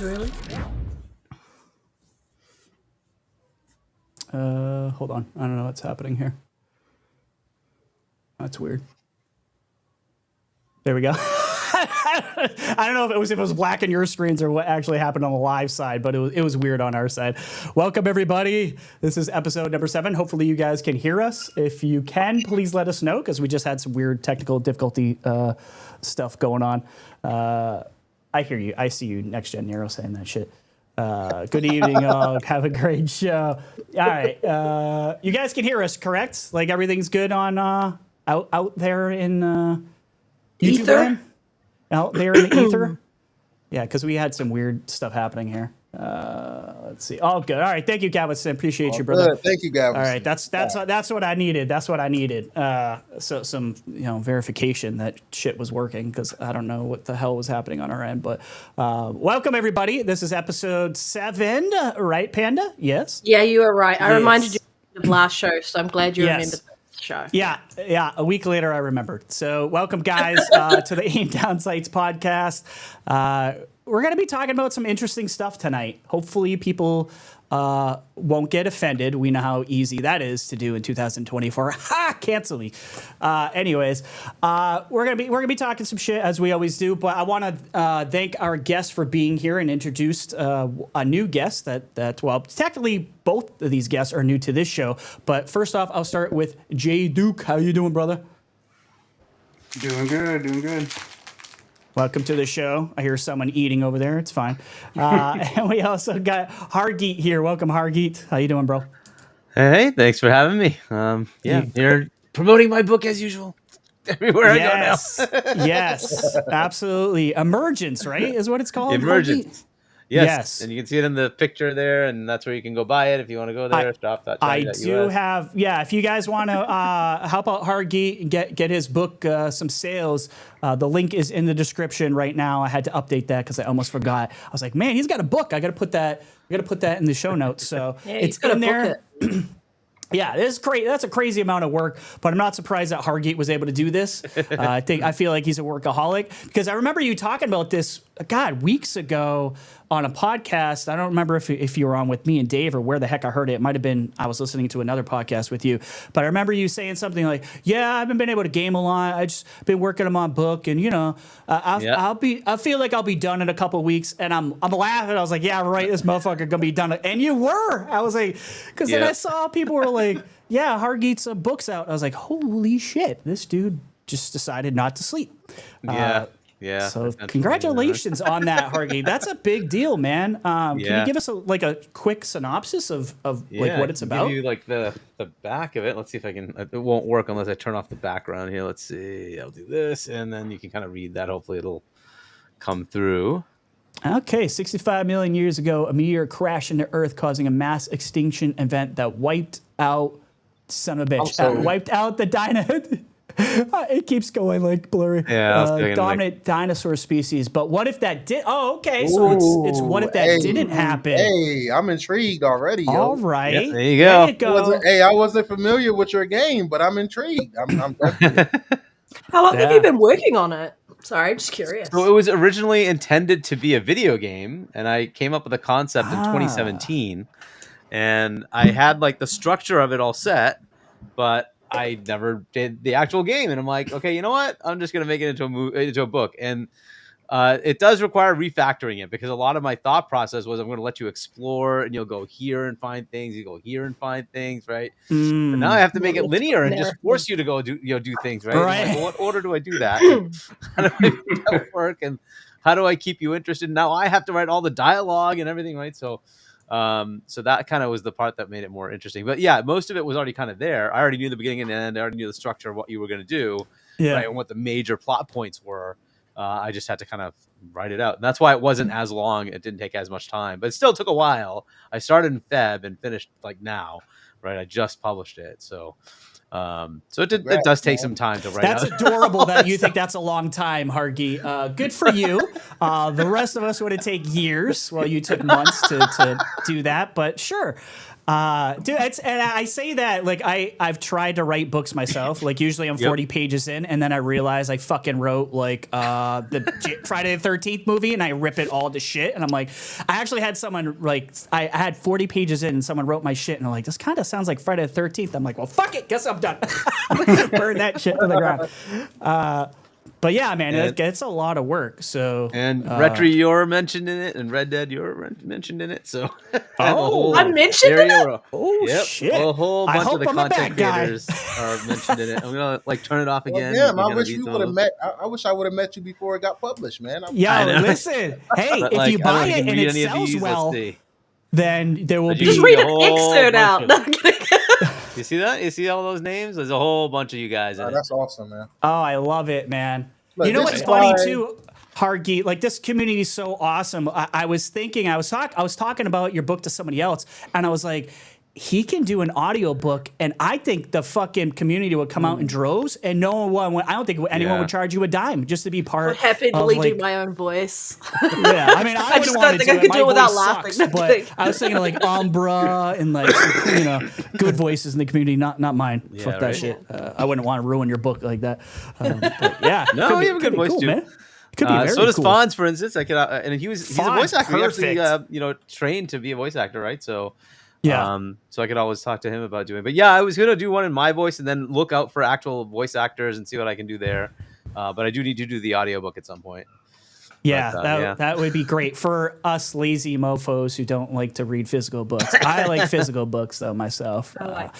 too early? Hold on. I don't know what's happening here. That's weird. There we go. I don't know if it was black on your screens or what actually happened on the live side, but it was weird on our side. Welcome, everybody. This is episode number 7. Hopefully you guys can hear us. If you can, please let us know, because we just had some weird technical difficulty stuff going on. I hear you. I see you, Next Gen Nero, saying that shit. Good evening, all. Have a great show. All right. You guys can hear us, correct? Like everything's good on out there in YouTube Ether? land? Out there in the ether? Yeah, because we had some weird stuff happening here. Let's see. All good. All right. Thank you, Galveston. Appreciate you, brother. Good. Thank you, Galveston. All right. That's what I needed. That's what I needed. So some verification that shit was working, because I don't know what the hell was happening on our end. But welcome, everybody. This is episode 7, right, Panda? Yes. Yeah, you were right. I Yes. reminded you of last show, so I'm glad you Yes. remembered the show. Yeah. A week later, I remembered. So welcome, guys, to the Aim Down Sights podcast. We're going to be talking about some interesting stuff tonight. Hopefully people won't get offended. We know how easy that is to do in 2024. Ha! Cancel me. Anyways, we're gonna be talking some shit, as we always do. But I want to thank our guest for being here and introduced a new guest. Well, technically both of these guests are new to this show. But first off, I'll start with Dook. How you doing, brother? Doing good. Welcome to the show. I hear someone eating over there. It's fine. And we also got Hargeet here. Welcome, Hargeet. How you doing, bro? Hey, thanks for having me. You're promoting my book as usual. Everywhere I go now. Yes, absolutely. Emergence, right, is what it's called? Emergence. Hargeet? Yes. And you can see it in the picture there, and that's where you can go buy it if you want to go there. I do have, if you guys want to help out Hargeet and get his book some sales, the link is in the description right now. I had to update that because I almost forgot. I was like, man, he's got a book. I got to put that in the show notes. So Yeah, it's in there. Yeah, this is crazy. That's a crazy amount of work, but I'm not surprised that Hargeet was able to do this. I feel like he's a workaholic, because I remember you talking about this, weeks ago on a podcast. I don't remember if you were on with me and Dave or where the heck I heard it. It might have been I was listening to another podcast with you, but I remember you saying something like, "Yeah, I haven't been able to game a lot. I just been working on my book, and I feel like I'll be done in a couple of weeks." And I'm laughing. I was like, "Yeah, right. This motherfucker gonna be done." And you were. I was like, because then I saw people were like, "Yeah, Hargeet's book's out." I was like, "Holy shit! This dude just decided not to sleep." Yeah. So congratulations on that, Hargeet. That's a big deal, man. Can you give us a quick synopsis of what it's about? Give you the back of it. Let's see if I can. It won't work unless I turn off the background here. Let's see. I'll do this, and then you can kind of read that. Hopefully, it'll come through. Okay, 65 million years ago, a meteor crashed into Earth, causing a mass extinction event that wiped out, son of a bitch, wiped out the it keeps going like blurry. Yeah, dominant dinosaur species. But what if that did? Oh, okay. So it's what if that didn't happen? Hey, I'm intrigued already. Yo. All right. Yeah, there you go. I wasn't familiar with your game, but I'm intrigued. I'm definitely. How long have you been working on it? Sorry, just curious. So it was originally intended to be a video game, and I came up with a concept in 2017, and I had the structure of it all set, but I never did the actual game. And I'm like, okay, you know what? I'm just going to make it into a book. And it does require refactoring it, because a lot of my thought process was I'm going to let you explore, and you'll go here and find things. You go here and find things, right? But now I have to make it linear and just force you to go do things, right? Like, well, what order do I do that? How do I make that work? And how do I keep you interested? Now I have to write all the dialogue and everything, right? So that kind of was the part that made it more interesting. But yeah, most of it was already kind of there. I already knew the beginning and end. I already knew the structure of what you were going to do, right, and what the major plot points were. I just had to kind of write it out. And that's why it wasn't as long. It didn't take as much time, but it still took a while. I started in Feb and finished now, right? I just published it. So it does take some time to write. That's adorable that you think that's a long time, Hargeet. Good for you. The rest of us would have taken years. Well, you took months to do that, but sure. Dude, and I say that like I've tried to write books myself. Like usually I'm 40 pages in, and then I realize I fucking wrote like the Friday the 13th movie, and I rip it all to shit. And I'm like, I actually had someone like I had 40 pages in, and someone wrote my shit, and I'm like, this kind of sounds like Friday the 13th. I'm like, well, fuck it, guess I'm done. Burn that shit to the ground. But yeah, man, it's a lot of work. So Rhetri, you're mentioned in it, and Red Dead, you're mentioned in it. So I mentioned it. Shit! A whole bunch of the I'm a content bad guy. creators are mentioned in it. I'm gonna like turn it off again. Damn, I wish we would have met. I wish I would have met you before it got published, man. Listen, hey, But, if like, you I don't buy know if it you can and read it any of sells these. well, Let's see. then there will But be. Just you read a an whole excerpt bunch out. of- No, I'm kidding. You see that? You see all those names? There's a whole bunch of you guys in it. That's awesome, man. Oh, I love it, man. Look, you know this what's is funny why- too, Hargeet? Like this community is so awesome. I was thinking, I was talking about your book to somebody else, and I was like, he can do an audio book, and I think the fucking community would come out in droves, and no one would, I don't think anyone would charge you a dime just to be part. I'd happily of, like, do my own voice. Yeah, I mean, I just wouldn't don't want to think do I it. could My do it without voice laughing. sucks, No, but kidding. I was thinking like Umbra and like good voices in the community, not mine. Yeah, Fuck that right. shit. I wouldn't want to ruin your book like that. But yeah, No, could be- you have a could good be voice cool, too. man. Could be very So does cool. Fonz, for instance. I could, and he's a Fonz, voice actor. He actually, perfect. trained to be a voice actor, right? So, Yeah. so I could always talk to him about doing. But yeah, I was gonna do one in my voice, and then look out for actual voice actors and see what I can do there. But I do need to do the audiobook at some point. Yeah, But, that would be great for us lazy mofos who don't like to read physical books. I like physical books though myself. I like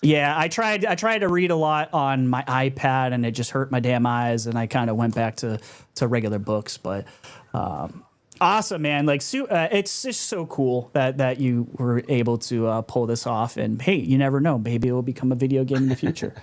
Yeah, I tried to read a lot on my iPad, and it just hurt my damn eyes, and I kind of went back to regular books. But awesome, man! Like, it's just so cool that you were able to pull this off. And hey, you never know, maybe it will become a video game in the future.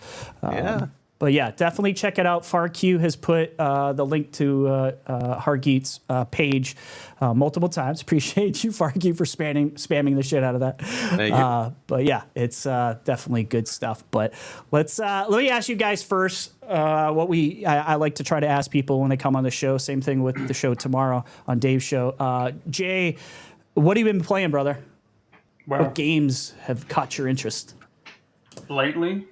Yeah. But yeah, definitely check it out. FarQ has put the link to Hargeet's page multiple times. Appreciate you, FarQ, for spamming the shit out of that. Thank you. But yeah, it's definitely good stuff. But let me ask you guys first what I like to try to ask people when they come on the show. Same thing with the show tomorrow on Dave's show. Jay, what have you been playing, brother? Well, What games have caught your interest? lately,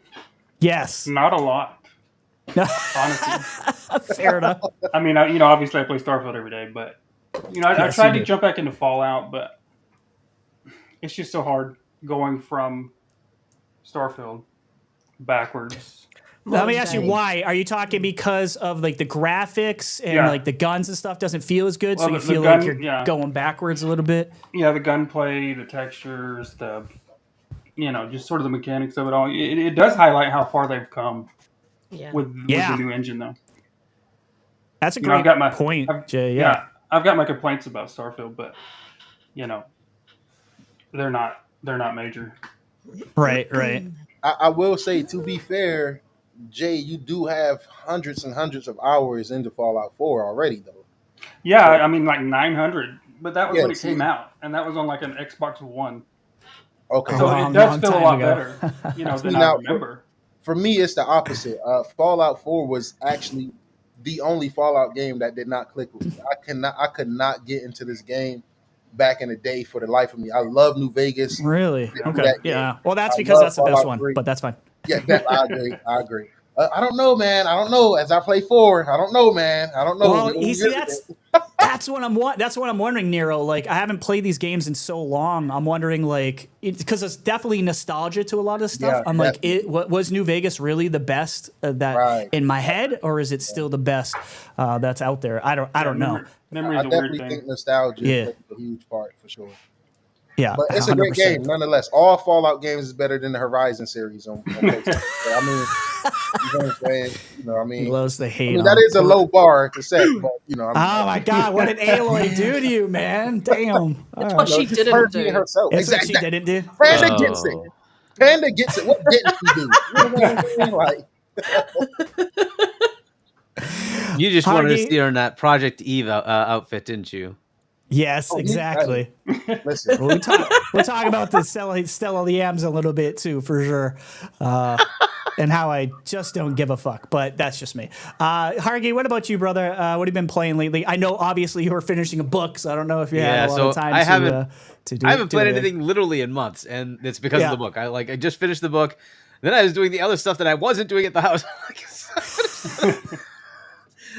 Yes. not a lot. Honestly, Fair enough. I mean, obviously I play Starfield every day, but I Yes, tried you to do. jump back into Fallout, but it's just so hard going from Starfield backwards. Let me ask you why. Are you talking because of like the graphics and like the guns and stuff doesn't feel as good, so Well, you the feel gun- like you're yeah. going backwards a little bit? Yeah, the gunplay, the textures, just sort of the mechanics of it all. It does highlight how far they've come Yeah. with the new engine, though. That's a You know, great I've got point, I've- Jay. Yeah. I've got my complaints about Starfield, but they're not major. Right. I will say, to be fair, Jay, you do have hundreds and hundreds of hours into Fallout 4 already, though. Yeah, I mean like 900, but that was Yeah, when it see. came out, and that was on like an Xbox One. Okay. So Long, it does long feel a time lot ago. better, than Now, I remember. For me, it's the opposite. Fallout 4 was actually the only Fallout game that did not click with me. I could not get into this game back in the day for the life of me. I love New Vegas. Really? Yeah, Okay. that Yeah. Well, that's I because love that's the best Fallout one, 3. but that's fine. Yeah, I agree. I don't know, man. I don't know. As I play 4, I don't know, man. I don't know. Well, We you see, really that's what I'm wondering, Nero. Like, I haven't played these games in so long. I'm wondering, like, because it's definitely nostalgia to a lot of stuff. Yeah, I'm like, was New Vegas really the best Right. in my head, or is it still the best that's out there? I don't know. Memory's I a weird definitely thing. think nostalgia Yeah. plays a huge part for sure. Yeah, But it's a great 100%. game, nonetheless. All Fallout games is better than the Horizon series on PlayStation. So, I mean, you know what I'm saying? I mean, He loves the hate. that is a low bar to set, but Oh my God! What did Aloy do to you, man? Damn. That's what she didn't her do. being herself. That's what Exactly. she didn't do. Panda gets it. Panda gets it. What didn't she do? You know what I mean? Like, You just wanted to Hargeet? see her in that Project Eve outfit, didn't you? Yes, exactly. listen, We'll talk about the Stella Yams a little bit too, for sure. and how I just don't give a fuck. But that's just me. Hargeet, what about you, brother? What have you been playing lately? I know obviously you were finishing a book, so I don't know if you had a lot of time to do. I haven't played anything literally in months, and it's because of the book. I just finished the book. Then I was doing the other stuff that I wasn't doing at the house.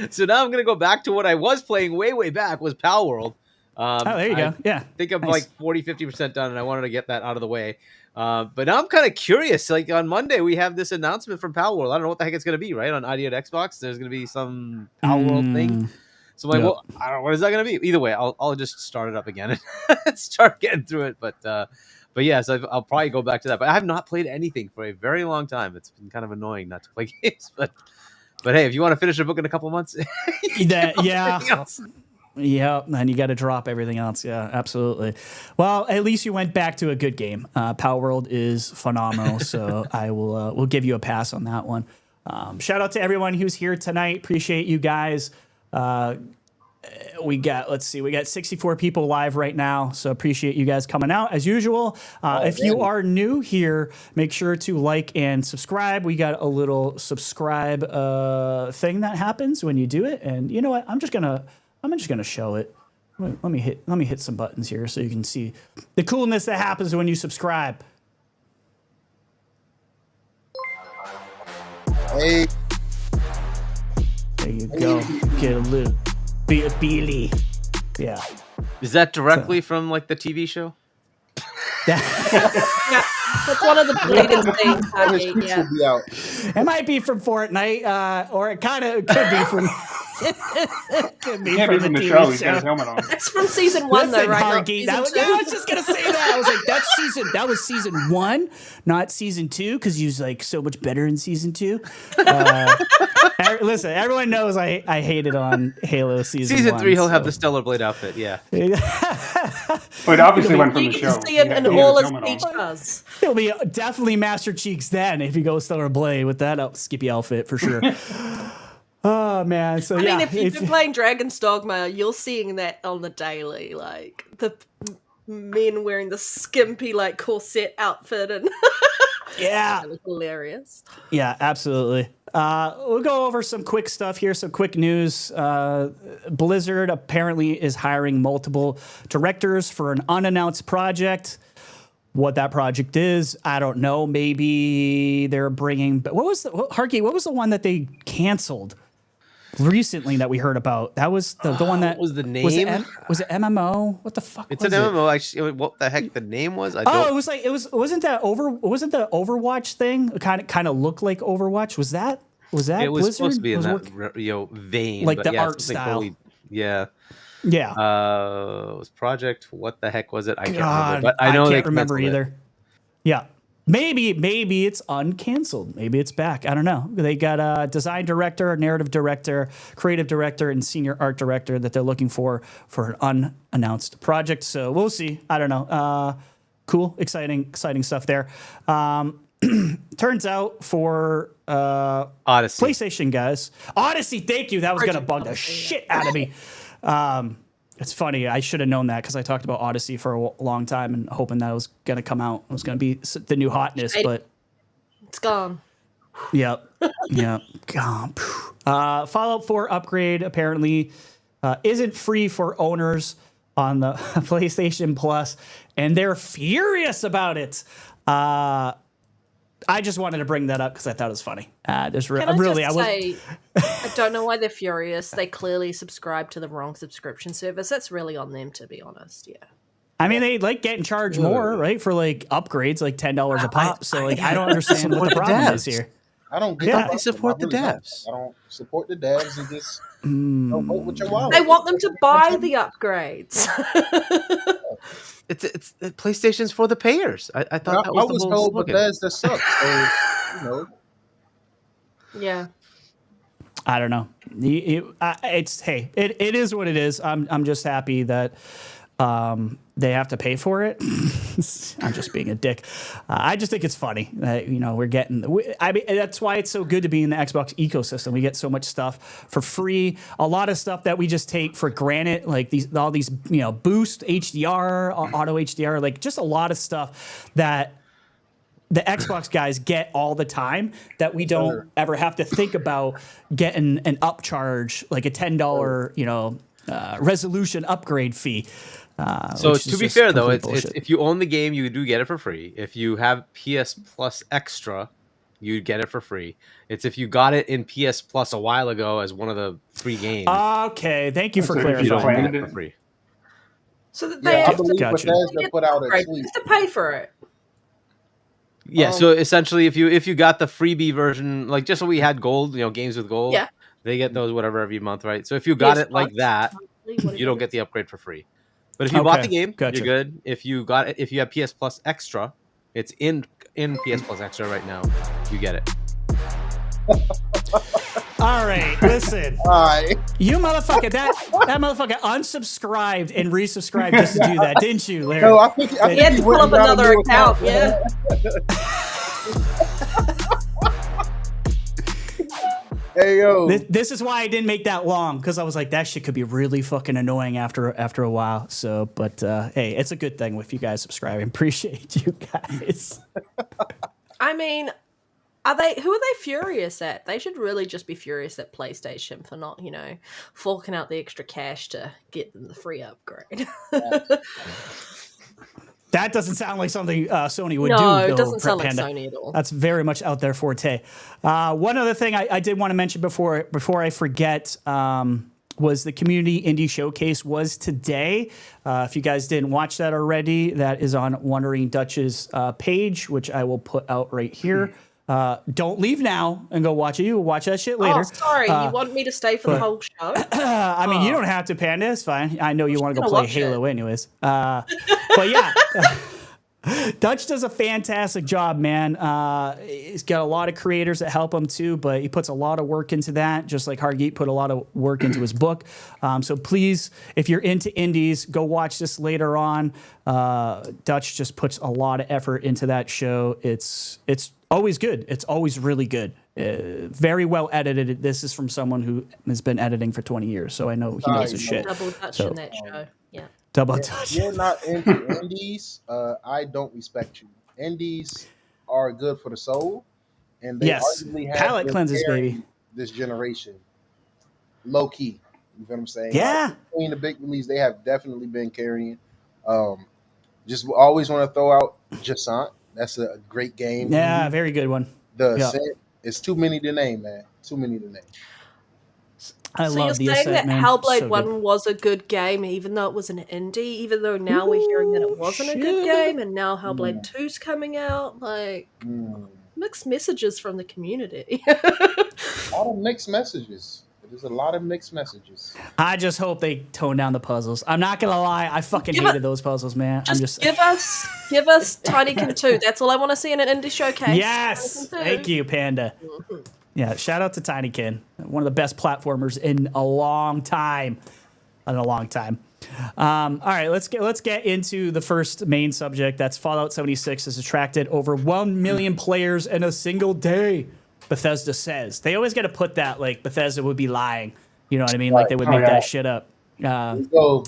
So now I'm gonna go back to what I was playing way back was Pal World. There you go. Yeah, I think I'm like 40-50% done, and I wanted to get that out of the way. But now I'm kind of curious. Like on Monday, we have this announcement from Pal World. I don't know what the heck it's going to be, right? On ID at Xbox, there's going to be some Pal World thing. So I'm like, well, I don't know. What is that going to be? Either way, I'll just start it up again and start getting through it. But yeah, so I'll probably go back to that. But I have not played anything for a very long time. It's been kind of annoying not to play games. But hey, if you want to finish a book in a couple of months, Yeah, and you got to drop everything else. Yeah, absolutely. Well, at least you went back to a good game. Power World is phenomenal, so I will give you a pass on that one. Shout out to everyone who's here tonight. Appreciate you guys. We got 64 people live right now, so appreciate you guys coming out as usual. If you are new here, make sure to like and subscribe. We got a little subscribe thing that happens when you do it, and you know what? I'm just gonna show it. Let me hit some buttons here so you can see the coolness that happens when you subscribe. Hey. There you go. Get a little Billy. Yeah. Is that directly from like the TV show? Yeah, that's one of the bleeding things. Yeah. It might be from Fortnite, or it kind of could be from. Could be from the show. He's got his helmet on. It's from season 1, though, right? Hargeet, I was just gonna say that. I was like, that was season 1, not season 2, because he was like so much better in season 2. Listen, everyone knows I hated on Halo season 1. 3, he'll have the Stellar Blade outfit. Yeah. But obviously went from the show. You can see it in all his speech does. He'll be definitely Master Cheeks then if he goes Stellar Blade with that Skippy outfit for sure. Oh man! So I mean, if you've been playing Dragon's Dogma, you're seeing that on the daily, like the men wearing the skimpy like corset outfit, and yeah, hilarious. Yeah, absolutely. We'll go over some quick stuff here, some quick news. Blizzard apparently is hiring multiple directors for an unannounced project. What that project is, I don't know. Maybe they're bringing. But Hargeet? What was the one that they canceled recently that we heard about? That was the one that was the name. Was it MMO? What the fuck? It's was an MMO. Actually, what the heck the name was? It was like wasn't the Overwatch thing? Kind of looked like Overwatch. Was that? It was Blizzard? supposed to be in that vein, like the art style. Yeah. Yeah. It was Project. What the heck was it? I can't remember. But I know can't remember either. Yeah. Maybe it's uncanceled. Maybe it's back. I don't know. They got a design director, narrative director, creative director, and senior art director that they're looking for an unannounced project. So we'll see. I don't know. Cool, exciting stuff there. Turns out for Odyssey. PlayStation guys, Odyssey. Thank you. That was gonna bug the shit out of me. It's funny. I should have known that because I talked about Odyssey for a long time and hoping that it was going to come out. It was going to be the new hotness, but it's gone. Yep. Gone. Fallout 4 upgrade apparently isn't free for owners on the PlayStation Plus, and they're furious about it. I just wanted to bring that up because I thought it was funny. I don't know why they're furious. They clearly subscribe to the wrong subscription service. That's really on them, to be honest. Yeah. I mean, they like getting charged more, right, for like upgrades, like $10 a pop. So like, I don't understand what the problem is here. I don't get They support the devs. I don't support the devs and just don't vote with your wallet. They want them to buy the upgrades. It's PlayStation's for the payers. I thought that was the whole told Bethesda sucks. So, Yeah. I don't know. It is what it is. I'm just happy that they have to pay for it. I'm just being a dick. I just think it's funny that we're getting. I mean, that's why it's so good to be in the Xbox ecosystem. We get so much stuff for free. A lot of stuff that we just take for granted, like all these boost HDR, auto HDR, like just a lot of stuff that the Xbox guys get all the time that we don't ever have to think about getting an upcharge, like a $10, resolution upgrade fee. So which to is be just fair though, complete it's bullshit. if you own the game, you do get it for free. If you have PS Plus Extra, you get it for free. It's if you got it in PS Plus a while ago as one of the free games, Okay, thank you for So if you you don't clarifying get that. it for free. So that Yeah, I they believe Gotcha. Bethesda put out a upgrade. tweet. Just to pay for it. Yeah, so essentially, if you got the freebie version, like just so we had gold, games with gold, Yeah. they get those whatever every month, right? So if you got PS it like Plus, that, monthly, you whatever don't it get is. the upgrade for free. But if you bought the Okay, game, gotcha. you're good. If you have PS Plus Extra, it's in PS Plus Extra right now. You get it. All right, listen. All right. You motherfucker, that motherfucker unsubscribed and resubscribed just to do that, didn't you, Larry? No, I think He had to went pull up and got a another new account, man. Hey yo, This is why I didn't make that long, because I was like, that shit could be really fucking annoying after a while. So, but hey, it's a good thing with you guys subscribing. Appreciate you guys. I mean, who are they furious at? They should really just be furious at PlayStation for not, forking out the extra cash to get them the free upgrade. That doesn't sound like something Sony would do. No, though, it doesn't sound Panda. like Sony at all. That's very much out their forte. One other thing I did want to mention before I forget was the Community Indie Showcase was today. If you guys didn't watch that already, that is on Wandering Dutch's page, which I will put out right here. Don't leave now and go watch it. You will watch that shit later. Oh, sorry. You want me to stay for the whole show? I mean, you don't have to, Panda. It's fine. I know you want to go gonna play watch Halo anyways. But yeah, Dutch does a fantastic job, man. He's got a lot of creators that help him too, but he puts a lot of work into that, just like Hargeet put a lot of work into his book. So please, if you're into indies, go watch this later on. Dutch just puts a lot of effort into that show. It's always good. It's always really good. Very well edited. This is from someone who has been editing for 20 years, so I know he knows his shit. Double Dutch in that show. Yeah. Double if Dutch. you're not into indies, I don't respect you. Indies are good for the soul, and they Yes. arguably have Palate been cleansers, carrying baby. this generation. Low key. You feel what I'm saying? Yeah. Like, between the big release, they have definitely been carrying. Just always want to throw out Jasant. That's a great game. Yeah, very good one. The Yeah. Ascent, it's too many to name, man. Too many to name. I So love the you're saying Ascent, that man. Hellblade So 1 good. was a good game, even though it was an indie, even though now we're hearing that it wasn't a good shit. game, and now Hellblade 2's coming out? Like, mixed messages from the community. A lot of mixed messages. There's a lot of mixed messages. I just hope they tone down the puzzles. I'm not gonna lie, I fucking hated those puzzles, man. Give us Tinykin 2. That's all I want to see in an indie showcase. Yes, Tinykin 2. thank you, Panda. Yeah, shout out to Tinykin, one of the best platformers in a long time. All right, let's get into the first main subject. That's Fallout 76 has attracted over 1 million players in a single day. Bethesda says they always got to put that like Bethesda would be lying. You know what I mean? Like they would make that shit up. Go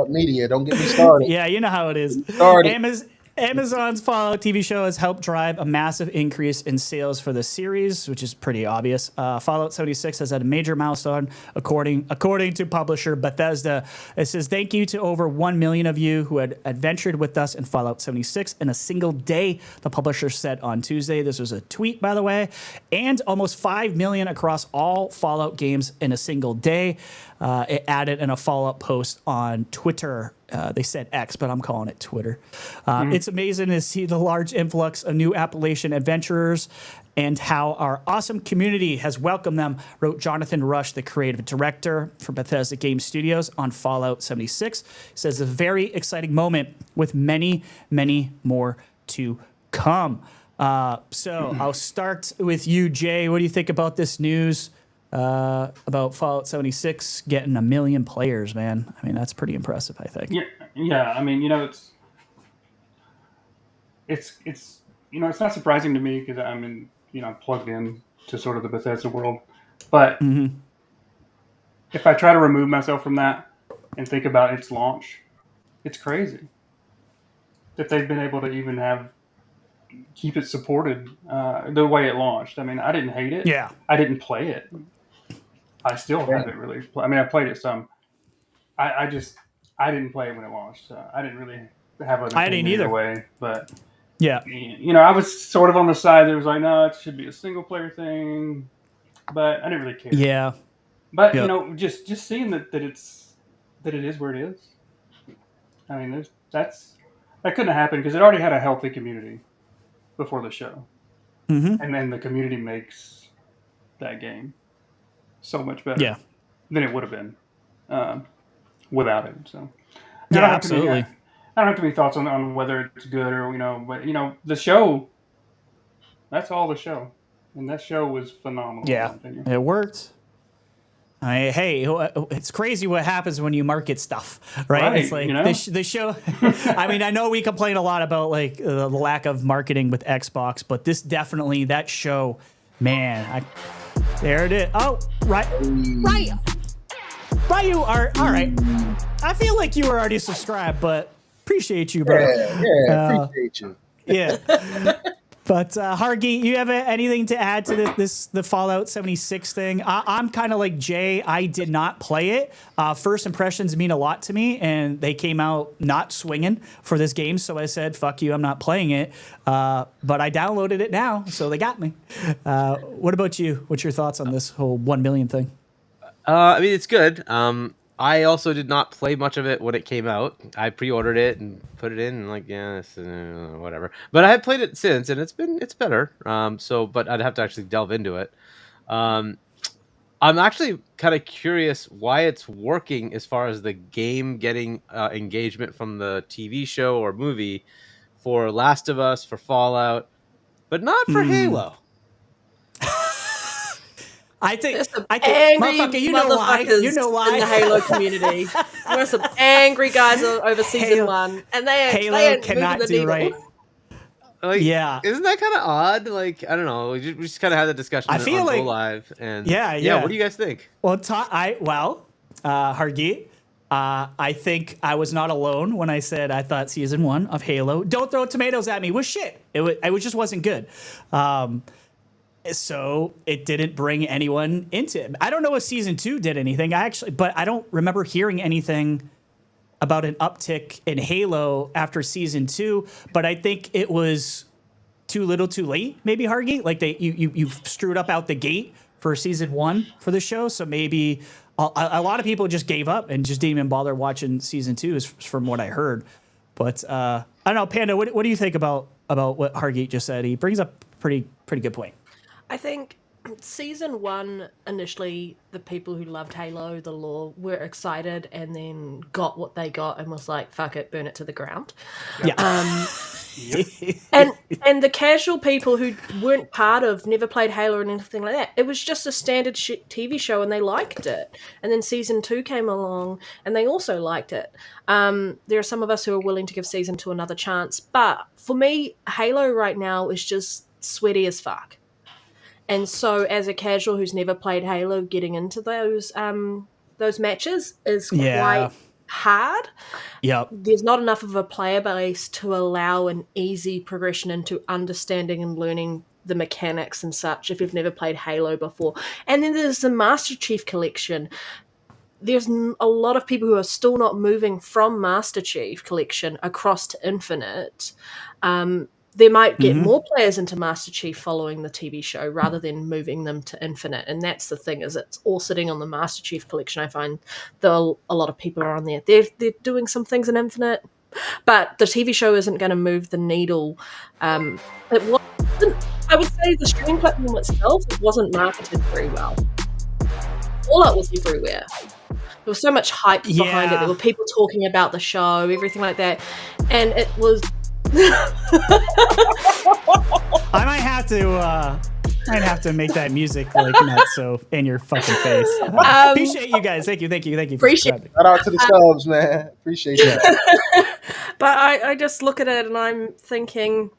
media. Don't get me started. Yeah, you know how it is. Started. Amazon's Fallout TV show has helped drive a massive increase in sales for the series, which is pretty obvious. Fallout 76 has had a major milestone, according to publisher Bethesda. It says, thank you to over 1 million of you who had adventured with us in Fallout 76 in a single day, the publisher said on Tuesday. This was a tweet, by the way. And almost 5 million across all Fallout games in a single day. It added in a follow-up post on Twitter. They said X, but I'm calling it Twitter. It's amazing to see the large influx of new Appalachian adventurers and how our awesome community has welcomed them, wrote Jonathan Rush, the creative director for Bethesda Game Studios on Fallout 76. He says, a very exciting moment with many, many more to come. So I'll start with you, Jay. What do you think about this news? About Fallout 76 getting 1 million players, man. I mean, that's pretty impressive, I think. Yeah. I mean, it's not surprising to me because I'm plugged in to sort of the Bethesda world. But if I try to remove myself from that and think about its launch, it's crazy that they've been able to even have keep it supported the way it launched. I mean, I didn't hate it. Yeah. I didn't play it. I still haven't really. I mean, I played it some. I didn't play it when it launched. So I didn't really have an I didn't opinion either either. way. But Yeah. you know, I was sort of on the side that was like, no, it should be a single player thing. But I didn't really care. Yeah. But Yep. you know, just seeing that it is where it is. I mean, that couldn't have happened because it already had a healthy community before the show, and then the community makes that game so much better than it would have been without it. So I don't have absolutely. I don't have too many thoughts on whether it's good or but the show. That's all the show, and that show was phenomenal. Yeah, in my opinion. it worked. Hey, it's crazy what happens when you market stuff, right? It's like the show. I mean, I know we complain a lot about like the lack of marketing with Xbox, but this definitely, that show, man. There it is. Oh, right. You are all right. I feel like you were already subscribed, but appreciate you, bro. Yeah, appreciate you. Yeah. But Hargeet, you have anything to add to the Fallout 76 thing? I'm kind of like Jay. I did not play it. First impressions mean a lot to me, and they came out not swinging for this game. So I said, "Fuck you, I'm not playing it." But I downloaded it now, so they got me. What about you? What's your thoughts on this whole 1 million thing? I mean, it's good. I also did not play much of it when it came out. I pre-ordered it and put it in, and like, yeah, whatever. But I have played it since, and it's better. But I'd have to actually delve into it. I'm actually kind of curious why it's working as far as the game getting engagement from the TV show or movie for Last of Us, for Fallout, but not for Halo. I think motherfucker, you know why? You know why? In the Halo community, there's some angry guys over season 1, and they cannot do needle. right. Like, yeah, isn't that kind of odd? Like, I don't know. We just kind of had the discussion on Go Live, and yeah. What do you guys think? Well, Hargeet, I think I was not alone when I said I thought season 1 of Halo, don't throw tomatoes at me, was shit. It just wasn't good. So it didn't bring anyone into it. I don't know if season 2 did anything, but I don't remember hearing anything about an uptick in Halo after season 2. But I think it was too little, too late. Maybe Hargeet, like you screwed up out the gate for season 1 for the show. So maybe a lot of people just gave up and just didn't even bother watching season 2, is from what I heard. But I don't know, Panda. What do you think about what Hargeet just said? He brings up pretty good point. I think season 1, initially, the people who loved Halo, the lore, were excited and then got what they got and was like, fuck it, burn it to the ground. Yeah. And the casual people who weren't part of, never played Halo or anything like that, it was just a standard TV show and they liked it. And then season 2 came along and they also liked it. There are some of us who are willing to give season 2 another chance. But for me, Halo right now is just sweaty as fuck. And so, as a casual who's never played Halo, getting into those matches is quite hard. Yep. There's not enough of a player base to allow an easy progression into understanding and learning the mechanics and such if you've never played Halo before. And then there's the Master Chief Collection. There's a lot of people who are still not moving from Master Chief Collection across to Infinite. They might get more players into Master Chief following the TV show rather than moving them to Infinite. And that's the thing, is it's all sitting on the Master Chief Collection. I find that a lot of people are on there. They're doing some things in Infinite, but the TV show isn't going to move the needle. It wasn't, I would say the streaming platform itself wasn't marketed very well. Fallout was everywhere. There was so much hype behind it. There were people talking about the show, everything like that. And it was... I might have to make that music like not so in your fucking face. Appreciate you guys. Thank you. Appreciate it. Shout out to the subs, man. Appreciate that. But I just look at it and I'm thinking,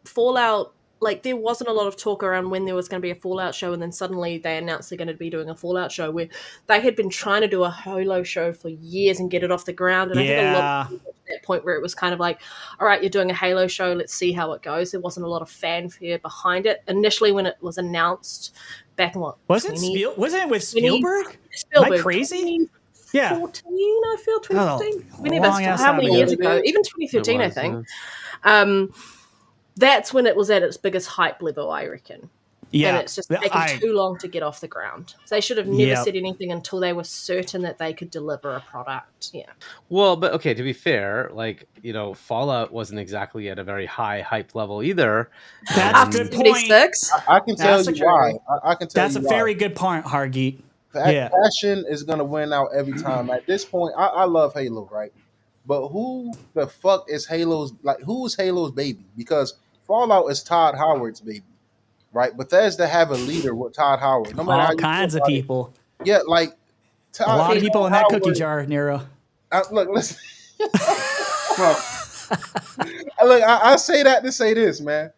Fallout. Like, there wasn't a lot of talk around when there was going to be a Fallout show, and then suddenly they announced they're going to be doing a Fallout show, where they had been trying to do a Halo show for years and get it off the ground. And I think a lot of people at that point where it was kind of like, all right, you're doing a Halo show, let's see how it goes. There wasn't a lot of fanfare behind it initially when it was announced back in wasn't it with Spielberg? Am I crazy? 2014, I feel 2015. How many time years ago. ago? Even 2013, I think. That's when it was at its biggest hype level, I reckon. Yeah, and it's just taken too long to get off the ground. So they should have never said anything until they were certain that they could deliver a product. Yeah. Well, but okay, to be fair, like, you know, Fallout wasn't exactly at a very high hype level either. That's a good point. I can tell you why. I can tell you why. That's a very good point, Hargeet. Passion is going to win out every time. At this point, I love Halo, right? But who the fuck is Halo's, like, who's Halo's baby? Because Fallout is Todd Howard's baby, right? Bethesda have a leader with Todd Howard. No matter all kinds of people. Yeah, like a lot of people in that cookie jar, Nero. Look, listen. Well, look, I say that to say this, man.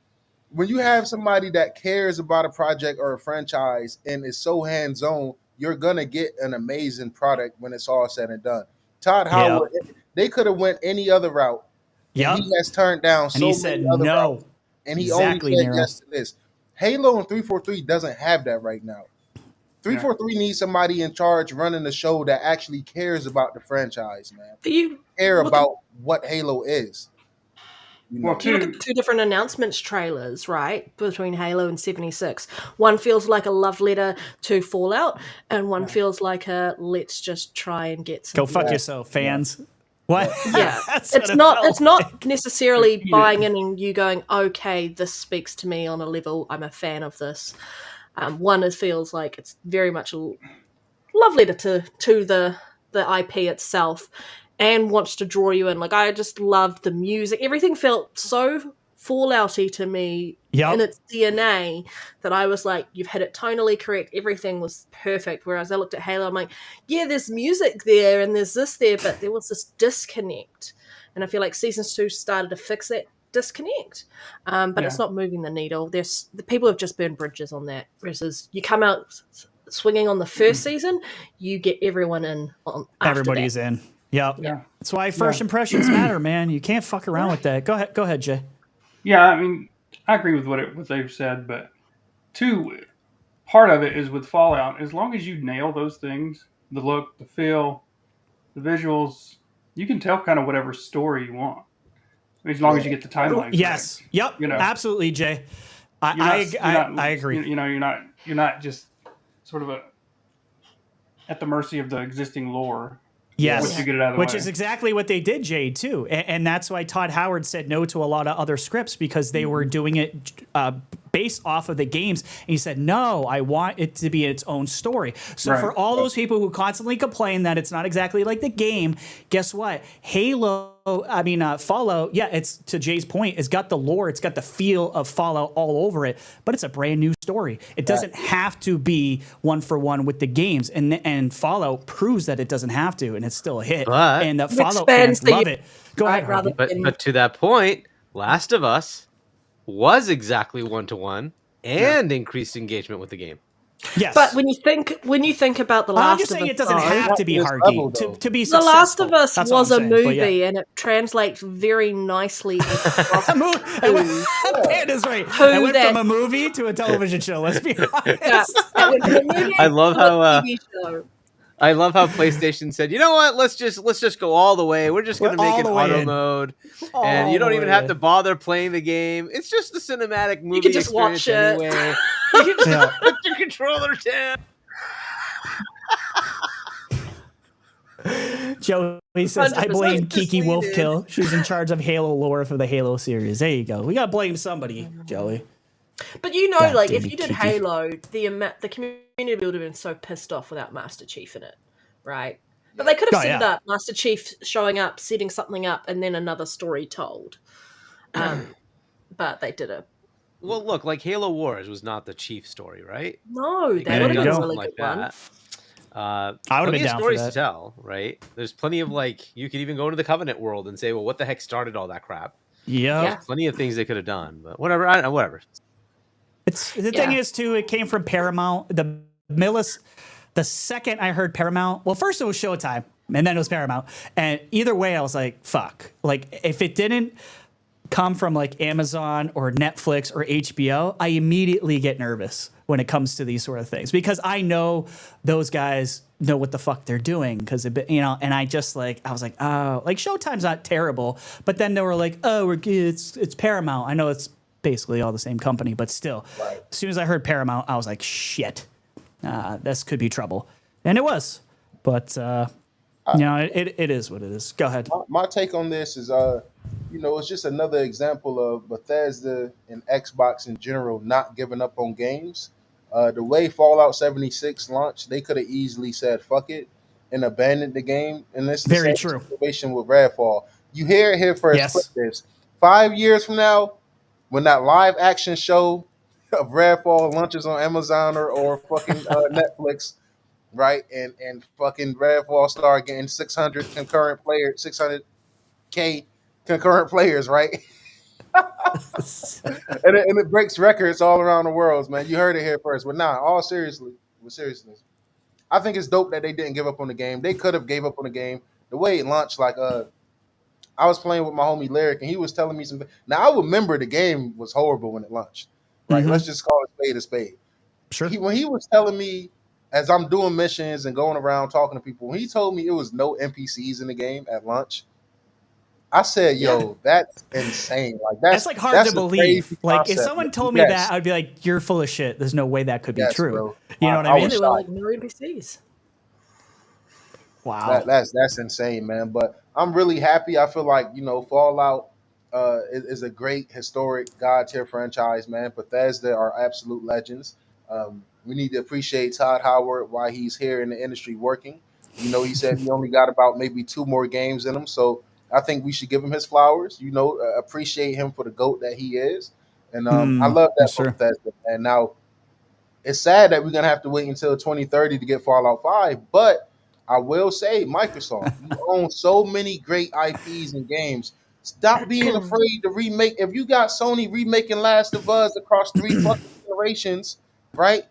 When you have somebody that cares about a project or a franchise and is so hands-on, you're gonna get an amazing product when it's all said and done. Todd Howard, they could have went any other route. Yeah, he has turned down so many said other no. routes, and he only said yes to this. Halo and 343 doesn't have that right now. 343 needs somebody in charge running the show that actually cares about the franchise, man. You care about what Halo is. You look at two different announcements trailers, right, between Halo and 76. One feels like a love letter to Fallout, and one feels like a let's just try and get some. Go fuck yourself, fans. What? Yeah, it's not necessarily buying in and you going, okay, this speaks to me on a level. I'm a fan of this. One feels like it's very much a love letter to the IP itself, and wants to draw you in. Like, I just loved the music. Everything felt so Fallout-y to me in its DNA that I was like, you've hit it tonally correct. Everything was perfect. Whereas I looked at Halo, I'm like, yeah, there's music there and there's this there, but there was this disconnect. And I feel like Season 2 started to fix that disconnect. But it's not moving the needle. The people have just burned bridges on that. Versus you come out swinging on the first season, you get everyone in. Everybody's in. Yep. Yeah. That's why first impressions matter, man. You can't fuck around with that. Go ahead, Jay. Yeah, I mean, I agree with what they've said, but part of it is with Fallout. As long as you nail those things, the look, the feel, the visuals, you can tell kind of whatever story you want. I mean, as long as you get the timeline. Yes. Correct. Yep. You know, absolutely, Jay. I agree. You know, you're not just sort of at the mercy of the existing lore. Yes, which way. is exactly what they did, Jay, too. And that's why Todd Howard said no to a lot of other scripts, because they were doing it based off of the games. And he said, no, I want it to be its own story. So for all those people who constantly complain that it's not exactly like the game, guess what? Fallout, it's, to Jay's point, it's got the lore, it's got the feel of Fallout all over it, but it's a brand new story. It doesn't have to be one for one with the games, and Fallout proves that it doesn't have to, and it's still a hit. And the Fallout fans love it. Go ahead, but to that point, Last of Us was exactly 1-to-1 and increased engagement with the game. Yes, but when you think about the Last of Us, I'm just saying it doesn't have to be Hargeet to be successful. The Last of Us was a movie, and it translates very nicely. Panda's right. I went from a movie to a television show. Let's be honest. I love how. I love how PlayStation said, you know what? Let's just go all the way. We're just going to make it auto mode, and you don't even have to bother playing the game. It's just a cinematic movie. You can just watch it anyway. You can just put your controller down. Joey says, I blame Kiki Wolfkill. She's in charge of Halo lore for the Halo series. There you go. We got to blame somebody, Joey. But you know, God, like, if you did Kiki. Halo, the community would have been so pissed off without Master Chief in it, right? But they could have set it up, Master Chief showing up, setting something up, and then another story told. But they did it. Well, look, like Halo Wars was not the Chief story, right? No, that would have been a really good one. I would have been down stories for that. to tell, right? There's plenty of, like, you could even go into the Covenant world and say, well, what the heck started all that crap? Yeah. Plenty of things they could have done, but whatever. Whatever. It's the thing is too. It came from Paramount. The second I heard Paramount, well, first it was Showtime. And then it was Paramount. And either way, I was like, fuck. Like, if it didn't come from like Amazon or Netflix or HBO, I immediately get nervous when it comes to these sort of things, because I know those guys know what the fuck they're doing. Because, you know, and I was like, oh, like Showtime's not terrible. But then they were like, oh, it's Paramount. I know it's basically all the same company, but still. Right. As soon as I heard Paramount, I was like, shit, this could be trouble. And it was. But, you know, it is what it is. Go ahead. My take on this is, you know, it's just another example of Bethesda and Xbox in general not giving up on games. The way Fallout 76 launched, they could have easily said "fuck it" and abandoned the game. And this is the Very same true. situation with Redfall. You hear it here first. Yes. Click this. 5 years from now, when that live action show of Redfall launches on Amazon or fucking Netflix, right? And fucking Redfall start getting 600 concurrent players, 600K concurrent players, right? and it breaks records all around the world, man. You heard it here first. But nah, all seriously, with seriousness, I think it's dope that they didn't give up on the game. They could have gave up on the game. The way it launched, like I was playing with my homie Lyric, and he was telling me something. Now I remember the game was horrible when it launched. Right? Let's just call it a spade. Sure. When he was telling me, as I'm doing missions and going around talking to people, when he told me it was no NPCs in the game at launch, I said, "Yo, that's insane! Like that's like hard to believe. Like if someone told me Yes. that, I'd be like, "You're full of shit. There's no way that could be Yes, true." bro. You know what I I mean? was They were shocked. like no NPCs. Wow. That's insane, man. But I'm really happy. I feel like, you know, Fallout is a great historic God tier franchise, man. Bethesda are absolute legends. We need to appreciate Todd Howard while he's here in the industry working. You know, he said he only got about maybe 2 more games in him, so I think we should give him his flowers. You know, appreciate him for the GOAT that he is, and I love that yes, for sir. Bethesda. And now it's sad that we're gonna have to wait until 2030 to get Fallout 5, but I will say, Microsoft, you own so many great IPs and games. Stop being afraid to remake. If you got Sony remaking Last of Us across 3 fucking generations, right?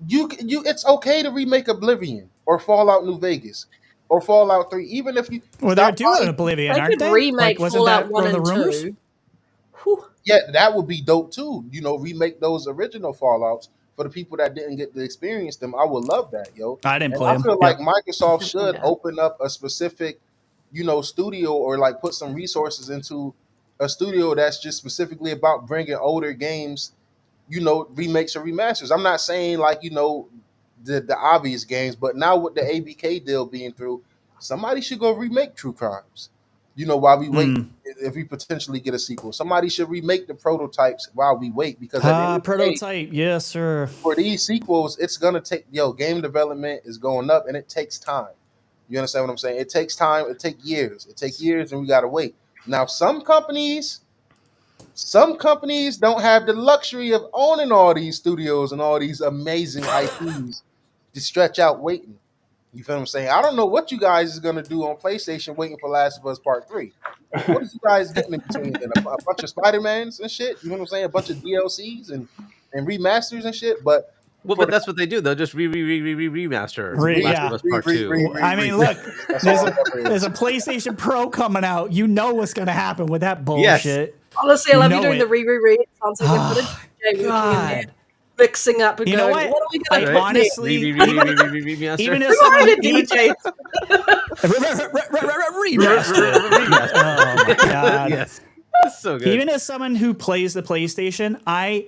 You it's okay to remake Oblivion or Fallout New Vegas or Fallout 3, even if you Well, they're stop doing buying- Oblivion, They aren't could they? remake wasn't Fallout that 1 one of and the rumors? 2. Whew. Yeah, that would be dope too. You know, remake those original Fallouts for the people that didn't get to experience them. I would love that, yo. I didn't And play I them. feel like Microsoft Definitely should not. open up a specific, you know, studio or like put some resources into a studio that's just specifically about bringing older games, you know, remakes or remasters. I'm not saying like, you know, the obvious games, but now with the ABK deal being through, somebody should go remake True Crimes. You know, while we wait, if we potentially get a sequel, somebody should remake the prototypes while we wait, because at the end of the day, Prototype, yes, sir. for these sequels, it's gonna take game development is going up and it takes time. You understand what I'm saying? It takes time, it takes years. It takes years and we gotta wait. Now some companies don't have the luxury of owning all these studios and all these amazing IPs to stretch out waiting. You feel what I'm saying? I don't know what you guys is gonna do on PlayStation waiting for Last of Us Part 3. What is you guys getting in between then? A bunch of Spider-Mans and shit? You know what I'm saying? A bunch of DLCs and remasters and shit? But But that's what they do. They'll just remaster Last of Us Part 2. I mean, look, there's a PlayStation Pro coming out. You know what's going to happen with that bullshit. Honestly, I love you know doing it. the re-re-re. It sounds like they put a DJ working in there, mixing up and You know going, what? what are we I going to honestly, Remaster. even as Who someone, are the even, DJs? remaster. Oh my god! Yes, that's so good. Even as someone who plays the PlayStation, I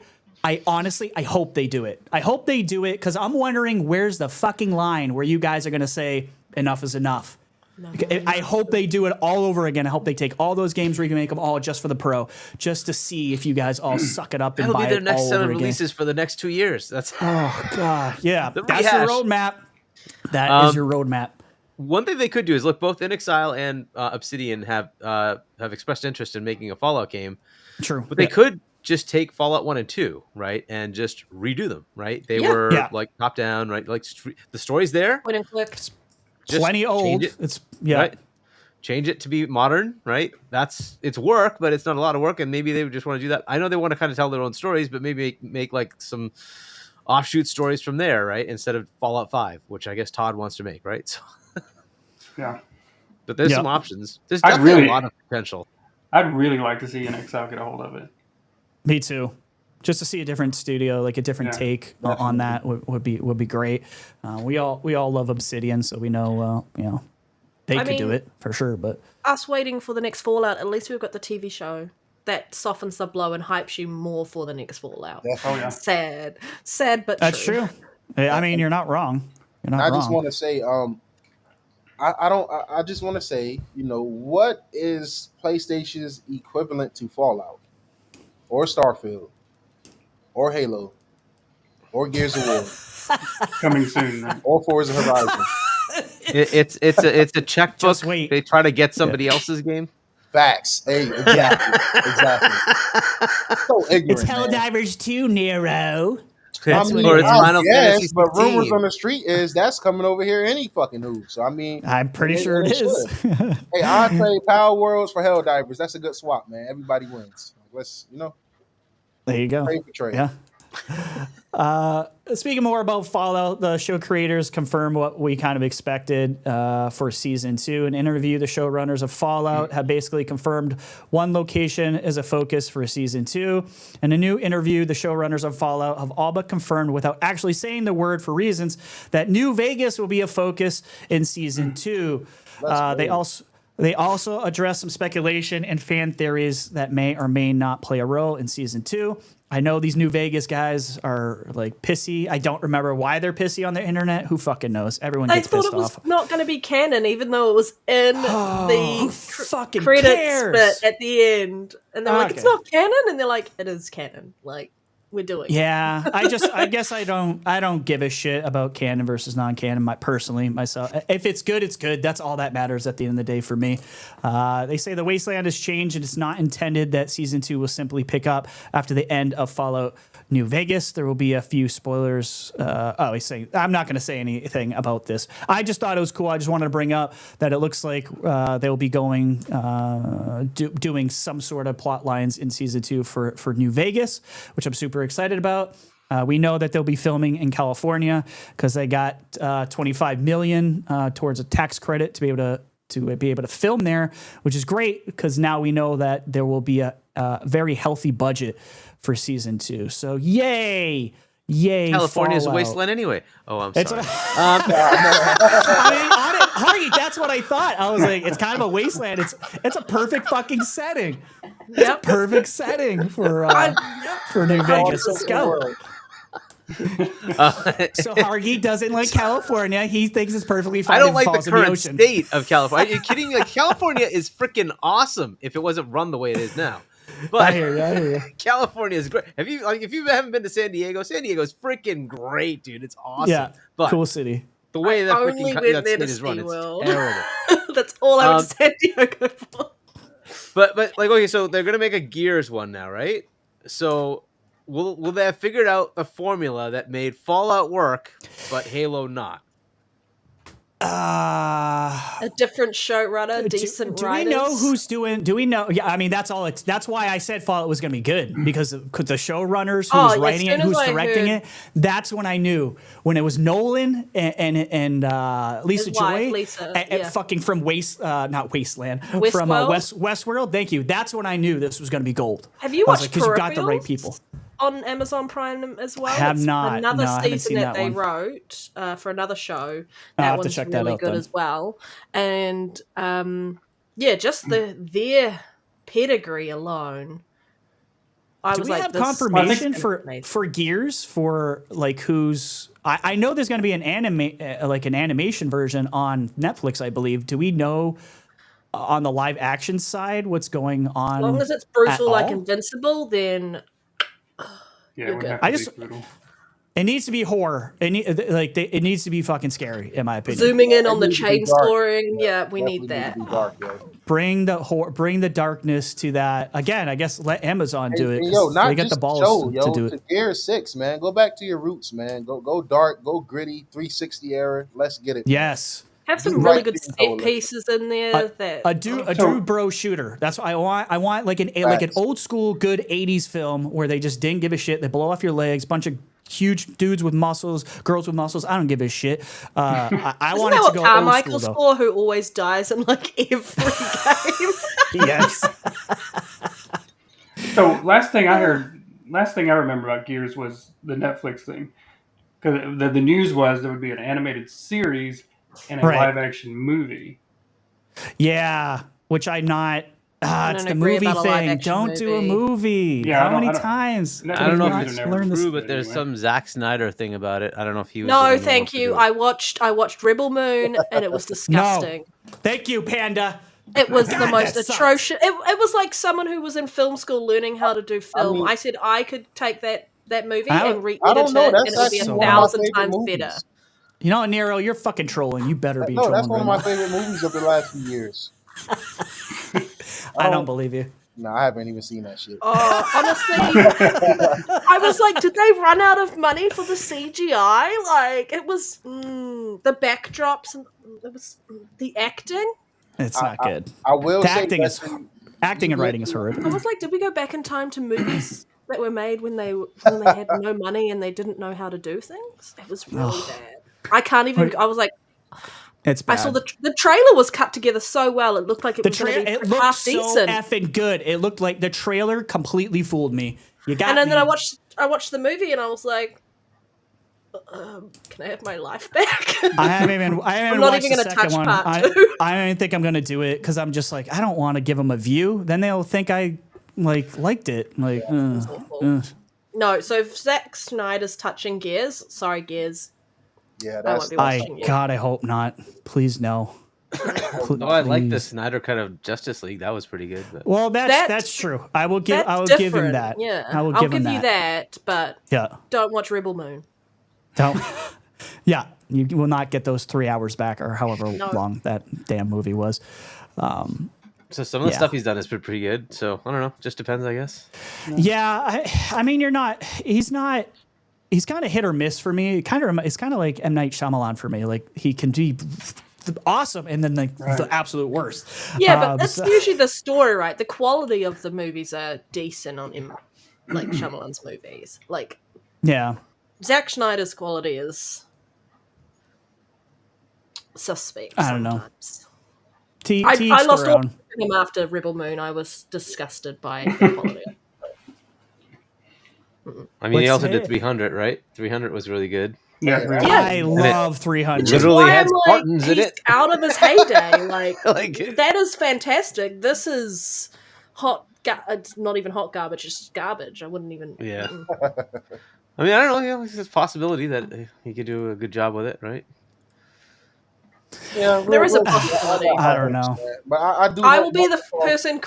honestly, I hope they do it. I hope they do it because I'm wondering where's the fucking line where you guys are going to say enough is enough. I hope they do it all over again. I hope they take all those games, remake them all just for the Pro, just to see if you guys all suck it up and That'll buy be their it next all 7 over again. releases for the next 2 years. That's Oh god, yeah, The that's your rehash. roadmap. That is your roadmap. one thing they could do is look. Both InXile and Obsidian have expressed interest in making a Fallout game, True, but they could just take Fallout 1 and 2, right, and just redo them, right? They were like top down, right? Like the story's there, Point and click. just plenty old. change it, It's right? Change it to be modern, right? It's work, but it's not a lot of work, and maybe they would just want to do that. I know they want to kind of tell their own stories, but maybe make like some offshoot stories from there, right? Instead of Fallout 5, which I guess Todd wants to make, right? So Yeah. But there's Yeah. some options. There's I'd definitely really- a lot of potential. I'd really like to see NXL get a hold of it. Me too. Just to see a different studio, like a different Yeah, take on that would be great. We all love Obsidian, so we know they could do it for sure. But us waiting for the next Fallout, at least we've got the TV show that softens the blow and hypes you more for the next Fallout. Definitely. Oh yeah. Sad, but that's true. I mean, you're not wrong. You're not I wrong. just want to say, I just want to say, what is PlayStation's equivalent to Fallout, or Starfield, or Halo, or Gears of War, Coming soon. Right? or Forza Horizon? It's a checkbook. Just wait. They try to get somebody else's game. Facts. Hey, exactly. So ignorant. It's man. Helldivers 2, Nero. I mean, Or it's I Final guess, Fantasy but rumors 16. on the street is that's coming over here any fucking news. So I mean, I'm pretty it- sure it it is. hey, I trade Power Worlds for Helldivers. That's a good swap, man. Everybody wins. Let's There you go. trade for trade. Yeah. Speaking more about Fallout, the show creators confirmed what we kind of expected for season 2. An interview, the showrunners of Fallout have basically confirmed one location is a focus for season 2. In a new interview, the showrunners of Fallout have all but confirmed, without actually saying the word for reasons, that New Vegas will be a focus in season 2. They also address some speculation and fan theories that may or may not play a role in season 2. I know these New Vegas guys are like pissy. I don't remember why they're pissy on the internet. Who fucking knows? Everyone I gets thought pissed it was off. not going to be canon, even though it was in Who the fucking credits cares? bit at the end. And they're like, Okay. it's not canon? And they're like, it is canon. Like, we're doing it. Yeah, I guess I don't give a shit about canon versus non-canon. Myself, if it's good, it's good. That's all that matters at the end of the day for me. They say the Wasteland has changed, and it's not intended that season 2 will simply pick up after the end of Fallout New Vegas. There will be a few spoilers. He's saying I'm not going to say anything about this. I just thought it was cool. I just wanted to bring up that it looks like they'll be going doing some sort of plot lines in season 2 for New Vegas, which I'm super excited about. We know that they'll be filming in California because they got $25 million towards a tax credit to be able to film there, which is great because now we know that there will be a very healthy budget for season 2. So yay! California's a Fallout. wasteland anyway. Oh, I'm It's sorry. Hargeet, that's what I thought. I was like, it's kind of a wasteland. It's a perfect fucking setting. It's a perfect setting for New Vegas. Let's go. So Hargeet doesn't like California. He thinks it's perfectly fine. I don't if it like falls the in current ocean. state of California. Are you kidding me? Like, California is freaking awesome if it wasn't run the way it is now. But I hear you. California is great. If you haven't been to San Diego is freaking great, dude. It's awesome. Yeah, but cool city. the way that only freaking went that there state to is run, it's SeaWorld. terrible. That's all I went to San Diego for. But like, okay, so they're gonna make a Gears one now, right? So will they have figured out the formula that made Fallout work but Halo not? A different showrunner, decent do writers. we know who's doing? Do we know? Yeah, I mean that's all. That's why I said Fallout was going to be good because the showrunners who was writing it, who's directing it. That's when I knew when it was Nolan and Lisa His Joy, wife, Lisa, fucking from not Wasteland, from Westworld? Westworld. Thank you. That's when I knew this was going to be gold. Have you I was watched because you got the right Peripherals? people. On Amazon Prime as well. I have It's not. Another No, I haven't season seen that that they one. wrote for another show. I'll That have to one's check that really out good then. as well. And just their pedigree alone. Do we have confirmation for Gears for like who's? I know there's going to be an animation version on Netflix, I believe. Do we know on the live action side what's going on? As long as it's brutal like all? Invincible, then Yeah, You're it would good. have I to just- be brutal. It needs to be horror. It needs to be fucking scary, in my opinion. zooming in on the It needs to be dark. chainsawing. Yeah, we need that. Definitely need to be dark, yo. Bring the darkness to that. Again, I guess let Amazon do it. And 'cause yo, not they got just the balls show, to yo, do to it. Gears 6, man. Go back to your roots, man. Go dark, go gritty, 360 era. Let's get it. Yes. Have some Do really right good thing, set Coalition. pieces in there. A Drew Bro shooter. That's what I want. I want like an Facts. old school good 80s film where they just didn't give a shit. They blow off your legs, bunch of huge dudes with muscles, girls with muscles. I don't give a shit. I Isn't wanted that to what go Carmichael's old school, for, who always dies in like every game? though. Yes. So last thing I remember about Gears was the Netflix thing, because the news was there would be an animated series and a Right. live action movie. Yeah, which I not. I It's don't the agree movie about a live thing. action Don't do a movie. movie. Yeah, How many I don't- times? Netflix I don't know if movies it's are never learn this- true, but there's anyway. some Zack Snyder thing about it. I don't know if he was. the No, one who thank wants to you. do it. I watched Rebel Moon, and it was disgusting. Thank you, Panda. It was the God, most that sucks. atrocious. It was like someone who was in film school learning how to do film. I mean- said I could take that movie I- and re-edit I don't know. it, That's and it would be actually so one of my 1,000 favorite times movies. better. You know, Nero, you're fucking trolling. You better be No, trolling that's one of right my favorite movies of the last few years. now. I don't believe you. No, I haven't even seen that shit. Oh, honestly, I was like, did they run out of money for the CGI? Like, it was the backdrops and it was the acting. It's not good. I will The say acting is that acting and writing is horrific. I was like, did we go back in time to movies that were made when they had no money and they didn't know how to do things? It was really bad. I can't even. I was like, It's bad. I saw the trailer was cut together so well. It looked like it The was going to be it looked half so decent. effing good. It looked like the trailer completely fooled me. You got And then me. I watched the movie and I was like, can I have my life back? I haven't even I'm not watched even the gonna second touch one. part I 2. don't even think I'm gonna do it because I'm just like I don't want to give them a view. Then they'll think I liked it. Like, awful. No, so if Zack Snyder's touching Gears, sorry Gears, Yeah, I that's won't be watching it. God, I hope not. Please no. No, I like the Please. Snyder cut of Justice League. That was pretty good. But Well, That- that's true. I will give That's him different. that. Yeah, I will I'll give him you that, but Yeah. don't watch Rebel Moon. Don't. Yeah, you will not get those 3 hours back or however No. long that damn movie was. so some of the Yeah. stuff he's done is pretty good. So I don't know. Just depends, I guess. Yeah, I mean, he's kind of hit or miss for me. It's kind of like M. Night Shyamalan for me. Like he can be awesome and then the absolute worst. Yeah, but that's so- usually the story, right? The quality of the movies are decent on him, like Shyamalan's movies. Like yeah. Zack Snyder's quality is suspect. I don't know. sometimes. To each I lost their all own. of him after Rebel Moon. I was disgusted by the quality. I mean, he Let's also say did it. 300, right? 300 was really good. Yeah, Yeah. I love 300. Which is Literally why had I'm like, Spartans in he's it. out of his heyday. Like, Like that is fantastic. This is hot. It's not even hot garbage. It's just garbage. I wouldn't even. Yeah. I mean, I don't know. You know, it's a possibility that he could do a good job with it, right? Yeah, There is a possibility. I don't know. But I do. I hope will be the Microsoft- person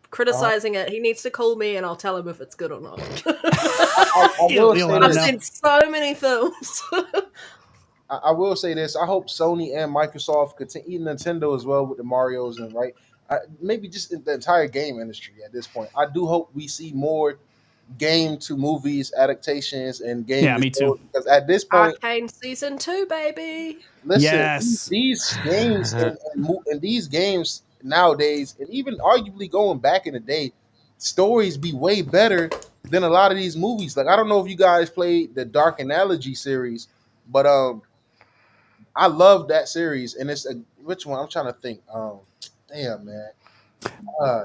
criticizing it. He needs to call me, and I'll tell him if it's good or not. I will You'll say let I've him this. know. seen so many films. I will say this. I hope Sony and Microsoft continue, Nintendo as well with the Marios and maybe just the entire game industry at this point. I do hope we see more game to movies adaptations and game. Yeah, me too. Because at this point, Arcane season 2, baby. listen, Yes. these games and these games nowadays, and even arguably going back in the day, stories be way better than a lot of these movies. Like I don't know if you guys played the Dark Analogy series, but I love that series, and it's which one? I'm trying to think. Damn man,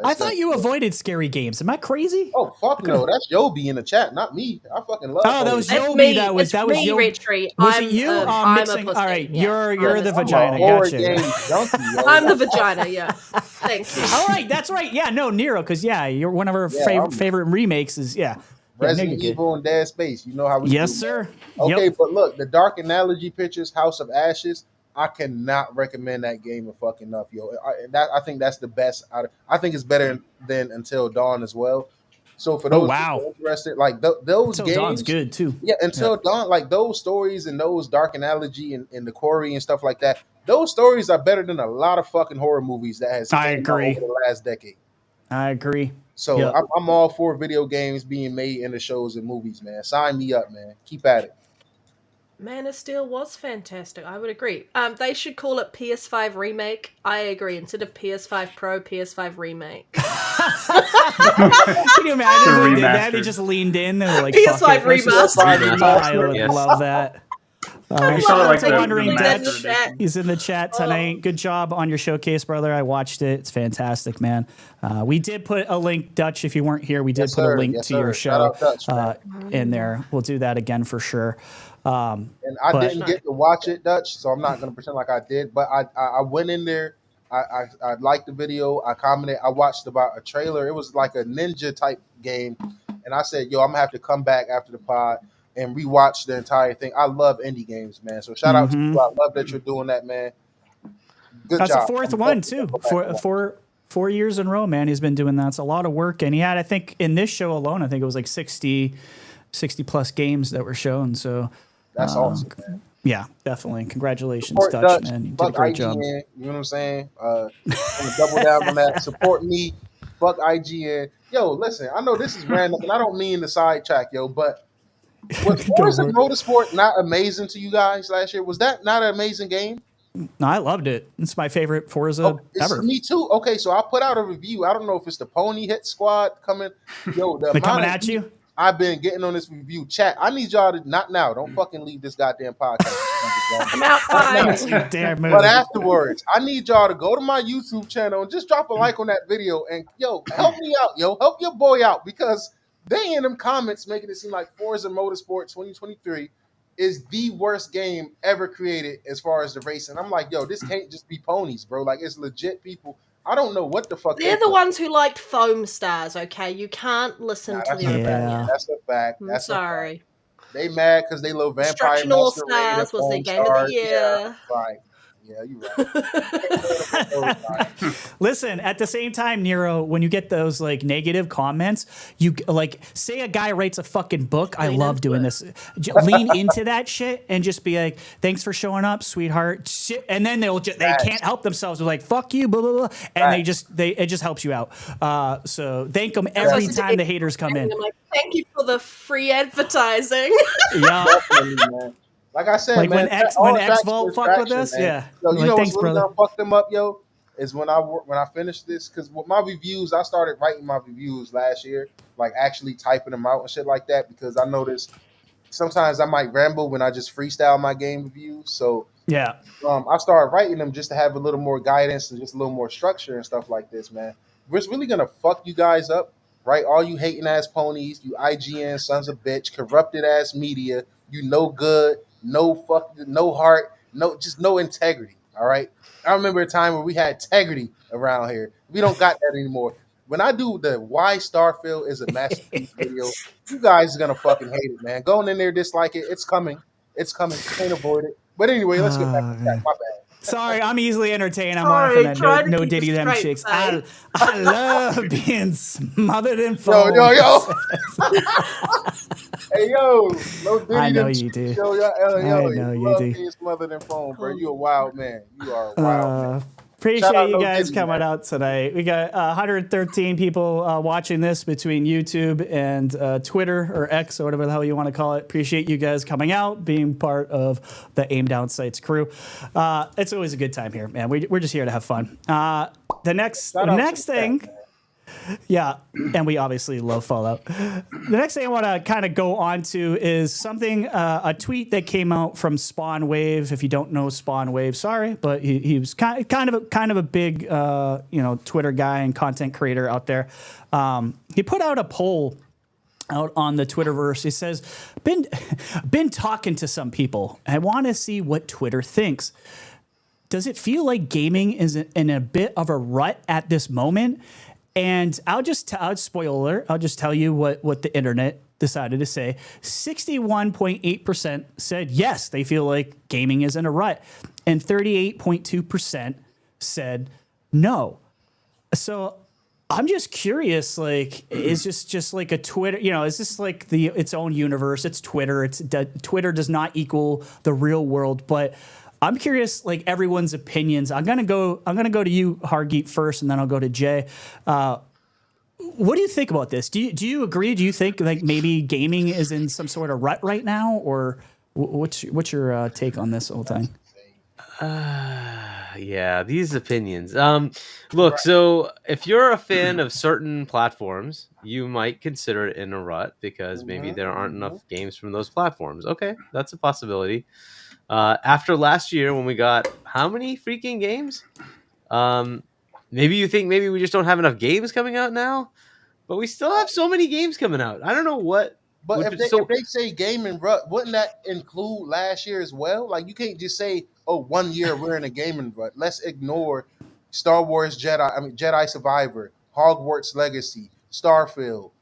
I thought you avoided scary games. Am I crazy? Oh fuck no, that's Yobi in the chat, not me. I fucking love. Oh, that was It's Yobi. me. That was It's that was me, Yobi. Rhetri. Was I'm, it you? I'm Mixing. a pussy. All right, Yeah. you're the I'm a vagina. horror Gotcha. game junkie, yo. I'm the vagina. Yeah. Thank you. All right, that's right. Yeah, no, Nero, because you're one of our Yeah, favorite remakes. Is Resident nigga good. Evil and Dead Space. You know how we Yes, do. sir. Okay, Yep. but look, the Dark Analogy pictures, House of Ashes. I cannot recommend that game enough, yo. I think that's the best. I think it's better than Until Dawn as well. So for those wow. people interested, like those Until games, Dawn's good too. Yeah, Until Dawn, like those stories and those Dark Analogy and the Quarry and stuff like that. Those stories are better than a lot of fucking horror movies that has I came out agree. over the last decade. I agree. So Yep. I'm all for video games being made into shows and movies, man. Sign me up, man. Keep at it. Man of Steel was fantastic. I would agree. They should call it PS5 Remake. I agree. Instead of PS5 Pro, PS5 Remake. Can you imagine if they did that? They Remastered. just leaned in. They were like, PS5 fuck it, let's just- remastered. I would Yes. love that. You saw it like shout out to the Wandering remastered Dutch. edition. He's in the chat tonight. Good job on your showcase, brother. I watched it. It's fantastic, man. We did put a link, Dutch, if you weren't here, we did Yes, put sir. a link Yes, to your sir. Shout show out Dutch, man. in there. We'll do that again for sure. And I But- didn't get to watch it, Dutch, so I'm not gonna pretend like I did. But I went in there. I liked the video. I commented. I watched about a trailer. It was like a ninja type game, and I said, "Yo, I'm gonna have to come back after the pod and rewatch the entire thing." I love indie games, man. So shout out to you. I love that you're doing that, man. Good That's job. the fourth I'm one, definitely too. gonna go back and watch. 4 years in a row, man. He's been doing that. It's a lot of work. And he had, I think, in this show alone, I think it was like 60 plus games that were shown. So That's awesome, man. yeah, definitely. Congratulations, Support Dutch, man. You did a Fuck great IGN. job. You know what I'm saying? I'm gonna double down on that. Support me. Fuck IGN. Yo, listen, I know this is random, and I don't mean to sidetrack, yo, but was Go Forza for it. Motorsport not amazing to you guys last year? Was that not an amazing game? No, I loved it. It's my favorite Forza It's ever. me too. Okay, so I put out a review. I don't know if it's the Pony Hit Squad coming. Yo, the They're amount coming of at you? I've been getting on this review chat. I need y'all to not now. Don't fucking leave this goddamn podcast. I'm out, guys. You dare move. But afterwards, I need y'all to go to my YouTube channel and just drop a like on that video. And yo, help me out, yo. Help your boy out because they in them comments making it seem like Forza Motorsport 2023 is the worst game ever created as far as the racing. I'm like, yo, this can't just be ponies, bro. Like it's legit people. I don't know what the fuck. They're the ones who liked foam stars, okay? You can't listen to That's their a Yeah. fact. opinion. That's a fact. I'm That's a fact. sorry. They mad because they love Vampire Destruction All Masquerade and Stars was their Foam game of Stars. the year. Yeah, right. Yeah, you're right. Listen, at the same time, Nero, when you get those like negative comments, you like say a guy writes a fucking book. I Lean love into doing it. this. Lean into that shit and just be like, "Thanks for showing up, sweetheart." Shit. And then they can't help themselves. They're like, "Fuck you," blah blah blah, and it just helps you out. So thank them every what I time said. the haters come in. I'm like, thank you for the free advertising. Yeah. Definitely, man. Like I said, Like man, when X all when tracks X-Vault is fucked with traction, us, man. yeah. Yo, you Like, know thanks, what's really brother. gonna fuck them up, yo? Is when I finish this, because with my reviews, I started writing my reviews last year, like actually typing them out and shit like that, because I noticed sometimes I might ramble when I just freestyle my game reviews. So Yeah. I started writing them just to have a little more guidance and just a little more structure and stuff like this, man. It's really gonna fuck you guys up, right? All you hating ass ponies, you IGN sons of bitch, corrupted ass media, you no good, no heart, no integrity. All right. I remember a time where we had integrity around here. We don't got that anymore. When I do the why Starfield is a masterpiece video, you guys are gonna fucking hate it, man. Going in there, dislike it. It's coming. It's coming. You can't avoid it. But anyway, let's get back to that. My bad. Sorry, I'm easily entertained. I'm Sorry, laughing try at to no keep Diddy a them straight chicks. face. I love being smothered in foam. Yo. Hey, yo. No Diddy I know them you do. Yo, I know you love do. being smothered in phone, bro. You a wild man. You are a wild man. Shout Appreciate out you No guys Diddy, coming man. out tonight. We got 113 people watching this between YouTube and Twitter or X or whatever the hell you want to call it. Appreciate you guys coming out, being part of the Aim Down Sights crew. It's always a good time here, man. We're just here to have fun. The next Shout out to next the thing. chat, man. Yeah, and we obviously love Fallout. The next thing I want to kind of go on to is something, a tweet that came out from Spawn Wave. If you don't know Spawn Wave, sorry, but he was kind of a big Twitter guy and content creator out there. He put out a poll out on the Twitterverse. He says, been talking to some people. I want to see what Twitter thinks. Does it feel like gaming is in a bit of a rut at this moment? And I'll spoiler alert, I'll just tell you what the internet decided to say. 61.8% said yes, they feel like gaming is in a rut. And 38.2% said no. So I'm just curious, like, is this just like a Twitter, is this like its own universe? It's Twitter. Twitter does not equal the real world, but I'm curious, like everyone's opinions. I'm gonna go to you, Hargeet, first, and then I'll go to Jay. What do you think about this? Do you agree? Do you think like maybe gaming is in some sort of rut right now, or what's your take on this whole thing? Yeah, these opinions. Look, so if you're a fan of certain platforms, you might consider it in a rut because maybe there aren't enough games from those platforms. Okay, that's a possibility. After last year, when we got how many freaking games? Maybe you think maybe we just don't have enough games coming out now, but we still have so many games coming out. I don't know what. But if they say gaming rut, wouldn't that include last year as well? Like you can't just say, "Oh, 1 year we're in a gaming rut." Let's ignore Star Wars Jedi Survivor, Hogwarts Legacy, Starfield.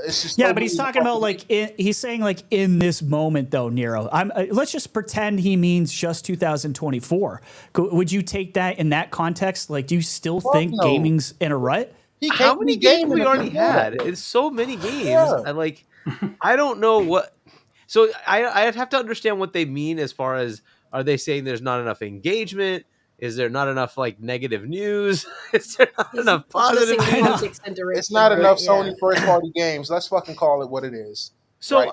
It's just Yeah, but he's talking about like he's saying like in this moment though, Nero. Let's just pretend he means just 2024. Would you take that in that context? Like, do you still think gaming's in a rut? How many games we already had? It's so many games. Yeah. I don't know what. So I'd have to understand what they mean as far as, are they saying there's not enough engagement? Is there not enough like negative news? Is there not enough positive news? It's not enough Sony first party games. Let's fucking call it what it is. So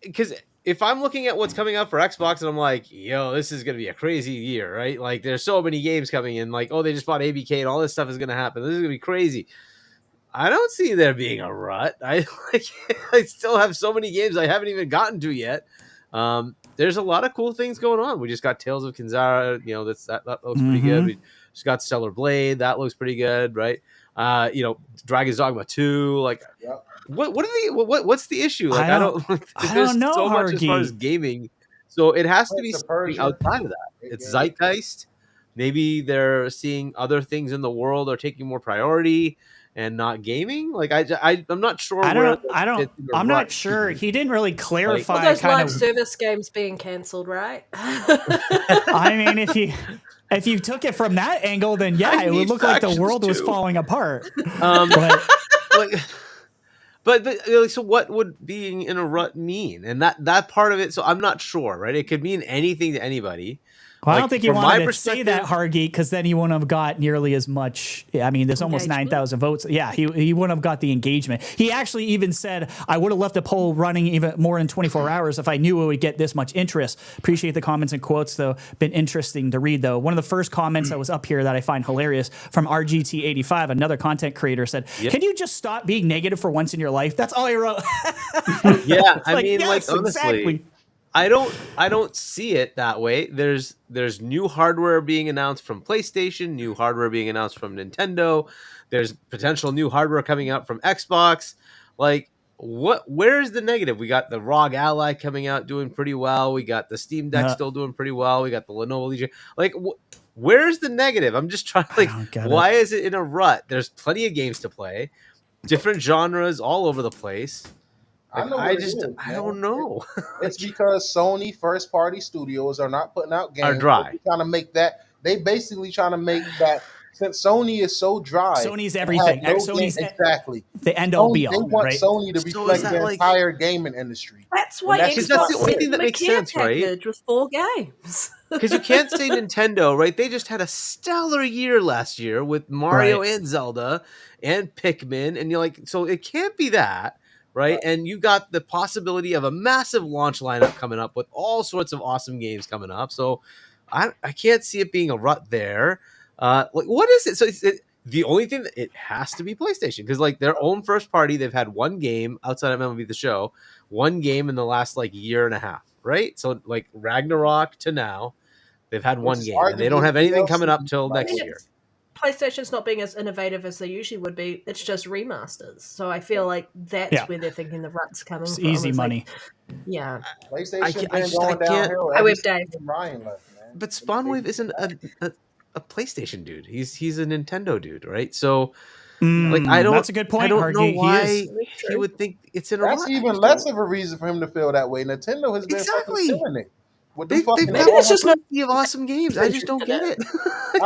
because if I'm looking at what's coming out for Xbox and I'm like, yo, this is gonna be a crazy year, right? Like there's so many games coming in, like, oh, they just bought ABK and all this stuff is gonna happen. This is gonna be crazy. I don't see there being a rut. I still have so many games I haven't even gotten to yet. There's a lot of cool things going on. We just got Tales of Kenzera, you know, that looks pretty good. We just got Stellar Blade, that looks pretty good, right? You know, Dragon's Dogma 2, like what's the issue? Like I don't know so much as far as gaming. So it has to be something outside of that. It's zeitgeist. Maybe they're seeing other things in the world are taking more priority and not gaming. Like I'm not sure. I'm not sure. He didn't really clarify. All those live service games being cancelled, right? I mean, if you took it from that angle, then yeah, it would look like the world was falling apart. But so what would being in a rut mean? And that part of it. So I'm not sure, right? It could mean anything to anybody. Well, I don't think he wanted to say that, Hargeet, because then he wouldn't have got nearly as much. I mean, there's almost 9,000 votes. Yeah, he wouldn't have got the engagement. He actually even said, I would have left the poll running even more than 24 hours if I knew it would get this much interest. Appreciate the comments and quotes, though. Been interesting to read, though. One of the first comments that was up here that I find hilarious from RGT85, another content creator, said, can you just stop being negative for once in your life? That's all he wrote. Yeah, I mean, yes, honestly. Exactly. I don't see it that way. There's new hardware being announced from PlayStation, new hardware being announced from Nintendo. There's potential new hardware coming out from Xbox. Like, where's the negative? We got the ROG Ally coming out doing pretty well. We got the Steam Deck still doing pretty well. We got the Lenovo Legion. Like, where's the negative? I'm just trying why is it in a rut? There's plenty of games to play, different genres all over the place. I don't know. It's because Sony first party studios are not putting out games. Are dry. They're trying to make that. They basically trying to make that. Since Sony is so dry, Sony's everything. Sony's exactly the end all be all. They want right? Sony to reflect the entire gaming industry. That's why that's the only thing that makes sense, right? With 4 games. Because you can't say Nintendo, right? They just had a stellar year last year with Mario and Zelda and Pikmin, and you're like, so it can't be that. Right. And you got the possibility of a massive launch lineup coming up with all sorts of awesome games coming up. So I can't see it being a rut there. What is it? So the only thing that it has to be PlayStation, because like their own first party, they've had one game outside of MLB The Show, one game in the last like year and a half. Right. So like Ragnarok to now, they've had one game and they don't have anything coming up till next year. PlayStation's not being as innovative as they usually would be. It's just remasters. So I feel like that's where they're thinking the rut's coming from. Easy money. Yeah. PlayStation's been going downhill. I whipped Dave. Ryan left, man. But Spawnwave isn't a PlayStation dude. He's a Nintendo dude, right? So I don't. That's a good point. I don't know why he would think it's in a rut. That's even less of a reason for him to feel that way. Nintendo has been fucking killing it. They've just plenty of awesome games. I just don't get it.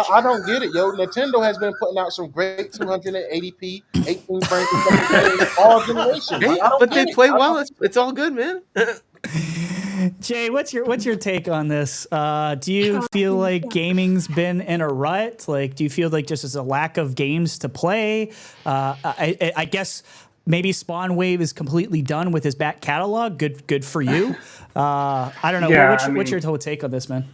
I don't get it, yo. Nintendo has been putting out some great 280p, 18 frames per second all generations. Hey, but they play well. It's all good, man. Jay, what's your take on this? Do you feel like gaming's been in a rut? Like, do you feel like just as a lack of games to play? I guess maybe Spawnwave is completely done with his back catalog. Good for you. I don't know. Yeah, what's your whole take on this, man?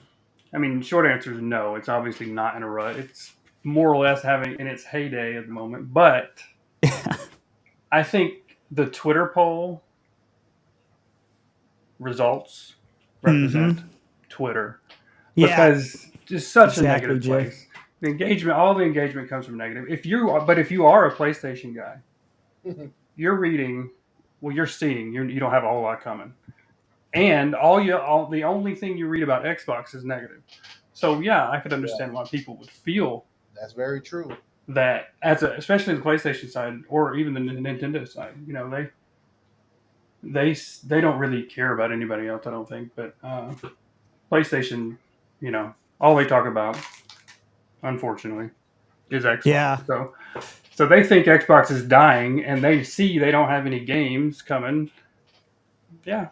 I mean, short answer is no. It's obviously not in a rut. It's more or less having in its heyday at the moment. But I think the Twitter poll results represent Twitter because it's such a negative place. The engagement, all the engagement comes from negative. If you are a PlayStation guy, you're reading, well, you're seeing. You don't have a whole lot coming, and the only thing you read about Xbox is negative. So yeah, I could understand why people would feel That's very true. that especially the PlayStation side or even the Nintendo side. You know, they don't really care about anybody else, I don't think. But PlayStation, you know, all they talk about, unfortunately, is Xbox. Yeah. So they think Xbox is dying, and they see they don't have any games coming. Yeah,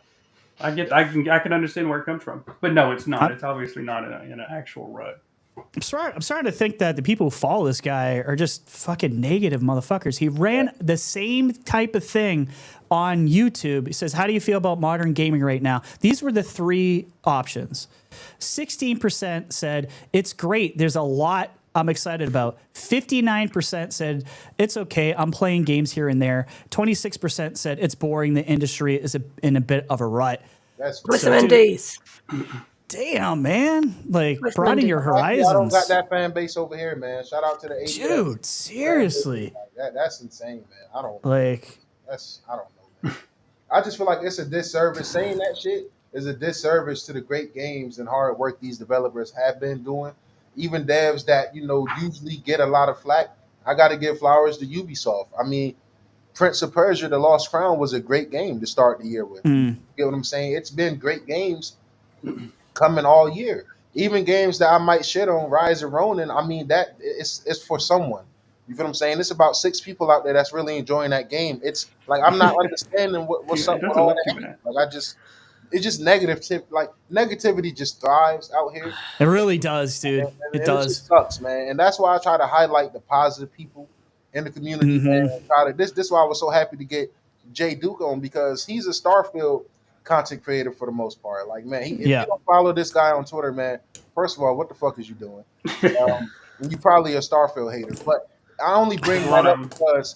I can understand where it comes from, but no, it's not. It's obviously not in an actual rut. I'm starting to think that the people who follow this guy are just fucking negative motherfuckers. He ran the same type of thing on YouTube. He says, "How do you feel about modern gaming right now?" These were the three options. 16% said, "It's great. There's a lot I'm excited about." 59% said, "It's okay. I'm playing games here and there." 26% said, "It's boring. The industry is in a bit of a rut." That's Listen, Indies. Damn, man. Like, broaden your horizons. I don't got that fan base over here, man. Shout out to the 80s. Dude, seriously. That's insane, man. I don't know, man. I just feel like it's a disservice. Saying that shit is a disservice to the great games and hard work these developers have been doing. Even devs that, usually get a lot of flack. I got to give flowers to Ubisoft. I mean, Prince of Persia: The Lost Crown was a great game to start the year with. You get what I'm saying? It's been great games coming all year. Even games that I might shit on, Rise of Ronin, I mean, that it's for someone. You feel what I'm saying? It's about 6 people out there that's really enjoying that game. It's like I'm not understanding what's up with all that. Like it's just negative. Like negativity just thrives out here. It really does, dude. And it does. It just sucks, man. And that's why I try to highlight the positive people in the community, man. This is why I was so happy to get Jay Dook on, because he's a Starfield content creator for the most part. Like, man, if you don't follow this guy on Twitter, man, first of all, what the fuck is you doing? And you probably a Starfield hater. But I only bring that up because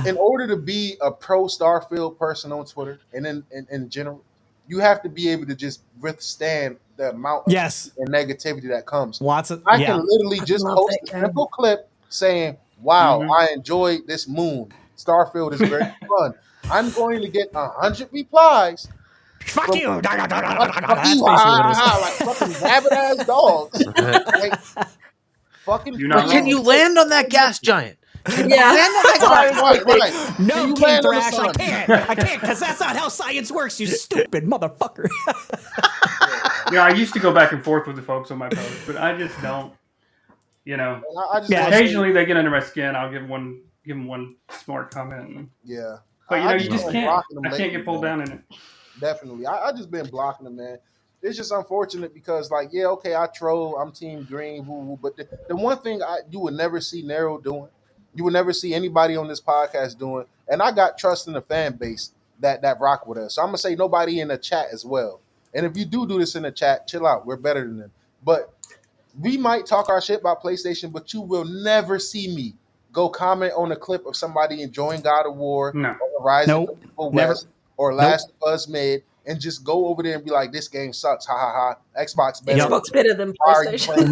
in order to be a pro Starfield person on Twitter and in general, you have to be able to just withstand the amount of negativity that comes. I can literally just post a simple clip saying, "Wow, I enjoyed this moon. Starfield is very fun." I'm going to get 100 replies. Fuck you! That's basically what it is. Like fucking rabbit ass dogs. Like, fucking. Can you land on that gas giant? Right. No, King Thrash, I can't, because that's not how science works, you stupid motherfucker. I used to go back and forth with the folks on my post, but I just don't. Occasionally they get under my skin. I'll give them one smart comment. But you just can't. I can't get pulled down in it. Definitely, I just been blocking them, man. It's just unfortunate because, like, I troll. I'm Team Green, woo-woo. But the one thing you would never see Nero doing, you would never see anybody on this podcast doing, and I got trust in the fan base that rock with us. So I'm gonna say nobody in the chat as well. And if you do this in the chat, chill out. We're better than them. But we might talk our shit about PlayStation, but you will never see me go comment on a clip of somebody enjoying God of War or Horizon West or Last of Us Mid and just go over there and be like, "This game sucks, ha ha ha. Xbox better. Xbox better than PlayStation."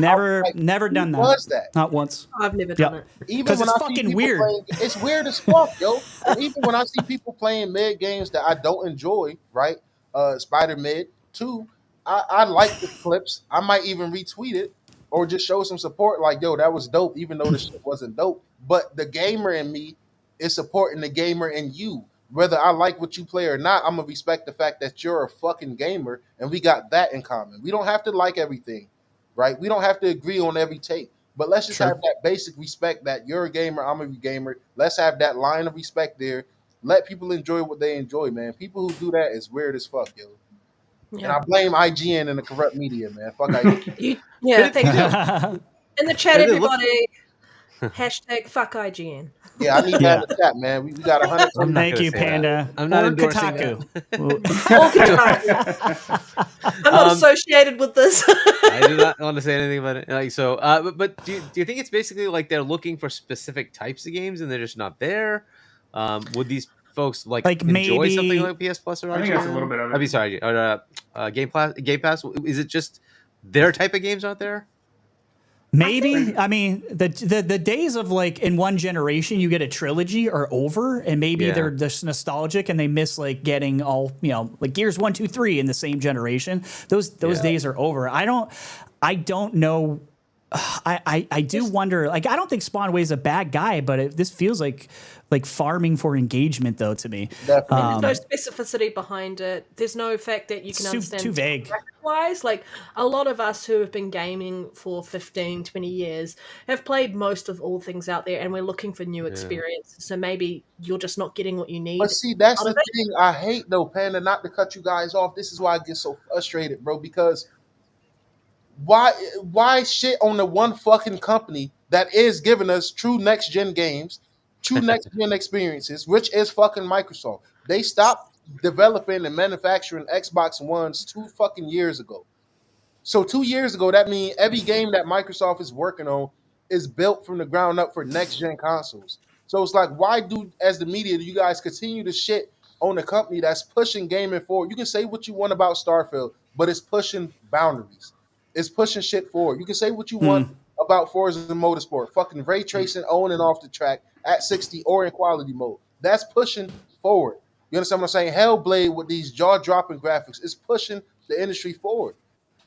Never done that. Not once. I've never done it. Even when it's I fucking see weird. It's weird as fuck, yo. And even when I see people playing mid games that I don't enjoy, right? Spider Mid 2, I like the clips. I might even retweet it or just show some support. Like, yo, that was dope, even though the shit wasn't dope. But the gamer in me is supporting the gamer in you. Whether I like what you play or not, I'm going to respect the fact that you're a fucking gamer, and we got that in common. We don't have to like everything, right? We don't have to agree on every take, but let's just have that basic respect that you're a gamer, I'm a gamer. Let's have that line of respect there. Let people enjoy what they enjoy, man. People who do that is weird as fuck, yo. Yeah. And I blame IGN and the corrupt media, man. Fuck IGN. Thank you. In the chat, everybody. Hashtag fuck IGN. Yeah, I need that in the chat, man. We got 100. I'm not Thank gonna you, say that. Panda. I'm not Or endorsing Kotaku. Or Kotaku. I'm not associated with this. I do not want to say anything about it. Like so, but do you think it's basically like they're looking for specific types of games and they're just not there? Would these folks like enjoy maybe something like PS Plus or I think IGN? that's a little bit of it. I mean, sorry, or Game Pass. Game Pass. Is it just their type of games out there? maybe. I mean, the days of like in one generation you get a trilogy are over, and maybe Yeah. they're just nostalgic and they miss like getting all like Gears 1, 2, 3 in the same generation. Those days are over. I don't know. I do wonder. Like, I don't think Spawnway is a bad guy, but this feels like farming for engagement, though, to me. Definitely. There's no specificity behind it. There's no fact that you can understand too vague. wise. Like, a lot of us who have been gaming for 15, 20 years have played most of all things out there, and we're looking for new experiences. So maybe you're just not getting what you need. But see, that's the thing I hate, though, Panda. Not to cut you guys off. This is why I get so frustrated, bro. Because why shit on the one fucking company that is giving us true next gen games, true next gen experiences, which is fucking Microsoft. They stopped developing and manufacturing Xbox Ones 2 fucking years ago. So 2 years ago, that means every game that Microsoft is working on is built from the ground up for next gen consoles. So it's like, why as the media, do you guys continue to shit on a company that's pushing gaming forward? You can say what you want about Starfield, but it's pushing boundaries. It's pushing shit forward. You can say what you want about Forza Motorsport, fucking ray tracing on and off the track at 60 or in quality mode. That's pushing forward. You understand what I'm saying? Hellblade with these jaw-dropping graphics is pushing the industry forward.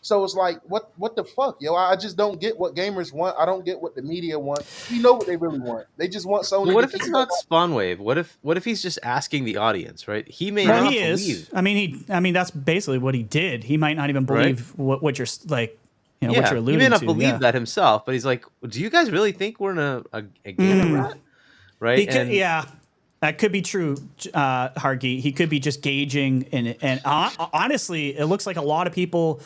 So it's like, what the fuck, yo? I just don't get what gamers want. I don't get what the media want. We know what they really want. They just want Sony. Well, what if it's not Spawnwave? What if he's just asking the audience, right? He may not believe. Is. I mean, that's basically what he did. He might not even believe what you're like. What you're alluding to. He may not believe that himself, but he's like, "Do you guys really think we're in a game rat?" Right? That could be true, Hargeet. He could be just gauging, and honestly, it looks like a lot of people,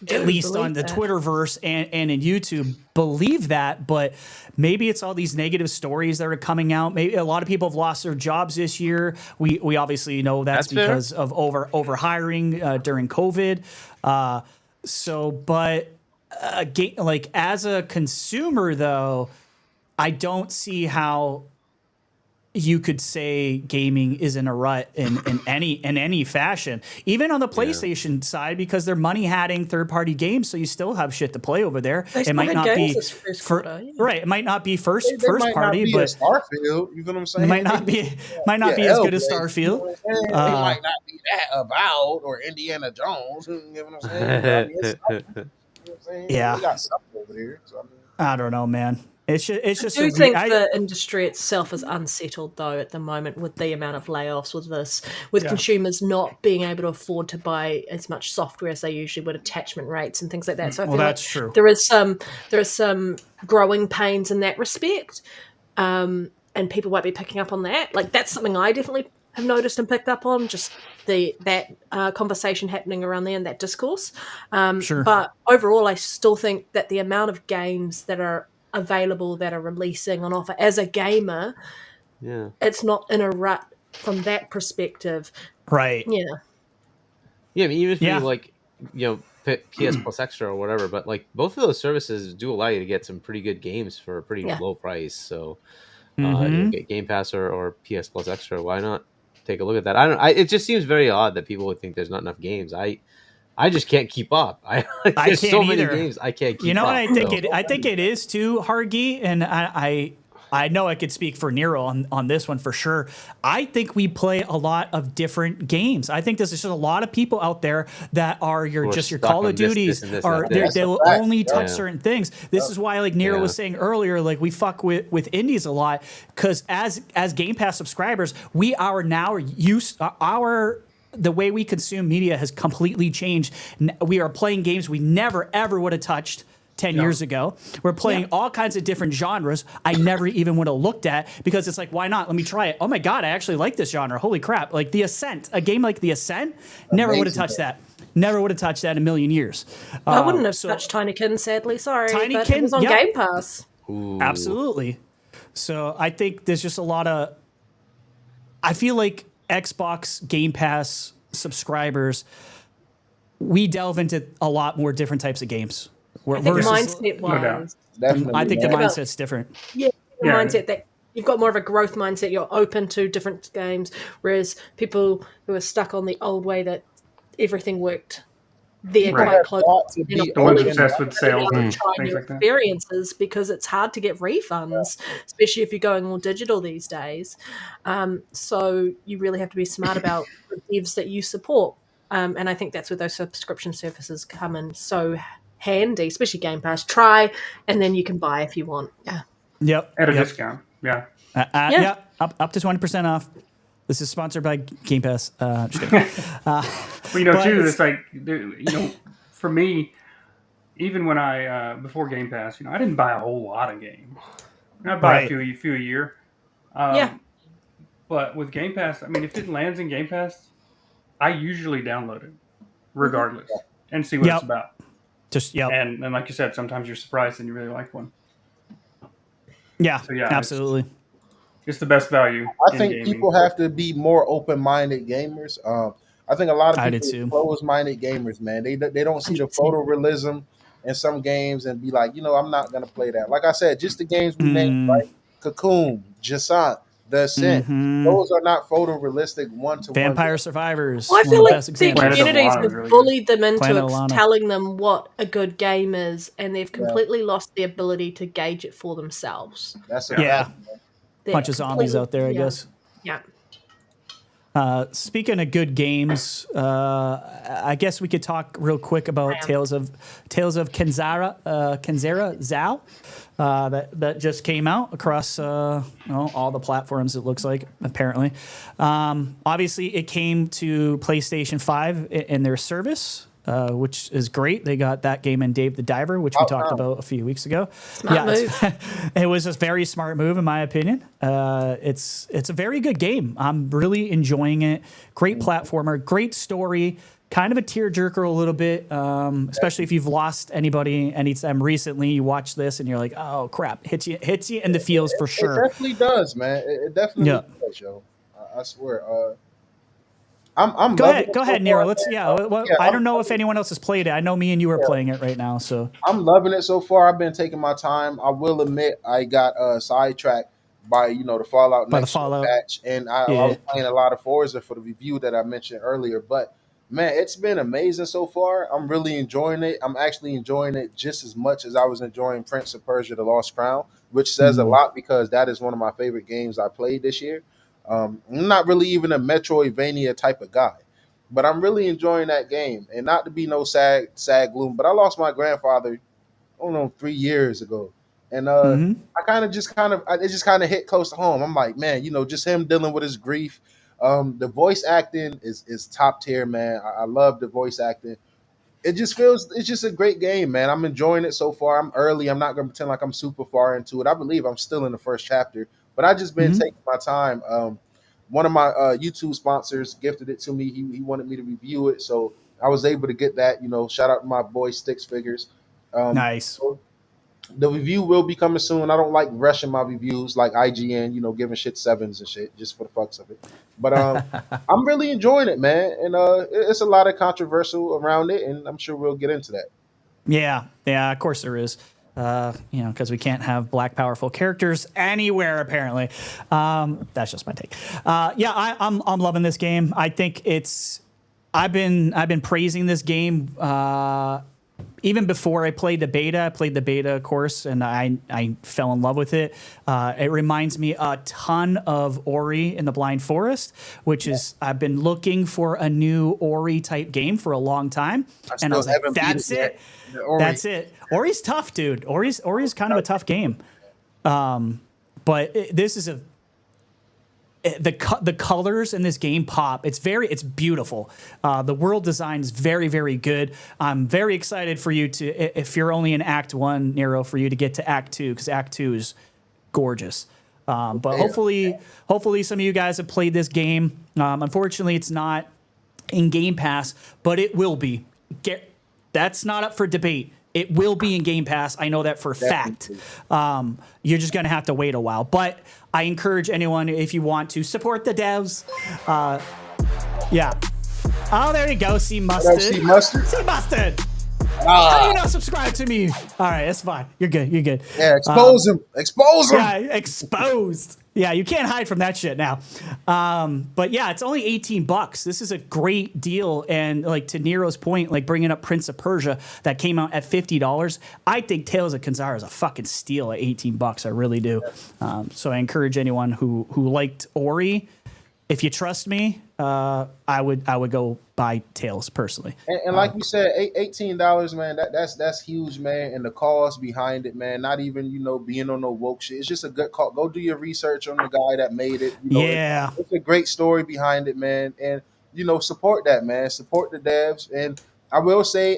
at least on the Twitterverse and in YouTube, believe that. But maybe it's all these negative stories that are coming out. Maybe a lot of people have lost their jobs this year. We obviously know that's because of over hiring during COVID. Like as a consumer, though, I don't see how you could say gaming is in a rut in any fashion, even on the PlayStation side, because they're money hatting third-party games, so you still have shit to play over there. It might not be right. It might not be first party, but Starfield. You know what I'm saying? It might not be as good as Starfield. It might not be that about or Indiana Jones. You know what I'm saying? Yeah. We got something over here. So I don't know, man. It's just. I do think the industry itself is unsettled, though, at the moment, with the amount of layoffs, with consumers not being able to afford to buy as much software as they usually would, attachment rates and things like that. So I feel that's true. There is some growing pains in that respect, and people won't be picking up on that. Like, that's something I definitely have noticed and picked up on, just that conversation happening around there and that discourse. Sure. But overall, I still think that the amount of games that are available, that are releasing on offer as a gamer, it's not in a rut from that perspective. Right. Yeah. Yeah, I mean, even if you like, PS Plus Extra or whatever, but like both of those services do allow you to get some pretty good games for a pretty low price. So get Game Pass or PS Plus Extra. Why not take a look at that? It just seems very odd that people would think there's not enough games. I just can't keep up. There's can't so many either. games I can't keep up. You know what I think? I think it is too, Hargeet, and I know I could speak for Nero on this one for sure. I think we play a lot of different games. I think there's just a lot of people out there that are your Call of Duties, or they'll only touch certain things. This is why, like Nero was saying earlier, like we fuck with indies a lot, because as Game Pass subscribers, we are now the way we consume media has completely changed. We are playing games we never, ever would have touched 10 years ago. We're playing all kinds of different genres I never even would have looked at, because it's like, why not? Let me try it. Oh my God, I actually like this genre. Holy crap. Like The Ascent, a game like The Ascent, never would have touched that. Never would have touched that in a million years. I wouldn't have touched Tinykin, sadly. Sorry. Tinykin, but it was on Game Pass. Ooh. Absolutely. So I think there's just a lot of. I feel like Xbox Game Pass subscribers, we delve into a lot more different types of games. I think Versus, mindset No doubt. wise, Definitely. I think the man. mindset's different. yeah, the Yeah. mindset that you've got more of a growth mindset. You're open to different games, whereas people who are stuck on the old way that everything worked, they're Right. quite have close. got to They're not be The ones fully obsessed with sales able and to try things new like that. experiences because it's hard to get refunds, especially if you're going all digital these days. So you really have to be smart about the devs that you support. And I think that's where those subscription services come in so handy, especially Game Pass. Try, and then you can buy if you want. Yeah. Yep. At a yep. discount. Yeah. Yeah. Yeah. Up to 20% off. This is sponsored by Game Pass. Just kidding. Well, you know, But too, it's- it's like, you know, for me, even when I before Game Pass, you know, I didn't buy a whole lot of games. I buy Right. a few a year. Yeah. But with Game Pass, I mean, if it lands in Game Pass, I usually download it, regardless, and see what Yep. it's about. Just, yep. And like you said, sometimes you're surprised and you really like one. Yeah, So, yeah, absolutely. It's the best value. I think gaming. people have to be more open-minded gamers. I think a lot I of did people too. are closed-minded gamers, man. They don't see the 100%. photorealism in some games and be like, you know, I'm not gonna play that. Like I said, just the games we named, right? Cocoon, Jasant, The Ascent. Mhm. Those are not photorealistic one-to-one. Vampire Survivors. Well, I one feel of the like best the examples. Planet of communities Lana is have really bullied them into Planet of Lana. telling them what a good game is, and they've completely lost the ability to gauge it for themselves. That's a Yeah. fact, man. They're Bunch of zombies completely- out there, I yeah. guess. Yeah. Speaking of good games, I guess we could talk real quick about Tales of Kenzera, Zao, that just came out across all the platforms. It looks like, apparently. Obviously, it came to PlayStation 5 in their service, which is great. They got that game in Dave the Diver, which we talked about a few weeks ago. Smart It was a very smart move, in my opinion. It's a very good game. I'm really enjoying it. Great platformer, great story. Kind of a tearjerker a little bit, especially if you've lost anybody anytime recently. You watch this and you're like, "Oh crap!" Hits you in the feels for It sure. definitely does, man. It definitely Yeah. does, yo. I swear. I'm Go loving ahead, it go so ahead, Nero. far, Let's man. I don't know if anyone else has played it. I know me and you are playing it right now. So I'm loving it so far. I've been taking my time. I will admit I got sidetracked by the Fallout By the Next Gen Fallout. patch, and I Yeah. was playing a lot of Forza for the review that I mentioned earlier. But man, it's been amazing so far. I'm really enjoying it. I'm actually enjoying it just as much as I was enjoying Prince of Persia: The Lost Crown, which says a lot because that is one of my favorite games I played this year. I'm not really even a Metroidvania type of guy, but I'm really enjoying that game. And not to be no sad gloom, but I lost my grandfather, I don't know, 3 years ago. And I it just kind of hit close to home. I'm like, man, just him dealing with his grief. The voice acting is top tier, man. I love the voice acting. It's just a great game, man. I'm enjoying it so far. I'm early. I'm not gonna pretend like I'm super far into it. I believe I'm still in the first chapter, but I just been taking my time. One of my YouTube sponsors gifted it to me. He wanted me to review it, so I was able to get that. Shout out to my boy Sticks Figures. nice. The review will be coming soon. I don't like rushing my reviews like IGN, giving shit 7s and shit just for the fucks of it. But I'm really enjoying it, man. And it's a lot of controversial around it, and I'm sure we'll get into that. Yeah, of course there is. Because we can't have black powerful characters anywhere apparently. That's just my take. I'm loving this game. I think I've been praising this game even before I played the beta. I played the beta, of course, and I fell in love with it. It reminds me a ton of Ori in the Blind Forest, which is I've been looking for a new Ori type game for a long time, and I was like, that's it. That's it. Ori's tough, dude. Ori's kind of a tough game. But this is the colors in this game pop. It's beautiful. The world design is very, very good. I'm very excited for you to, if you're only in Act 1, Nero, for you to get to Act 2, because Act 2 is gorgeous. But hopefully some of you guys have played this game. Unfortunately, it's not in Game Pass, but it will be. That's not up for debate. It will be in Game Pass. I know that for a fact. You're just going to have to wait a while. But I encourage anyone, if you want to, support the devs. Yeah. Oh, there you go. See Mustard. See Mustard? See Mustard. How do you not subscribe to me? All right, that's fine. You're good. You're good. Yeah, expose him. Expose him. Yeah, exposed. Yeah, you can't hide from that shit now. But yeah, it's only $18. This is a great deal. And like to Nero's point, like bringing up Prince of Persia that came out at $50. I think Tales of Kenzera is a fucking steal at $18. I really do. So I encourage anyone who liked Ori, if you trust me, I would go buy Tales personally. And like we said, $18, man. That's huge, man. And the cause behind it, man. Not even being on no woke shit. It's just a good call. Go do your research on the guy that made it. Yeah, it's a great story behind it, man. And support that, man. Support the devs. And I will say,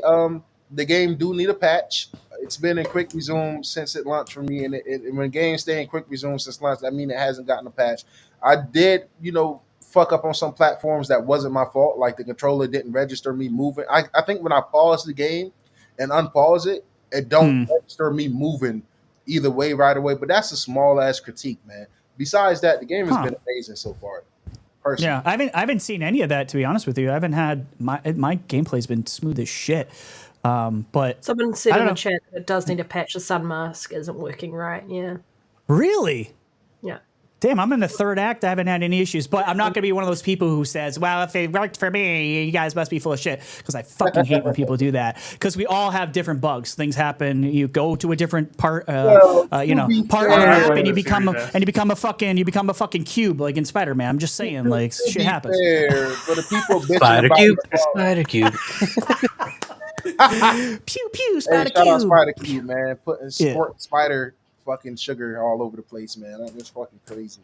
the game do need a patch. It's been in quick resume since it launched for me, and when games stay in quick resume since launch, that means it hasn't gotten a patch. I did, fuck up on some platforms that wasn't my fault, like the controller didn't register me moving. I think when I pause the game and unpause it, it don't register me moving either way right away. But that's a small ass critique, man. Besides that, the game has been amazing so far. Personally. Yeah, I haven't seen any of that, to be honest with you. I haven't had my gameplay's been smooth as shit. But someone said in the chat that it does need a patch. The sun mask isn't working right. Yeah. Really? Yeah. Damn, I'm in the third act. I haven't had any issues, but I'm not going to be one of those people who says, well, if it worked for me, you guys must be full of shit. Because I fucking hate when people do that. Because we all have different bugs. Things happen. You go to a different part, part of the map, and you become a fucking cube, like in Spider-Man. I'm just saying, like shit happens. For the people Spider Cube. Pew pew, Spider Cube. Shout out Spider Cube, man. Putting spider fucking sugar all over the place, man. That's fucking crazy.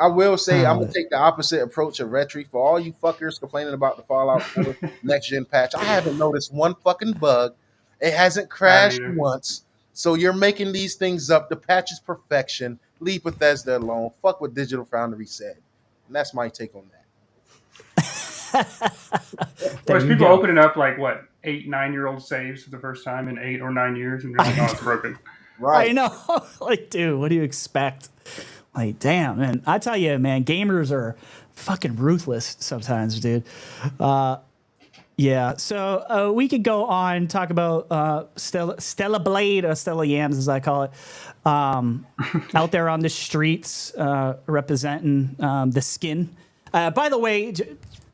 I will say I'm gonna take the opposite approach of Rhetri. For all you fuckers complaining about the Fallout 4 next gen patch, I haven't noticed one fucking bug. It hasn't crashed once. So you're making these things up. The patch is perfection. Leave Bethesda alone. Fuck what Digital Foundry said. And that's my take on that. There's people opening up like 8-9-year-old saves for the first time in 8 or 9 years, and they're like, "Oh, it's broken." Right. I know. Like, dude, what do you expect? Like, damn, man. I tell you, man, gamers are fucking ruthless sometimes, dude. Yeah. So we could go on talk about Stella Blade, or Stella Yams, as I call it, out there on the streets representing the skin. By the way,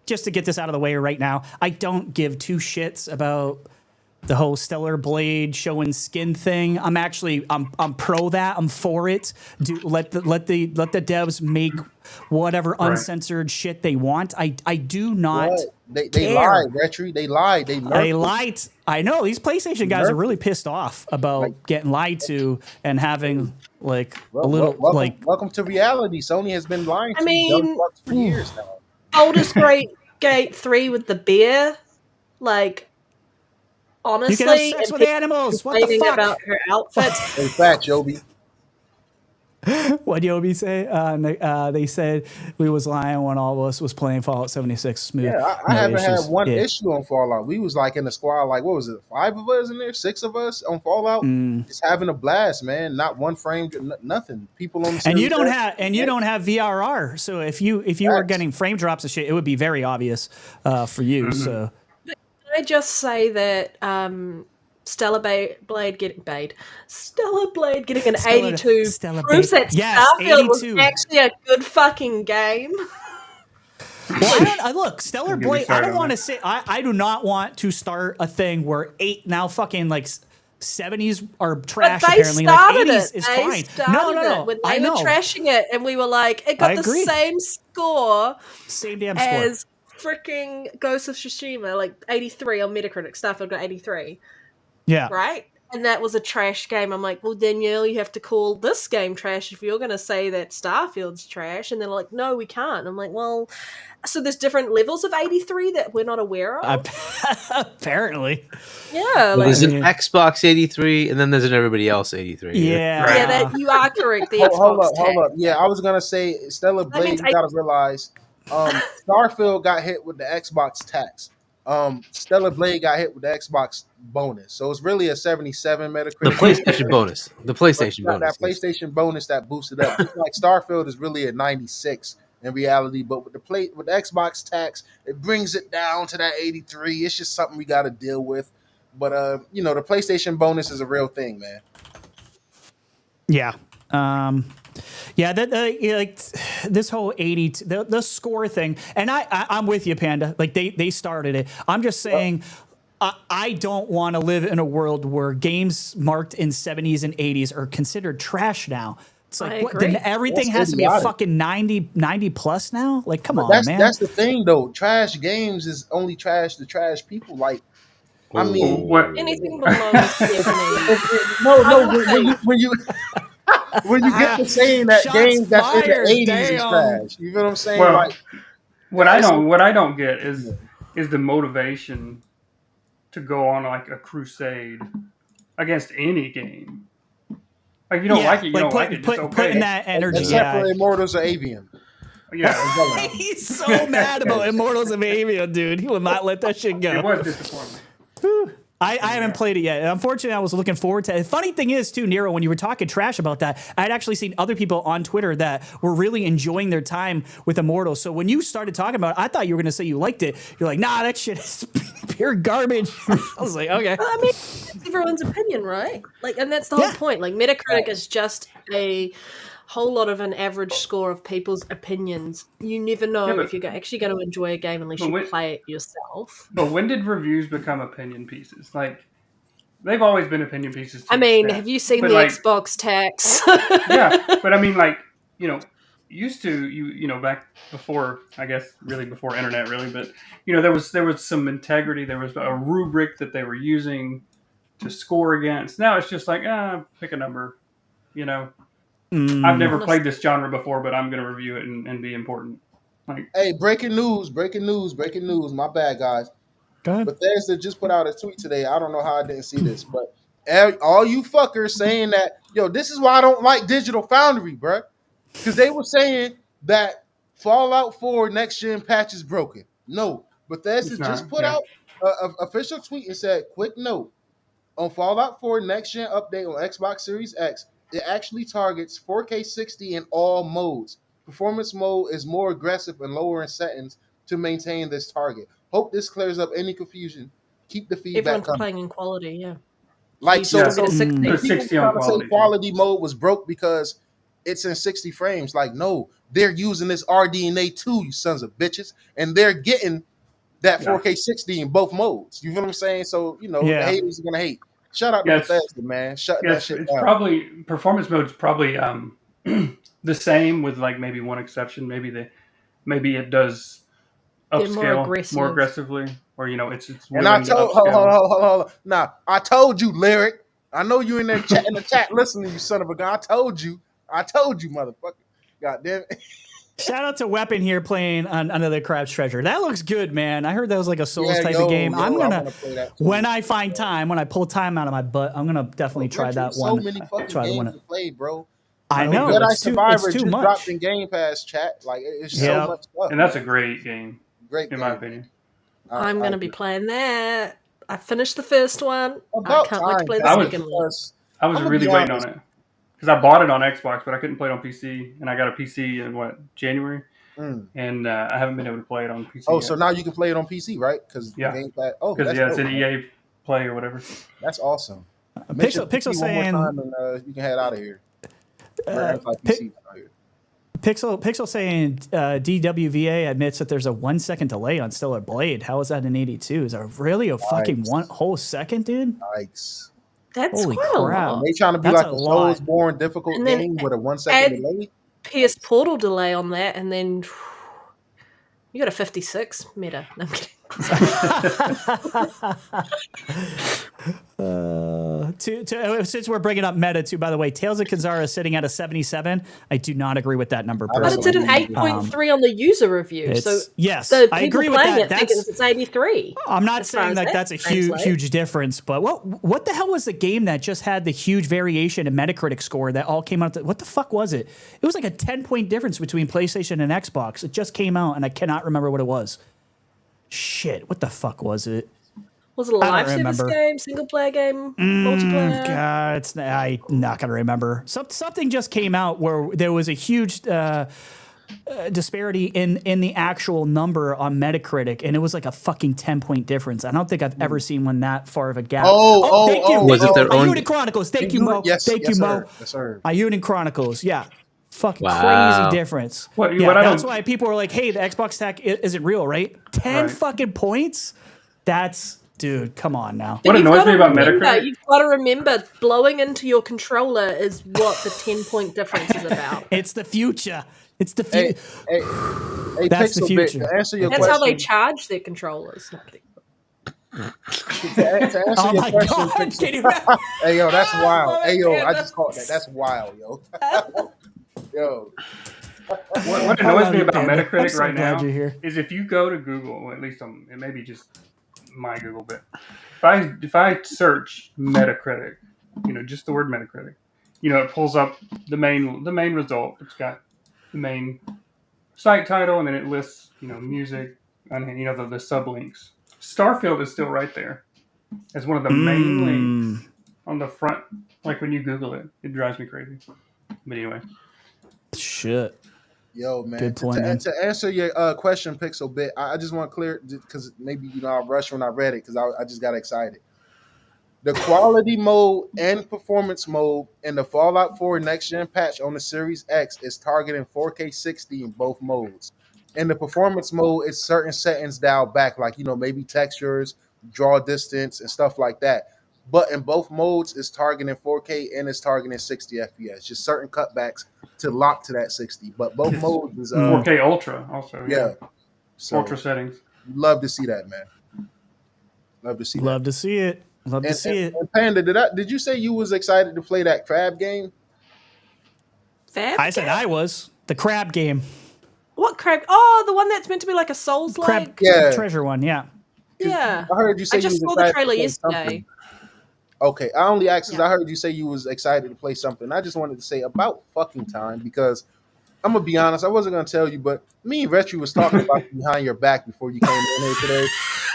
just to get this out of the way right now, I don't give two shits about the whole Stellar Blade showing skin thing. I'm pro that. I'm for it. Let the devs make whatever uncensored shit they want. I do not. They lied, Rhetri. They lied. They lied. I know these PlayStation guys are really pissed off about getting lied to and having welcome to reality. Sony has been lying to young fucks for years now. Baldur's Gate 3 with the bear, honestly, you can have sex with animals. What the fuck? About her outfits. In fact, Joby. What did Joby say? They said we was lying when all of us was playing Fallout 76 smooth. Yeah, I haven't had one issue on Fallout. We was in the squad, what was it, 5 of us in there, 6 of us on Fallout, just having a blast, man. Not one frame, nothing. People on the and you don't have VRR. So if you were getting frame drops and shit, it would be very obvious for you. So. Can I just say that Stellar Blade getting an 82 proves that Starfield was actually a good fucking game. Well, look, Stellar Blade, I don't want to say, I do not want to start a thing where 70s are trash, but they apparently. Started 80s it. is they fine. Started it when they were trashing it, and we were like, it got the same score. Same damn score. As freaking Ghost of Tsushima, 83 on Metacritic. Starfield got 83. Yeah. Right? And that was a trash game. I'm like, well, Danielle, you have to call this game trash if you're going to say that Starfield's trash. And they're like, no, we can't. I'm like, well, so there's different levels of 83 that we're not aware of? Apparently. Yeah. There's an Xbox 83, and then there's an everybody else 83. Yeah. Right? Yeah, you are correct. The hold up. Yeah, I was going to say, Stellar Blade, you got to realize, Starfield got hit with the Xbox tax. Stellar Blade got hit with the Xbox bonus, so it's really a 77 Metacritic. The PlayStation bonus. The PlayStation But bonus. that PlayStation bonus that boosted up, just like Starfield is really a 96 in reality, but with the Xbox tax, it brings it down to that 83. It's just something we got to deal with. But the PlayStation bonus is a real thing, man. Yeah. Yeah, like this whole 80, the score thing, and I'm with you, Panda. Like they started it. I'm just saying, I don't want to live in a world where games marked in 70s and 80s are considered trash now. It's like then everything has to be a fucking 90 plus now. Like, come on, man. That's the thing, though. Trash games is only trash to trash people. Like, I mean, anything below 70. when you get to saying that games that's in the 80s is trash, you know what I'm saying? Well, like, what I don't get is the motivation to go on like a crusade against any game. Like, you don't like it, you don't like it. Just okay. Putting that energy. Except for Immortals of Avian. Yeah, he's so mad about Immortals of Avian, dude. He will not let that shit go. It was disappointing. I haven't played it yet. Unfortunately, I was looking forward to it. The funny thing is, too, Nero, when you were talking trash about that, I'd actually seen other people on Twitter that were really enjoying their time with Immortals. So when you started talking about it, I thought you were going to say you liked it. You're like, nah, that shit is pure garbage. I was like, okay. Well, I mean, it's everyone's opinion, right? Like, and that's the whole point. Like, Metacritic is just a whole lot of an average score of people's opinions. You never know if you're actually going to enjoy a game unless you play it yourself. But when did reviews become opinion pieces? Like, they've always been opinion pieces. I mean, have you seen the Xbox tax? Yeah, but I mean, like, used to, back before, I guess, really before internet, really, but, there was some integrity. There was a rubric that they were using to score against. Now it's just like, pick a number, I've never played this genre before, but I'm going to review it and be important. Like, hey, breaking news. My bad, guys. Go ahead. Bethesda just put out a tweet today. I don't know how I didn't see this, but all you fuckers saying that, this is why I don't like Digital Foundry, bruh. Because they were saying that Fallout 4 next gen patch is broken. No, Bethesda just put out an official tweet and said, quick note, on Fallout 4 next gen update on Xbox Series X, it actually targets 4K 60 in all modes. Performance mode is more aggressive and lower in settings to maintain this target. Hope this clears up any confusion. Keep the feedback Everyone's coming. playing in quality, yeah. Like, so 60 on quality. Quality mode was broke because it's in 60 frames. Like, no, they're using this RDNA 2, you sons of bitches, and they're getting that 4K 60 in both modes. You feel what I'm saying? So, the haters are going to hate. Shout out to Bethesda, man. Shut that shit it's down. Probably performance mode is probably the same with like maybe one exception. Maybe it does upscale more aggressively, or it's. And I told hold on. Nah, I told you, Lyric. I know you in there in the chat listening, you son of a gun. I told you, motherfucker. God damn it. Shout out to Weapon here playing on Another Crab's Treasure. That looks good, man. I heard that was like a Souls type of game. I'm gonna when I find time, when I pull time out of my butt, I'm gonna definitely try that one. So many fucking games to play, bro. I know. It's too much. Dropped in Game Pass chat. Like, it's so much stuff. And that's a great game. Great in my opinion. I'm gonna be playing that. I finished the first one. I can't wait to play the second one. I was really waiting on it. Because I bought it on Xbox, but I couldn't play it on PC, and I got a PC in January, and I haven't been able to play it on PC. Oh, yet. So now you can play it on PC, right? Because Game Pass. Oh, because it's an EA Play or whatever. That's awesome. Pixel saying and, you can head out of here. Pixel saying DWVA admits that there's a 1 second delay on Stellar Blade. How is that in 82? Is that really a fucking whole second, dude? Yikes. That's holy quite crap. a lot. They trying to be like a Soulsborne difficult game with a 1 second delay. PS Portal delay on that, and then you got a 56 meta. No, I'm kidding. Since we're bringing up meta too, by the way, Tales of Kenzera is sitting at a 77. I do not agree with that number. But it's at an 8.3 on the user review. So yes, I agree with that. It's 83. I'm not saying like that's a huge difference, but what the hell was the game that just had the huge variation in Metacritic score that all came out? What the fuck was it? It was like a 10-point difference between PlayStation and Xbox. It just came out, and I cannot remember what it was. shit, what the fuck was it? Was it a I don't live service remember. game, single player game, multiplayer? God, I'm not gonna remember. Something just came out where there was a huge disparity in the actual number on Metacritic, and it was like a fucking 10-point difference. I don't think I've ever seen one that far of a gap. Thank you. Was it their own- Unit Chronicles. Thank you, Mo. Yes, Thank you, yes, Mo. sir. Yes, sir. Unit Chronicles. Yeah. Fucking Wow. crazy difference. What I That's don't- why people are like, hey, the Xbox tech isn't real, right? 10 Right. fucking points? That's, dude, come on now. What You've annoys gotta me about remember- Metacritic? You've got to remember, blowing into your controller is what the 10-point difference is about. It's the future. It's the Hey, future. hey, That's the Pixel Bit, future. to answer your That's how they question. charge their controllers. No, kidding. To answer Oh your my question, God. Pixel- Can you imagine? Hey yo, that's wild. love Hey it, yo, man. I just caught that. That's wild, yo. Yo, What I annoys love me you, about Panda. I'm Metacritic so right glad now you're here. is if you go to Google, at least it may be just my Google bit. If I search Metacritic, just the word Metacritic, it pulls up the main result. It's got the main site title, and then it lists music and the sublinks. Starfield is still right there as one of the main links on the front. Like when you Google it, it drives me crazy. But anyway. Shit. yo, man. Good point, man. To answer your question, Pixel Bit, I just want to clear because maybe I rushed when I read it because I just got excited. The quality mode and performance mode in the Fallout 4 Next Gen patch on the Series X is targeting 4K 60 in both modes. In the performance mode, it's certain settings dialed back, like maybe textures, draw distance, and stuff like that. But in both modes, it's targeting 4K and it's targeting 60 FPS. Just certain cutbacks to lock to that 60. But both modes is 4K Ultra also. yeah. So Ultra settings. love to see that, man. Love to see Love to see it. Love to see it. And Panda, did you say you was excited to play that crab game? Fab I said game? I was. The crab game. What crab? Oh, the one that's meant to be like a Souls-like? Crab Yeah. treasure one, yeah. Yeah. I heard you say I just you was saw the excited to trailer play yesterday. something. Okay, I only asked because Yeah. I heard you say you was excited to play something. I just wanted to say about fucking time because I'm gonna be honest, I wasn't gonna tell you, but me and Rhetri was talking about you behind your back before you came in here today.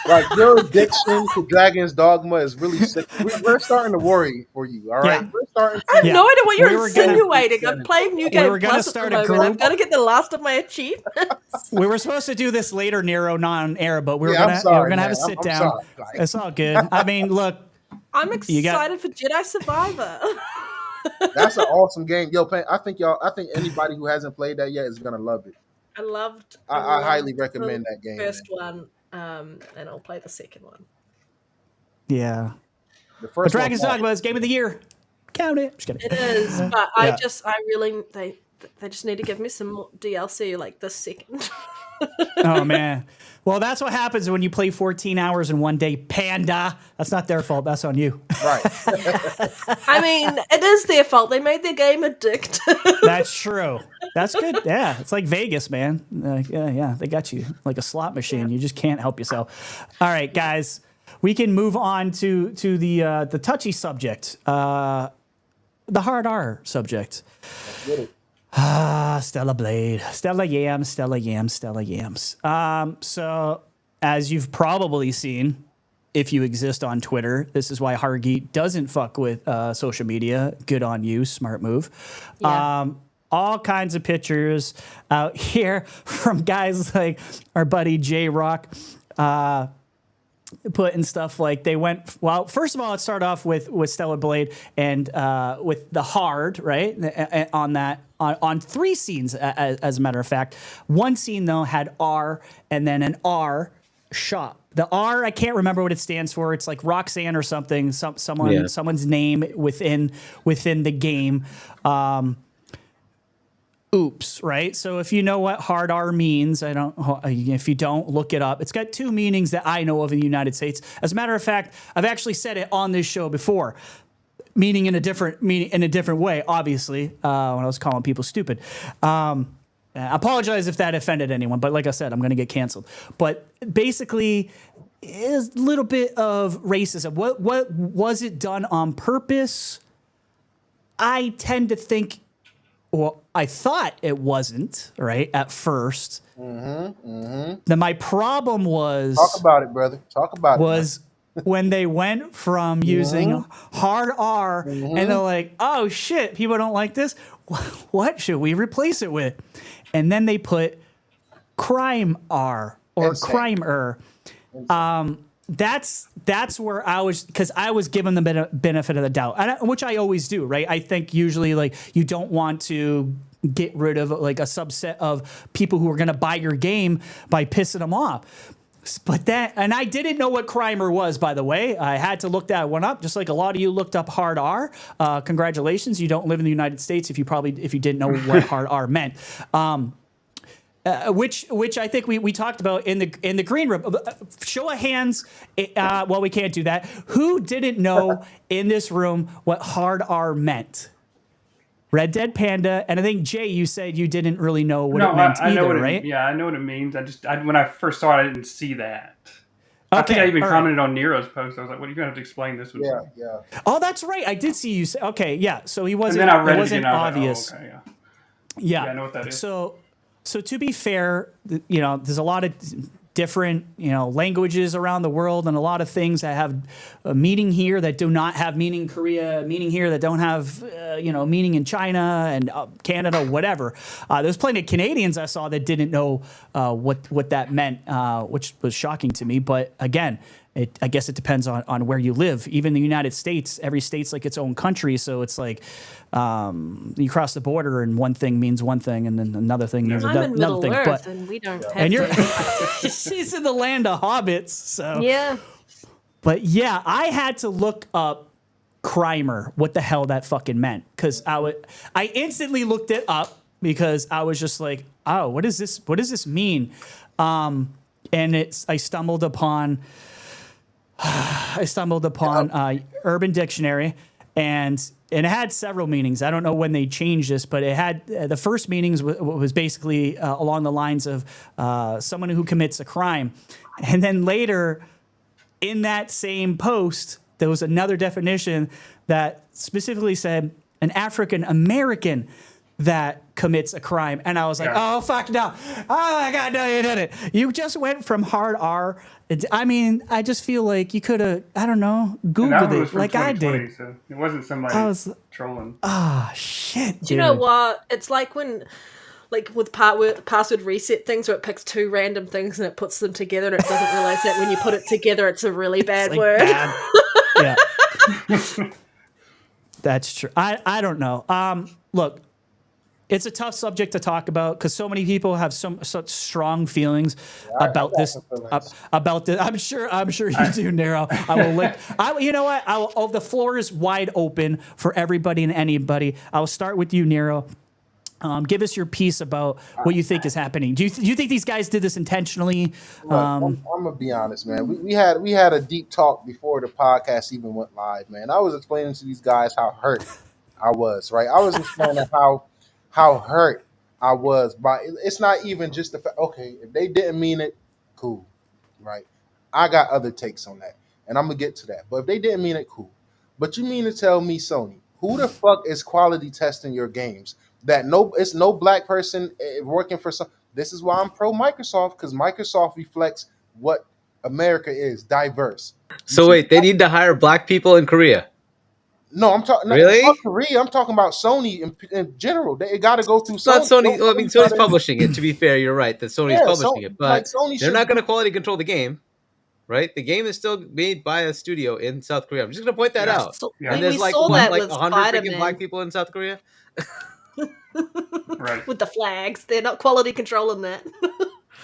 Like your addiction to Dragon's Dogma is really sick. We're starting to worry for you. All right, Yeah. we're starting. I have Yeah. no idea what you're We were gonna- insinuating. I'm playing New Game were gonna Plus start at a the moment. I've group. got to get the last of my achievements. We were supposed to do this later, Nero, non-air, but we were Yeah, I'm gonna sorry, have a man. sit I'm down. sorry. Like- It's all good. I mean, look, I'm You got- excited for Jedi Survivor. That's an awesome game, yo. I think anybody who hasn't played that yet is gonna love it. I loved. I highly loved recommend the that game. First Man. one, and I'll play the second one. yeah. The But first Dragon's one, Dogma is game of the year. Count it. Just kidding. It is, but Yeah. they just need to give me some more DLC like this second. Oh man. Well, that's what happens when you play 14 hours in one day, Panda. That's not their fault. That's on you. right? I mean, it is their fault. They made their game addictive. That's true. That's good. Yeah, it's like Vegas, man. Yeah, they got you like a slot machine. You just can't help yourself. All right, guys, we can move on to the touchy subject, the hard R subject. Get it. Stella Blade, Stella Yams. So as you've probably seen, if you exist on Twitter, this is why Hargeet doesn't fuck with social media. Good on you, smart move. Yeah. All kinds of pictures out here from guys like our buddy J Rock. Putting stuff like they went. Well, first of all, it started off with Stella Blade and with the hard right on that on 3 scenes. As a matter of fact, one scene though had R and then an R shop. The R, I can't remember what it stands for. It's like Roxanne or something. Someone's name within the game. Oops, right? So if you know what hard R means, if you don't, look it up. It's got 2 meanings that I know of in the United States. As a matter of fact, I've actually said it on this show before, meaning in a different way, obviously, when I was calling people stupid. I apologize if that offended anyone, but like I said, I'm going to get canceled. But basically, is a little bit of racism. What was it done on purpose? I tend to think, well, I thought it wasn't, right, at first. my problem was Talk about it, brother. Talk about was when they went from using hard R and they're like, oh shit, people don't like this. What should we replace it with? And then they put crime R or Insane. crimer. That's where I was, because I was given the benefit of the doubt, which I always do, right? I think usually like you don't want to get rid of like a subset of people who are going to buy your game by pissing them off. But and I didn't know what crimer was, by the way. I had to look that one up, just like a lot of you looked up hard R. Congratulations, you don't live in the United States if you didn't know what hard R meant. Which I think we talked about in the green room. Show of hands. Well, we can't do that. Who didn't know in this room what hard R meant? Red Dead Panda, and I think Jay, you said you didn't really know what it meant I know either, what right? Yeah, I know what it means. When I first saw it, I didn't see that. I think I even commented on Nero's post. I was like, "What are you going to have to explain this?" Yeah. Oh, that's right. I did see you say. Okay, yeah. So he wasn't. And then I read it wasn't again, I was obvious. like, oh, okay, Yeah. I know what that is. So to be fair, there's a lot of different, languages around the world and a lot of things that have a meaning here that do not have meaning in Korea, meaning here that don't have, meaning in China and Canada, whatever. There's plenty of Canadians I saw that didn't know what that meant, which was shocking to me. But again, I guess it depends on where you live. Even the United States, every state's like its own country. So it's like you cross the border and one thing means one thing and then another thing means I'm in another Middle thing. Earth and we don't have And you're to. she's in the land of hobbits. So Yeah. But yeah, I had to look up crimer, what the hell that fucking meant. Because I instantly looked it up because I was just like, oh, what is this? What does this mean? And I stumbled upon Urban Dictionary, and it had several meanings. I don't know when they changed this, but it had the first meanings was basically along the lines of someone who commits a crime. And then later in that same post, there was another definition that specifically said an African American that commits a crime. And I was like, oh, fuck no. Oh, my God, no, you didn't. You just went from hard R. I mean, I just feel like you could have, I don't know, Googled it like I did. So it wasn't somebody trolling. Oh, shit, dude. Do you know what? It's like when, like with password reset things where it picks two random things and it puts them together and it doesn't realize that when you put it together, it's a really bad like word. Bad. Yeah. That's true. I don't know. Look, it's a tough subject to talk about because so many people have such strong feelings about this. About this, I'm sure you do, Nero. I will link. You know what? The floor is wide open for everybody and anybody. I will start with you, Nero. Give us your piece about what you think is happening. Do you think these guys did this intentionally? I'm gonna be honest, man. We had a deep talk before the podcast even went live, man. I was explaining to these guys how hurt I was. Right, I was explaining how hurt I was by it's not even just the fact. Okay, if they didn't mean it, cool, right? I got other takes on that, and I'm gonna get to that. But if they didn't mean it, cool. But you mean to tell me, Sony, who the fuck is quality testing your games? That it's no black person working for some. This is why I'm pro Microsoft, because Microsoft reflects what America is, diverse. So wait, they need to hire black people in Korea. No, I'm talking really? Not Korea. I'm talking about Sony in general. They got to go through. It's not Sony. Well, I mean, Sony's publishing it. To be fair, you're right that Sony's publishing it, but they're not going to quality control the game, right? The game is still made by a studio in South Korea. I'm just going to point that out. And there's like 100 freaking black people in South Korea. Right. With the flags, they're not quality controlling that.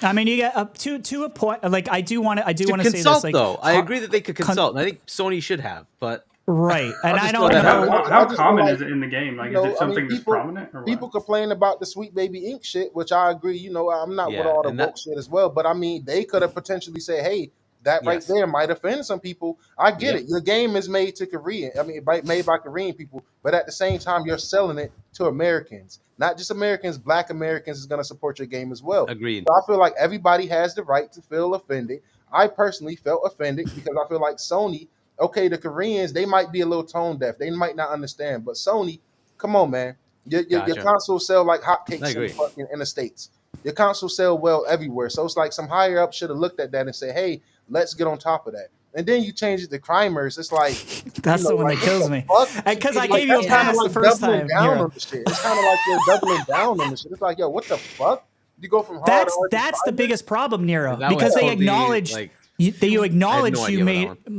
I mean, you get up to a point. Like I do want to say this. Like, though, I agree that they could consult, and I think Sony should have, but. Right, and I don't know how common is it in the game. Like, is it something that's prominent? Or what? People complain about the Sweet Baby Ink shit, which I agree. I'm not with all the woke shit as well, but I mean, they could have potentially said, "Hey, that right there might offend some people." I get it. Your game is made to Korean. I mean, made by Korean people, but at the same time, you're selling it to Americans, not just Americans. Black Americans is going to support your game as well. Agreed. So I feel like everybody has the right to feel offended. I personally felt offended because I feel like Sony. Okay, the Koreans, they might be a little tone deaf. They might not understand. But Sony, come on, man. Your console sell like hotcakes in the States. Your console sell well everywhere. So it's like some higher up should have looked at that and said, hey, let's get on top of that. And then you change it to crimers. It's like That's the one like, that kills me. Because I like, gave you a that's kinda pass the like first doubling time. down Nero. on the shit. It's kind of like you're doubling down on the shit. It's like, yo, what the fuck? You go from hard to hard to That's the primer? biggest problem, Nero, That because was they totally, acknowledge like, you acknowledge no you idea about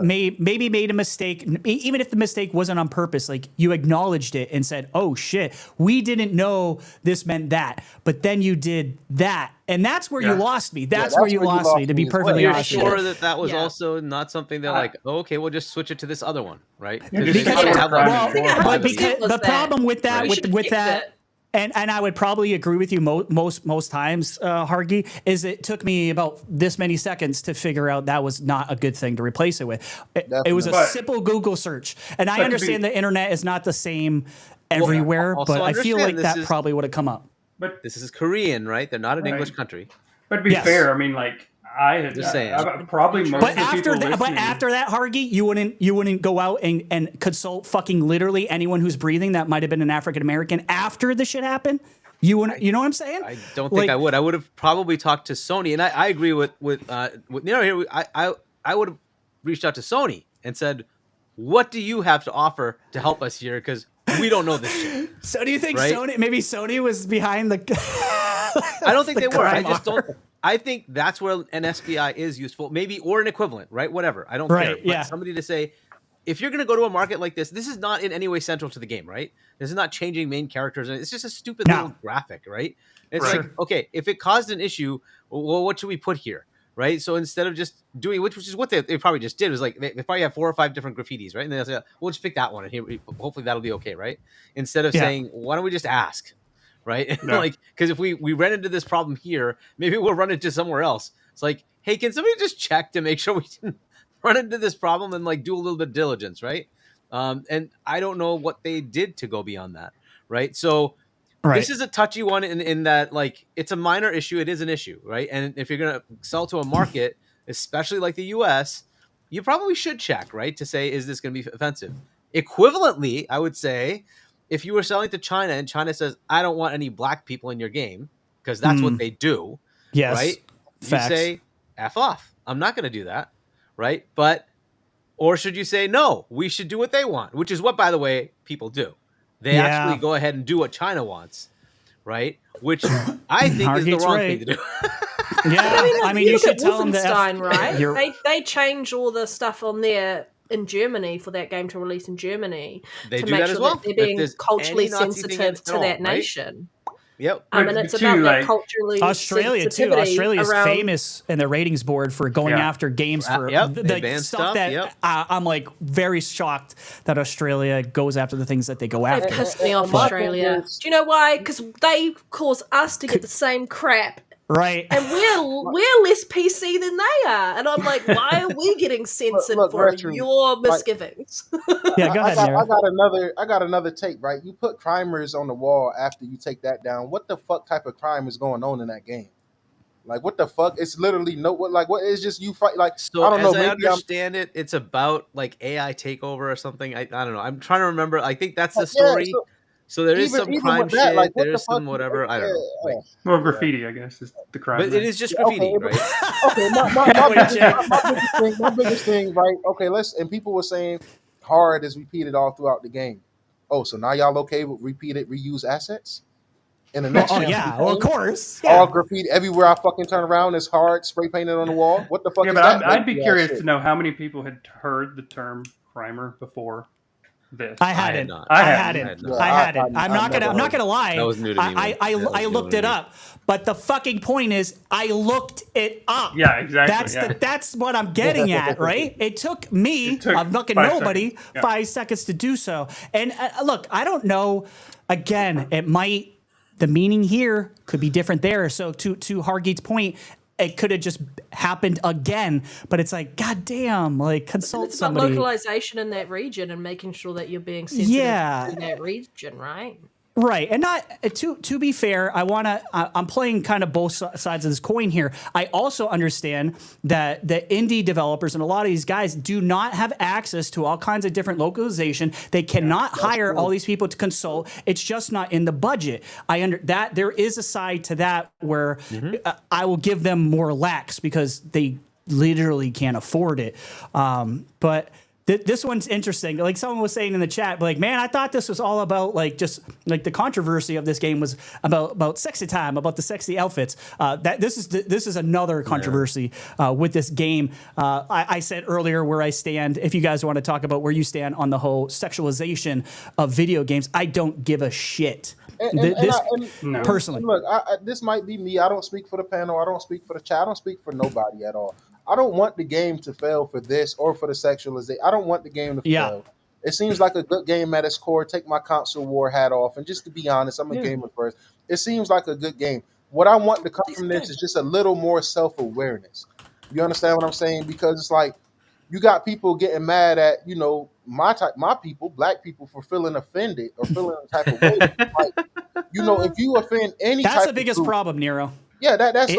made maybe made a mistake, even if the mistake wasn't on purpose. Like you acknowledged it and said, "Oh shit, we didn't know this meant that," but then you did that, and that's where you lost me. That's where you lost me. To be perfectly You're honest, sure that was Yeah. also not something they're like, oh, okay, we'll just switch it to this other one, right? Yeah, Because just they switch it have to like Prime. I think four or 100% five of because these. was the that. problem with that, We should with fix that. it. And I would probably agree with you most times, Hargeet, is it took me about this many seconds to figure out that was not a good thing to replace it with. It was a But- simple Google search. And I but to understand be- the internet is not the same everywhere, also but I feel like understand that this is- probably would have come up. But This is Korean, right? They're not an Right. English country. but to be Yes. fair, I mean, like I had Just saying. probably most But of the after people that, listening. Hargeet, you wouldn't go out and consult fucking literally anyone who's breathing that might have been an African American after the shit happened. You wouldn't, you know what I'm saying? I don't think I would. I would have probably talked to Sony, and I agree with here. I would have reached out to Sony and said, "What do you have to offer to help us here? Because we don't know this shit." So do you think Right? Sony was behind the? I don't think they were. I crime just offer. don't. I think that's where an SPI is useful, maybe, or an equivalent, right? Whatever. I don't Right, care. But yeah. somebody to say, if you're going to go to a market like this is not in any way central to the game, right? This is not changing main characters. It's just a stupid No. little graphic, right? It's Right. like, okay, if it caused an issue, well, what should we put here, right? So instead of just doing, which is what they probably just did, was like, they probably have 4 or 5 different graffitis, right? And they'll say, we'll just pick that one, and here, hopefully that'll be okay, right? Instead of Yeah. saying, why don't we just ask? Right? Yeah. Like, because if we ran into this problem here, maybe we'll run into somewhere else. It's like, hey, can somebody just check to make sure we didn't run into this problem and like do a little bit of diligence, right? And I don't know what they did to go beyond that, right? So this is a touchy one in that, like, it's a minor issue. It is an issue, right? And if you're going to sell to a market, especially like the US, you probably should check, right? To say, is this going to be offensive? Equivalently, I would say, if you were selling to China and China says, I don't want any black people in your game, because that's what they do, Yes. right? Facts. You say, F off. I'm not going to do that, right? But, or should you say, no, we should do what they want, which is what, by the way, people do. They Yeah. actually go ahead and do what China wants, right? Which I think is the Hargeet's wrong right. thing to do. Yeah, I mean, you look should at tell them that. Wolfenstein, right? You're- They change all the stuff on there in Germany for that game to release in Germany They to do make that sure as well. that they're If being there's culturally any Nazi thing sensitive at to all, that right? nation. Yep. And But it's too, about that like, culturally Australia too. sensitivity Australia's around- famous in the ratings board for going Yeah. after games for Yep, the they ban stuff stuff, that yep. I'm like very shocked that Australia goes after the things that they go They after. pissed me off, But- Australia. Do you know why? Because they cause us to get the same crap, Right. and we're less PC than they are. And I'm like, why are we getting censored look, for Rhetri, your misgivings? Yeah, go ahead, Nero. I got another take, right? You put crimers on the wall after you take that down. What the fuck type of crime is going on in that game? Like, what the fuck? It's literally what is just you fight like So I don't know, as I maybe I'm understand it, it's about like AI takeover or something. I don't know. I'm trying to remember. I think that's the story. Yeah, so there is even- some even crime with that, shit. like, what the There's some fuck- whatever. I don't know. yeah. Like, Well, graffiti, I guess, is the crime. but it is just graffiti, Okay, right? Okay, my biggest thing, right? Okay, and people were saying hard is repeated all throughout the game. Oh, so now y'all okay with repeated reuse assets? In the next Oh gen yeah, game, well, of course. all Yeah. graffiti everywhere I fucking turn around is hard spray painted on the wall. What the fuck Yeah, is but that? I'd be Yeah, curious shit. to know how many people had heard the term primer before this. I had hadn't. not. I I hadn't. hadn't. Yeah, I hadn't. I I'm not never gonna heard. lie. That was new to me, man. I That was looked new it to me. up, but the fucking point is, I looked it up. Yeah, exactly. That's that's what I'm getting at, right? It took me, It took I'm looking 5 nobody, seconds. Yeah. 5 seconds to do so. And look, I don't know. Again, the meaning here could be different there. So to Hargeet's point, it could have just happened again. But it's like, goddamn, like consult It's about somebody. localization in that region and making sure that you're being sensitive Yeah. to that region, right? Right, and not to be fair, I'm playing kind of both sides of this coin here. I also understand that the indie developers and a lot of these guys do not have access to all kinds of different localization. They cannot hire all these people to consult. It's just not in the budget. That there is a side to that where I will give them more lax because they literally can't afford it. But this one's interesting. Like someone was saying in the chat, like, man, I thought this was all about like just like the controversy of this game was about sexy time, about the sexy outfits. This is another controversy with this game. I said earlier where I stand. If you guys want to talk about where you stand on the whole sexualization of video games, I don't give a shit. Personally, look, this might be me. I don't speak for the panel. I don't speak for the chat. I don't speak for nobody at all. I don't want the game to fail for this or for the sexualization. I don't want the game to fail. It seems like a good game at its core. Take my console war hat off. And just to be honest, I'm a gamer first. It seems like a good game. What I want to come from this is just a little more self-awareness. You understand what I'm saying? Because it's like you got people getting mad at, my people, black people, for feeling offended or feeling a type of way. Like, if you offend any that's type the biggest problem, Nero. Yeah, that's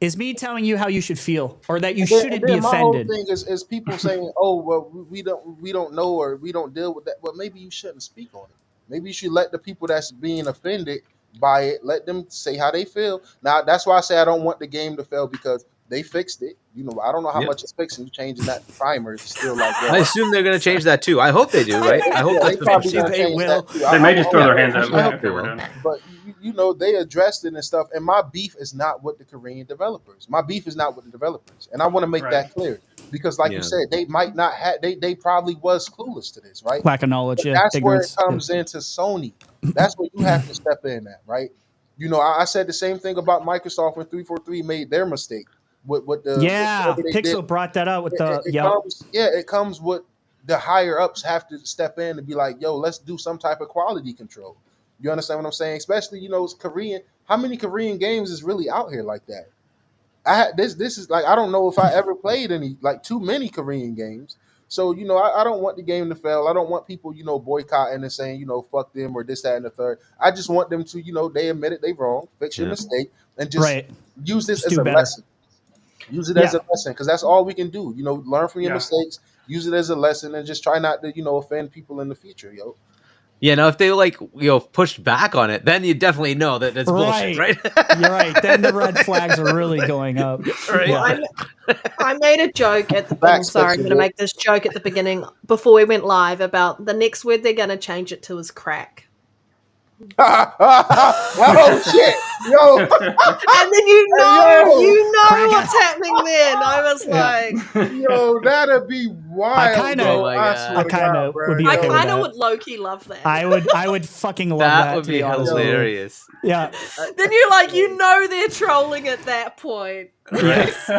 it's me telling you how you should feel, or that you shouldn't be offended. My whole thing is people saying, "Oh, well, we don't know, or we don't deal with that." Well, maybe you shouldn't speak on it. Maybe you should let the people that's being offended by it, let them say how they feel. Now, that's why I say I don't want the game to fail, because they fixed it. I don't know how much it's fixing. Changing that primer is still like that. I assume they're going to change that too. I hope they do, right? I hope they probably going to change will. that too. They may just throw their hands up. I hope they will. But they addressed it and stuff. And my beef is not with the Korean developers. My beef is not with the developers, and I want to make that clear, because, like you said, they might not have. They probably was clueless to this, right? Lack of knowledge. But that's ignorance. Where it comes into Sony. That's where you have to step in at, right? I said the same thing about Microsoft when 343 made their mistake. With the Pixel brought that out with it comes with the higher ups have to step in and be like, yo, let's do some type of quality control. You understand what I'm saying? Especially, it's Korean. How many Korean games is really out here like that? This is like, I don't know if I ever played any, like, too many Korean games. So, I don't want the game to fail. I don't want people, boycotting and saying, fuck them or this, that, and the third. I just want them to, they admit it, they wrong, fix your mistake, and just use this as a lesson. Use it as a lesson, because that's all we can do. Learn from your mistakes, use it as a lesson, and just try not to, offend people in the future, yo. Yeah, now if they pushed back on it, then you definitely know that it's bullshit, right? You're right. Then the red flags are really going up. Right. Well, I made a joke at the beginning. Sorry, I'm going to make this joke at the beginning before we went live about the next word they're going to change it to is crack. Oh shit, yo! And then you know what's happening. Then I was like, yo, that'd be wild. I kind of would low-key love that. I would fucking love that. That would be hilarious. Yeah. Then you're like, they're trolling at that point. Yes.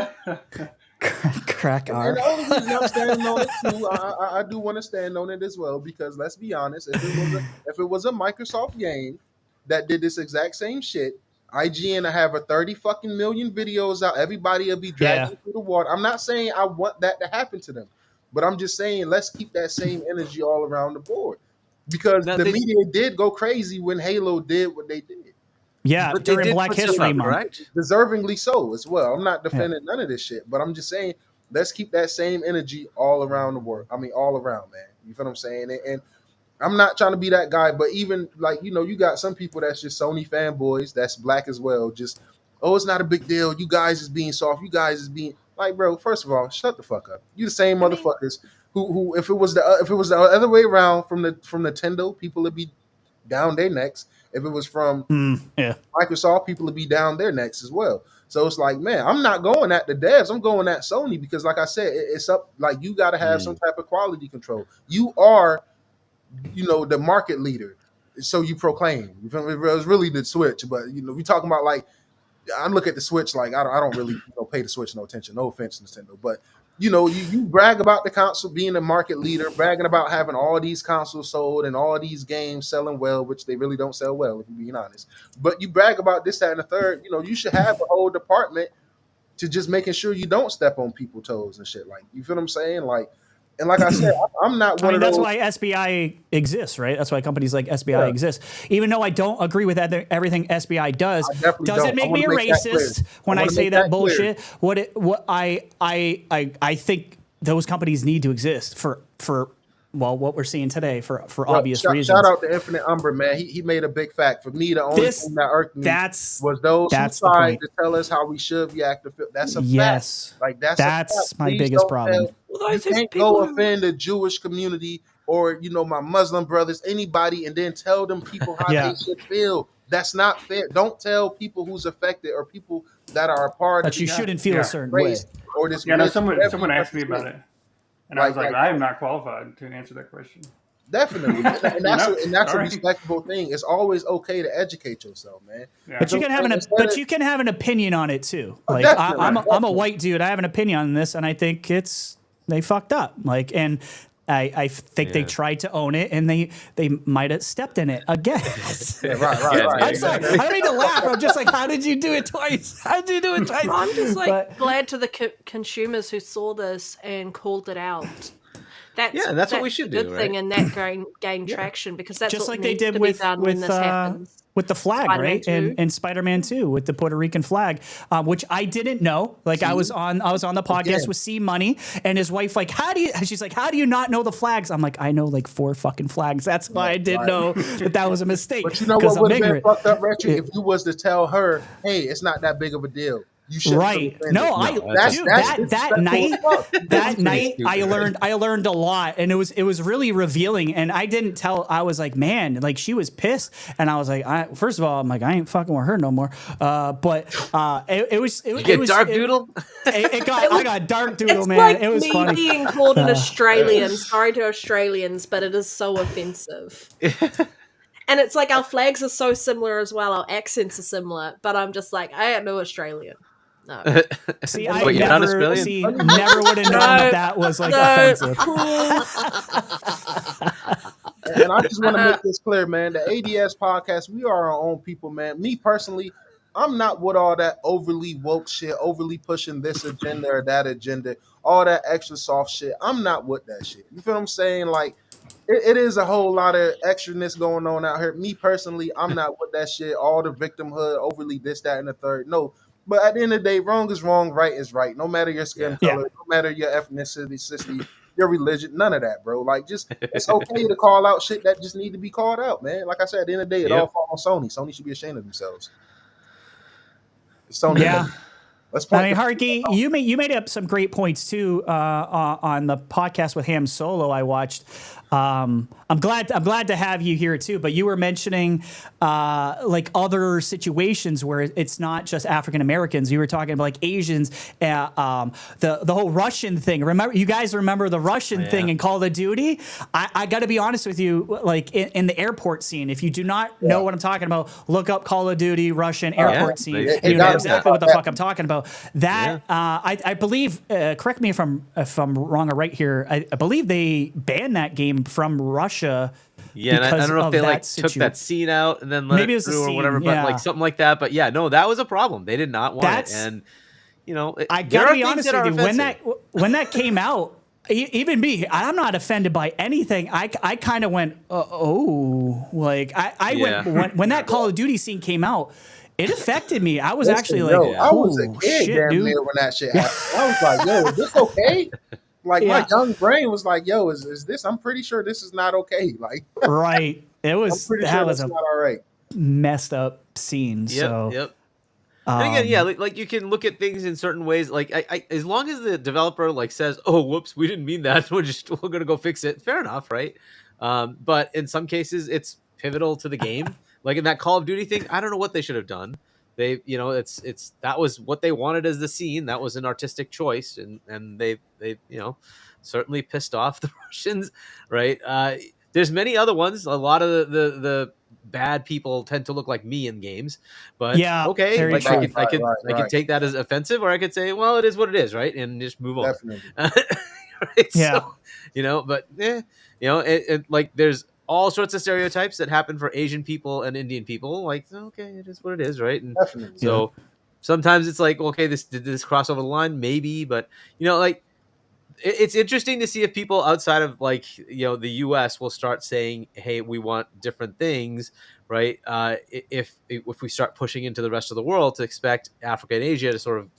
Crack R. And the only reason I'm standing on it too, I do want to stand on it as well, because let's be honest, if it was a Microsoft game that did this exact same shit, IGN will have 30 fucking million videos out. Everybody will be dragging through the water. I'm not saying I want that to happen to them, but I'm just saying let's keep that same energy all around the board, because the media did go crazy when Halo did what they did. Yeah, but during Black History Month. Correct? Deservingly so as well. I'm not defending none of this shit, but I'm just saying let's keep that same energy all around the world. I mean, all around, man. You feel what I'm saying? And I'm not trying to be that guy, but even like, you got some people that's just Sony fanboys that's black as well. Just, it's not a big deal. You guys is being soft. You guys is being like, bro, first of all, shut the fuck up. You the same motherfuckers who if it was the other way around from Nintendo, people would be down their necks. If it was from Microsoft, people would be down their necks as well. So it's like, man, I'm not going at the devs. I'm going at Sony, because, like I said, it's up. Like, you got to have some type of quality control. You are, the market leader. So you proclaim. You feel me? It was really the Switch, but we talking about, like, I look at the Switch like I don't really pay the Switch no attention. No offense, Nintendo, but you brag about the console being a market leader, bragging about having all these consoles sold and all these games selling well, which they really don't sell well, if you're being honest. But you brag about this, that, and the third. You should have a whole department to just making sure you don't step on people's toes and shit. Like, you feel what I'm saying? Like, And like I said, I'm not one of that's those. why SBI exists, right? That's why companies like SBI Yeah. exist. Even though I don't agree with everything SBI does, I definitely does it don't. make I me a wanna make that clear. racist when I I wanna say make that that clear. bullshit? I think those companies need to exist for what we're seeing today for Well, obvious reasons. Shout out to Infinite Umber, man. He made a big fact. For me, the only thing that irked me was those who that's the tried point. to tell us how we should react to film. That's a Yes. fact. Like that's That's a fact. my Please biggest don't problem. You can't go offend the Jewish community or my Muslim brothers, anybody, and then tell them people how they should feel. That's not fair. Don't tell people who's affected or people that are a part That of you the shouldn't feel a certain way. race or this. Yeah, no, religion, someone whatever asked me you about say. it, and I was like, I am not qualified to answer that question. Definitely, and that's a Sorry. respectable thing. It's always okay to educate yourself, man. Yeah. But you can have an opinion on it too. Like definitely, I'm a white dude. I have an opinion on this, and I think they fucked up. Like, and I think they tried to own it, and they might have stepped in it again. Right. I'm sorry. I don't need to laugh. I'm just like, how did you do it twice? How did you do it twice? I'm just glad to the consumers who saw this and called it out. That's what we should do, good thing, and that gain traction because that's just what like they needs did to be done when this happens. With the flag, Spider-Man right? 2. And Spider-Man 2 with the Puerto Rican flag, which I didn't know. Like I was on the podcast with C Money and his wife. Like, she's like, how do you not know the flags? I'm like, I know like 4 fucking flags. That's why I didn't know that was a mistake. But you know what would have been fucked up, Rhetri, if you was to tell her, hey, it's not that big of a deal. You should that night I learned a lot, and it was really revealing. And I didn't tell. I was like, man, like she was pissed, and I was like, first of all, I'm like, I ain't fucking with her no more. But it was Dark Doodle. I got Dark Doodle, it's man. like It was me funny. being called an Australian. Sorry to Australians, but it is so offensive. And it's like our flags are so similar as well. Our accents are similar, but I'm just like, I am no Australian. No. See, Wait, you're not Australian? Never would have known that was like offensive. And I just want to make this clear, man. The ADS podcast, we are our own people, man. Me personally, I'm not with all that overly woke shit, overly pushing this agenda or that agenda, all that extra soft shit. I'm not with that shit. You feel what I'm saying? Like, it is a whole lot of extraness going on out here. Me personally, I'm not with that shit. All the victimhood, overly this, that, and the third. No. But at the end of the day, wrong is wrong, right is right. No matter your skin color, no matter your ethnicity, your religion, none of that, bro. Like, just it's okay to call out shit that just need to be called out, man. Like I said, at the end of the day, it all falls on Sony. Sony should be ashamed of themselves. It's Sony. Yeah. I mean, Hargeet, you made up some great points too on the podcast with Ham Solo I watched. I'm glad to have you here too. But you were mentioning like other situations where it's not just African Americans. You were talking about like Asians. The whole Russian thing. You guys remember the Russian thing in Call of Duty? I got to be honest with you. Like in the airport scene, if you do not know what I'm talking about, look up Call of Duty Russian airport scene. You know exactly what the fuck I'm talking about. That I believe. Correct me if I'm wrong or right here. I believe they banned that game from Russia. Yeah, and I don't know if they like took that scene out and then let it through or whatever, but like something like that. But yeah, no, that was a problem. They did not want it, and I gotta be honest with you. When that came out, even me, I'm not offended by anything. I kind of went, like I went when that Call of Duty scene came out. It affected me. I was actually like, I was a kid shit, damn dude. near when that shit happened. I was like, yo, is this okay? Like my young brain was like, yo, is this? I'm pretty sure this is not okay. Like, right. It was. I'm pretty sure that's not all right. Messed up scene. Yep. And again, like you can look at things in certain ways. Like, I as long as the developer like says, "Oh, whoops, we didn't mean that. We're gonna go fix it." Fair enough, right? But in some cases, it's pivotal to the game. Like in that Call of Duty thing, I don't know what they should have done. They, it's that was what they wanted as the scene. That was an artistic choice, and they certainly pissed off the Russians, right? There's many other ones. A lot of the bad people tend to look like me in games, but okay, like I could take that as offensive, or I could say, well, it is what it is, right, and just move on. Definitely. Right? Yeah. So, but like there's all sorts of stereotypes that happen for Asian people and Indian people. Like, okay, it is what it is, right? And definitely. So sometimes it's like, okay, did this cross over the line? Maybe, but like it's interesting to see if people outside of like the U.S. will start saying, "Hey, we want different things," right? If we start pushing into the rest of the world to expect Africa and Asia to sort of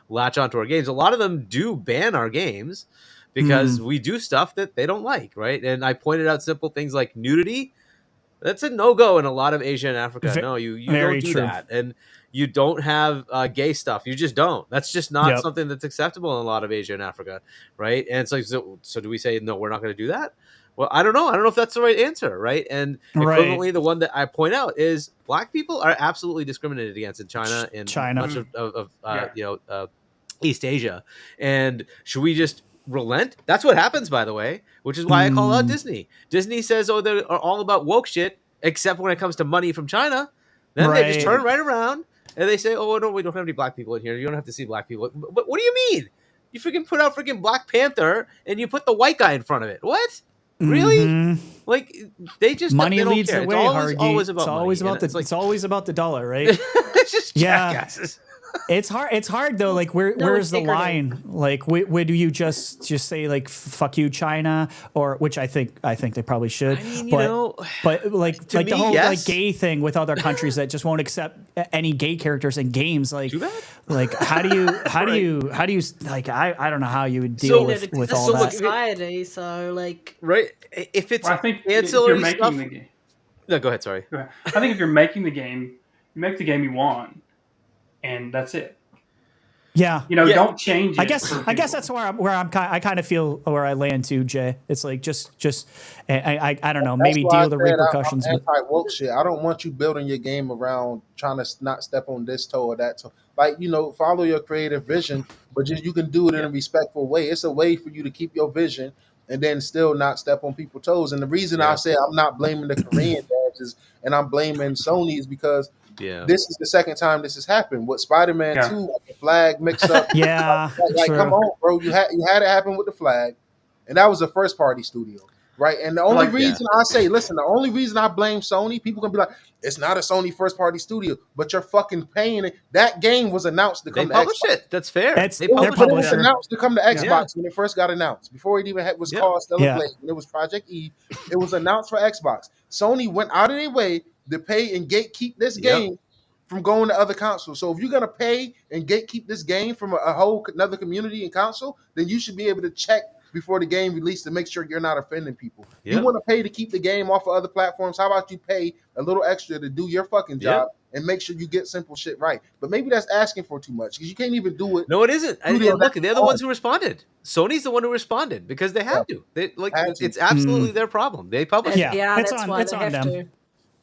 latch onto our games, a lot of them do ban our games because we do stuff that they don't like, right? And I pointed out simple things like nudity. That's a no-go in a lot of Asia and Africa. No, you don't do that. And you don't have gay stuff. You just don't. That's just not something that's acceptable in a lot of Asia and Africa, right? And it's like, so do we say, no, we're not going to do that? Well, I don't know. I don't know if that's the right answer, right? And equivalently, the one that I point out is black people are absolutely discriminated against in China and much of East Asia. And should we just relent? That's what happens, by the way, which is why I call out Disney. Disney says, oh, they're all about woke shit, except when it comes to money from China. Then they just turn right around and they say, oh, no, we don't have any black people in here. You don't have to see black people. But what do you mean? You freaking put out freaking Black Panther and you put the white guy in front of it. What? Really? Like, they just money leads care. the way. It's always about money. It's always about the dollar, right? It's just jackasses. It's hard though. Like where's the line? Like where do you just say like fuck you China, or which I think they probably should. I mean, but like the whole like gay thing with other countries that just won't accept any gay characters in games. Like, like how do you like I don't know how you would deal with all that. Society, so like if it's I think ancillary if you're stuff. making the game, No, go ahead. Sorry. go ahead. I think if you're making the game, you make the game you want, and that's it. Yeah, don't change it. I guess that's I kind of feel where I land too, Jay. It's like just I don't know, maybe deal with the repercussions. I'm anti-woke shit. I don't want you building your game around trying to not step on this toe or that toe. Like, follow your creative vision, but you can do it in a respectful way. It's a way for you to keep your vision and then still not step on people's toes. And the reason I say I'm not blaming the Korean devs and I'm blaming Sony is because this is the second time this has happened with Spider-Man 2, like the flag mix up. Like come on, bro. You had it happen with the flag, and that was a first party studio, right? And the only reason I say, listen, the only reason I blame Sony, people can be like, it's not a Sony first party studio, but you're fucking paying it. That game was announced to come to Xbox. It. That's fair. It was announced to come to Xbox when it first got announced. Before it even was called Stellar Blade, when it was Project E, it was announced for Xbox. Sony went out of their way to pay and gatekeep this game from going to other consoles. So if you're gonna pay and gatekeep this game from a whole another community and console, then you should be able to check before the game released to make sure you're not offending people. You want to pay to keep the game off of other platforms? How about you pay a little extra to do your fucking job and make sure you get simple shit right? But maybe that's asking for too much because you can't even do it. No, it isn't. Look, they're the ones who responded. Sony's the one who responded because they had to. It's absolutely their problem. They published. That's why they have to.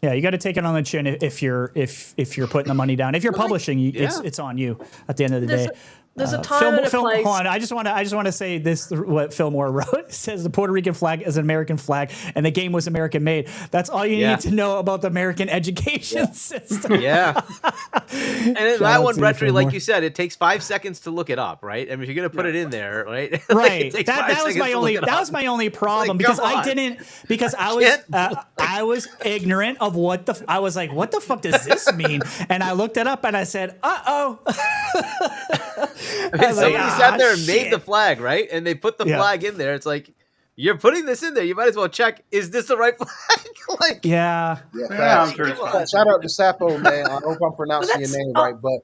Yeah, you got to take it on the chin if you're putting the money down. If you're publishing, it's on you at the end of the day. There's a time and a place. Hold on, I just want to say this. What Fillmore wrote, it says the Puerto Rican flag is an American flag, and the game was American made. That's all you need to know about the American education system. And in that one, Rhetri, like you said, it takes 5 seconds to look it up, right? I mean, if you're gonna put it in there, right? Right. That was my only problem because I was ignorant of I was like, what the fuck does this mean? And I looked it up and I said, uh-oh. I mean, somebody sat there and made the flag, right? And they put the flag in there. It's like, you're putting this in there. You might as well check, is this the right flag? I'm sure it's fine. Shout out to Sapo, man. I hope I'm pronouncing your name right. But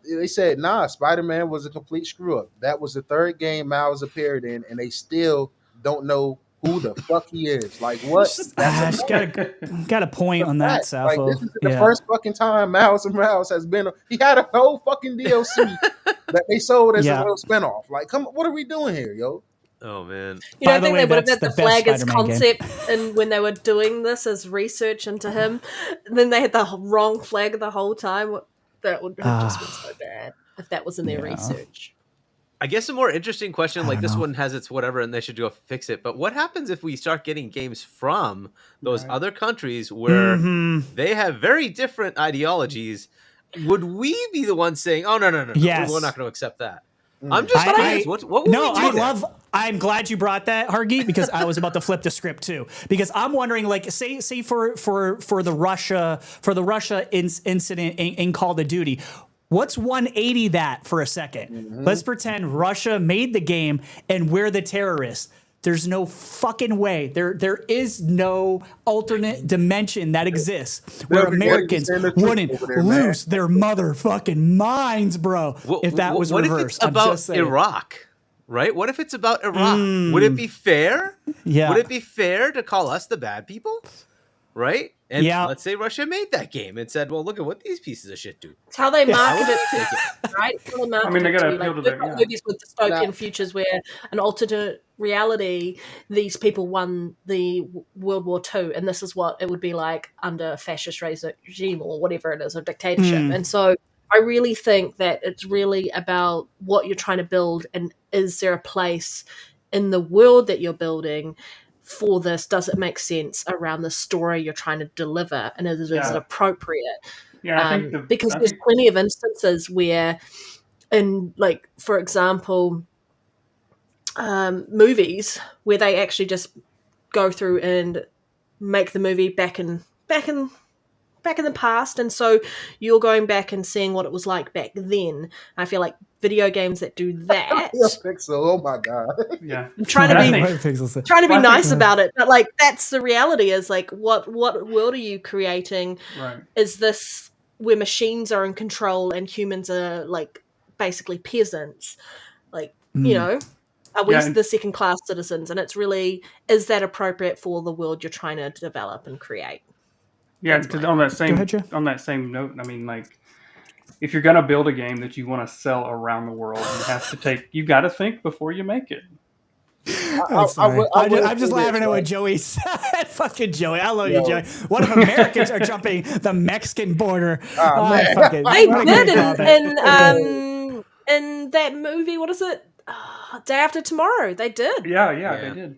they said, Spider-Man was a complete screw-up. That was the third game Miles appeared in, and they still don't know who the fuck he is. Like, what? Got a point on that, Sapo. Like, this is the first fucking time Miles Morales has been. He had a whole fucking DLC that they sold as a little spinoff. Like, come on, what are we doing here, yo? Oh man! I think they would have had the flag as concept, and when they were doing this as research into him, then they had the wrong flag the whole time. That would have just been so bad if that was in their research. I guess a more interesting question, like this one has its whatever, and they should go fix it. But what happens if we start getting games from those other countries where they have very different ideologies? Would we be the ones saying, "Oh no, we're not going to accept that"? I'm just curious. What would we do? I'm glad you brought that, Hargeet, because I was about to flip the script too. Because I'm wondering, like, say for the Russia incident in Call of Duty. What's 180 that for a 2nd? Let's pretend Russia made the game and we're the terrorists. There's no fucking way. There is no alternate dimension that exists where Americans wouldn't lose their motherfucking minds, bro. If that was what reversed. If it's about Iraq, right? What if it's about Iraq? Would it be fair? Yeah. Would it be fair to call us the bad people? Right? And let's say Russia made that game and said, well, look at what these pieces of shit do. It's how they market it, right? I mean, they got to appeal to them. Movies with dystopian futures where an alternate reality, these people won the World War II, and this is what it would be like under a fascist regime or whatever it is, a dictatorship. And so I really think that it's really about what you're trying to build, and is there a place in the world that you're building for this? Does it make sense around the story you're trying to deliver, and is it appropriate? I think because there's plenty of instances where, in like for example, movies where they actually just go through and make the movie back in the past, and so you're going back and seeing what it was like back then. I feel like video games that do that. Pixel, oh my god. Yeah, I'm trying to be nice about it, but like that's the reality. Is like what world are you creating? Right. Is this where machines are in control and humans are like basically peasants? Like you know, are we the second class citizens? And it's really, is that appropriate for the world you're trying to develop and create? Yeah, on that same note, I mean, like, if you're gonna build a game that you want to sell around the world, you got to think before you make it. I'm just laughing at what Joey said. Fucking Joey, I love you, Joey. What if Americans are jumping the Mexican border? They did in that movie. What is it? Day After Tomorrow. They did. Yeah, they did.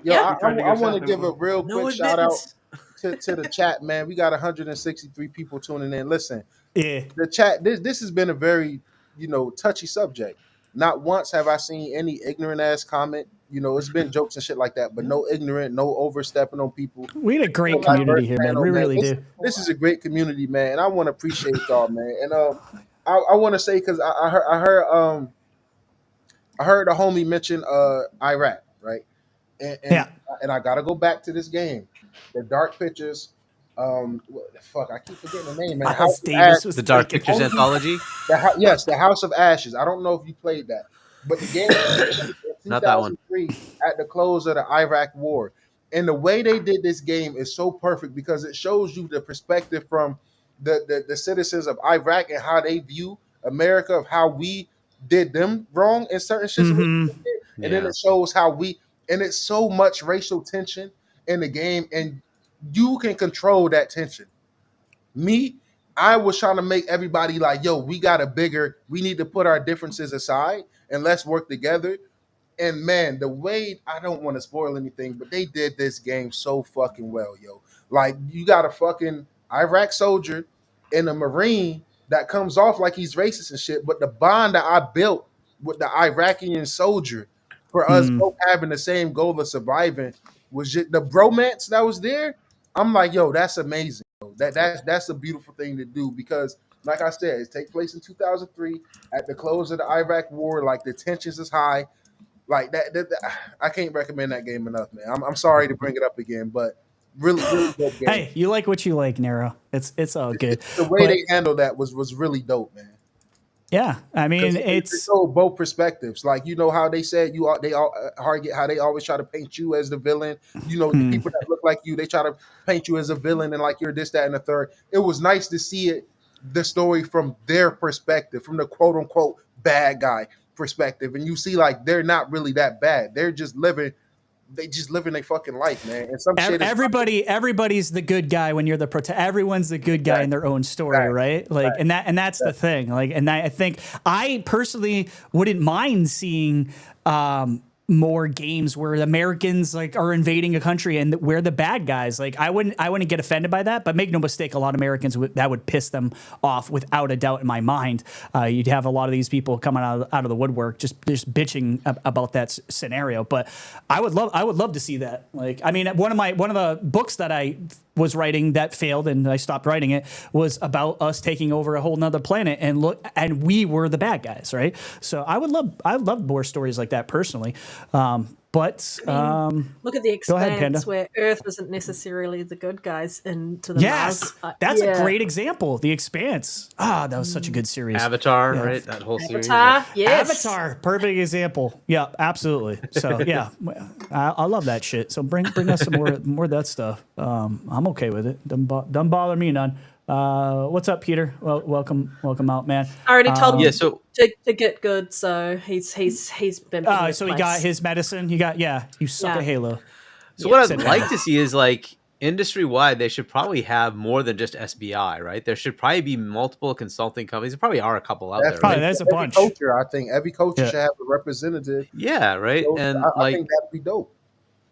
I want to give a real quick shout out to the chat, man. We got 163 people tuning in. Listen, the chat. This has been a very touchy subject. Not once have I seen any ignorant ass comment. It's been jokes and shit like that, but no ignorant, no overstepping on people. We had a great community here, man. We really do. This is a great community, man, and I want to appreciate y'all, man. And I want to say, because I heard a homie mention Iraq, right? And I gotta go back to this game. The Dark Pictures. What the fuck? I keep forgetting the name, man. The Dark Pictures anthology. Yes, the House of Ashes. I don't know if you played that, but the game in 2003 at the close of the Iraq War, and the way they did this game is so perfect because it shows you the perspective from the citizens of Iraq and how they view America, of how we did them wrong in certain situations, and then it shows how and it's so much racial tension in the game, and you can control that tension. I was trying to make everybody like, yo, we need to put our differences aside and let's work together. And man, the way, I don't want to spoil anything, but they did this game so fucking well, yo. Like, you got a fucking Iraq soldier and a Marine that comes off like he's racist and shit, but the bond that I built with the Iraqi soldier for us both having the same goal of surviving was just the bromance that was there. I'm like, yo, that's amazing. That's a beautiful thing to do because, like I said, it takes place in 2003 at the close of the Iraq War. Like, the tensions is high. Like that I can't recommend that game enough, man. I'm sorry to bring it up again, but really dope game. Hey, you like what you like, Nero. It's all good. The way they handled that was really dope, man. Yeah, I mean, it's so both perspectives. Like, how they said Hargeet, how they always try to paint you as the villain. The people that look like you, they try to paint you as a villain and like you're this, that, and the third. It was nice to see the story from their perspective, from the quote unquote bad guy perspective, and you see like they're not really that bad. They're just living. They just living their fucking life, man. And some shit. Everybody's the good guy when you're the everyone's the good guy in their own story, right? Like, and that's the thing. Like, and I think I personally wouldn't mind seeing more games where the Americans like are invading a country and we're the bad guys. Like, I wouldn't get offended by that, but make no mistake, a lot of Americans that would piss them off without a doubt in my mind. You'd have a lot of these people coming out of the woodwork just bitching about that scenario. But I would love to see that. Like, I mean, one of the books that I was writing that failed and I stopped writing it was about us taking over a whole nother planet and we were the bad guys, right? So I love more stories like that personally. But look at the go ahead, Panda. Expanse, where Earth isn't necessarily the good guys, and to the yes, Mars. that's a great example. The Expanse. That was such a good series. Avatar, right? That whole series. Avatar, yes. Avatar, perfect example. Yeah, absolutely. So yeah, I love that shit. So bring us some more of that stuff. I'm okay with it. Doesn't bother me none. What's up, Peter? Well, welcome out, man. I already told him to get good, so he's been. So he got his medicine. You suck at Halo. So what I'd like to see is like industry wide, they should probably have more than just SBI, right? There should probably be multiple consulting companies. There probably are a couple out there. Probably there's a bunch. Culture, I think every culture should have a representative. Yeah, right. So and I think that'd be dope.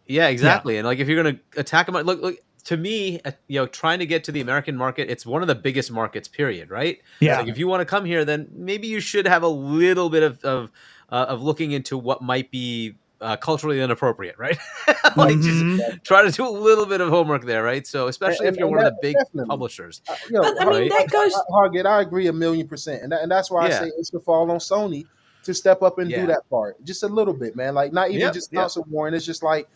Yeah, exactly. Yeah. And like if you're gonna attack them, look. To me, trying to get to the American market, it's one of the biggest markets, period, right? Yeah. Like if you want to come here, then maybe you should have a little bit of looking into what might be culturally inappropriate, right? Like just try to do a little bit of homework there, right? So especially if you're one of the big publishers. But I mean, that goes. Hargeet, I agree 1,000,000%, and that's why I say it's to fall on Sony to step up and do that part, just a little bit, man. Like not even just console warring. It's just like,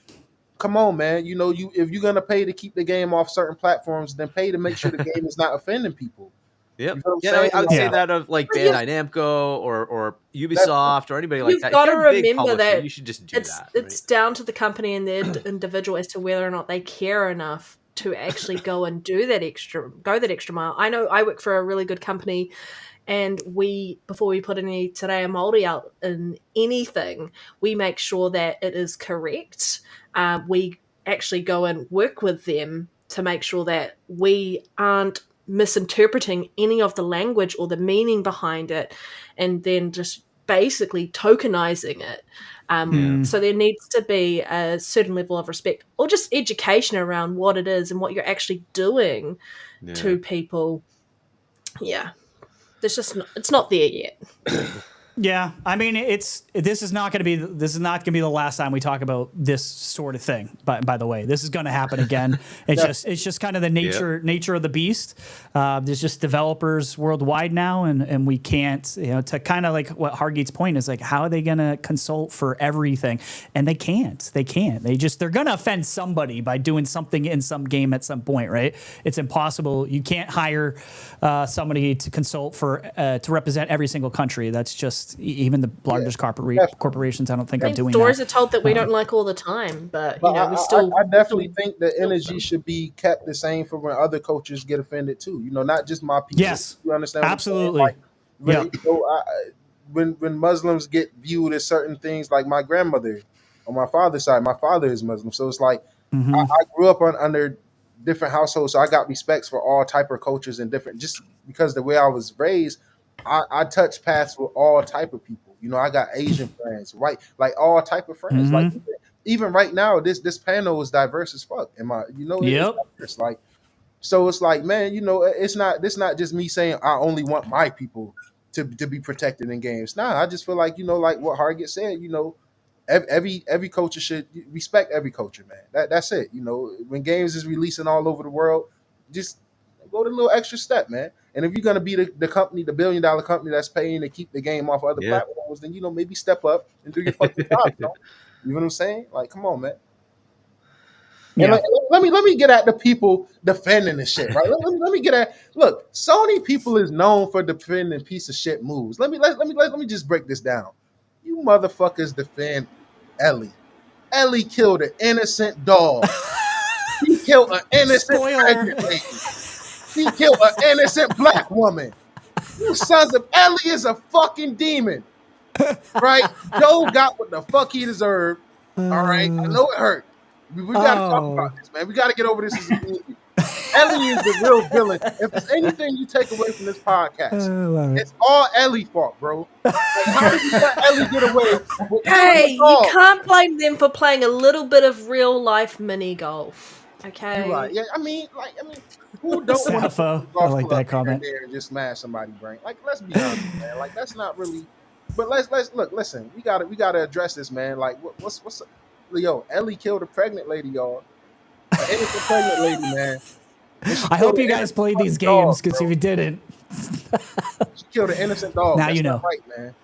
come on, man. If you're gonna pay to keep the game off certain platforms, then pay to make sure the game is not offending people. Yep. I would say that of like Bandai Namco or Ubisoft or anybody like that. You've got to remember that you should just do that. It's down to the company and the individual as to whether or not they care enough to actually go and go that extra mile. I know I work for a really good company, and before we put any Today Māori out in anything, we make sure that it is correct. We actually go and work with them to make sure that we aren't misinterpreting any of the language or the meaning behind it, and then just basically tokenizing it. So there needs to be a certain level of respect or just education around what it is and what you're actually doing to people. Yeah. It's not there yet. Yeah, I mean, this is not going to be the last time we talk about this sort of thing. By the way, this is going to happen again. It's just kind of the nature of the beast. There's just developers worldwide now, and we can't, to kind of like what Hargeet's point is, like, how are they going to consult for everything? And they can't. They're going to offend somebody by doing something in some game at some point, right? It's impossible. You can't hire somebody to consult for to represent every single country. That's just even the largest corporations. I don't think are doing stories that. Are told that we don't like all the time, but we still. I definitely think the energy should be kept the same for when other cultures get offended too. Not just my people. Yes, you understand? Absolutely. Like, when Muslims get viewed as certain things, like my grandmother on my father's side, my father is Muslim, so it's like I grew up under different households, so I got respects for all type of cultures and different. Just because the way I was raised. I touch paths with all type of people. I got Asian friends, right? Like all type of friends. Like even right now, this panel is diverse as fuck. It's like, so it's like, man, it's not just me saying I only want my people to be protected in games. Nah, I just feel like, like what Hargeet said, every culture should respect every culture, man. That's it. When games is releasing all over the world, just go the little extra step, man. And if you're gonna be the company, the $1 billion company that's paying to keep the game off other platforms, then maybe step up and do your fucking job. You know what I'm saying? Like, come on, man. And let me get at the people defending the shit, right? let me get at. Look, Sony people is known for defending piece of shit moves. Let me just break this down. You motherfuckers defend Ellie. Ellie killed an innocent dog. He killed an innocent pregnant lady. He killed an innocent black woman. You sons of Ellie is a fucking demon. Right? Joe got what the fuck he deserved. All right? I know it hurt. We got to talk about this, man. We got to get over this as a community. Ellie is the real villain. If there's anything you take away from this podcast, it's all Ellie fault, bro. Like, how did you let Ellie get away with you can't blame them for playing a little bit of real life mini golf. Okay? You're right. Yeah, I mean, who don't want to I like that comment there and just smash somebody's brain? Like, let's be honest, man. Like, that's not really. But let's look. Listen, we gotta address this, man. Like, what's Ellie killed a pregnant lady, y'all. innocent pregnant lady, man. I hope you guys played these games, because if you didn't, she killed an innocent dog. now That's you know. not right, man.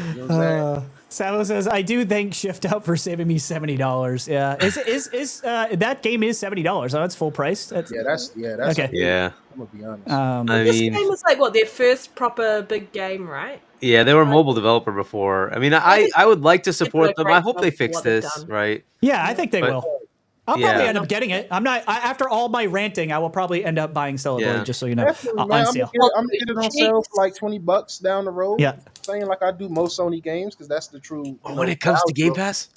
You know what I'm saying? Sabo says, I do thank Shift Out for saving me $70. Yeah. Is that game is $70? Oh, that's full price? That's That's okay. Yeah. I'm gonna be honest. I This mean, game was like what, their first proper big game, right? yeah, they were a mobile developer before. I mean, I would like to support a them. great I hope job they for fix what they've this, done. right? Yeah, I think they But- will. I'll Yeah. probably end up getting it. After all my ranting, I will probably end up buying Stellar Blade, just so you know, Definitely, on man. sale. I'm gonna get it on sale for like $20 down the road. Yeah. Saying like I do most Sony games because that's the true. When it comes to Game Pass,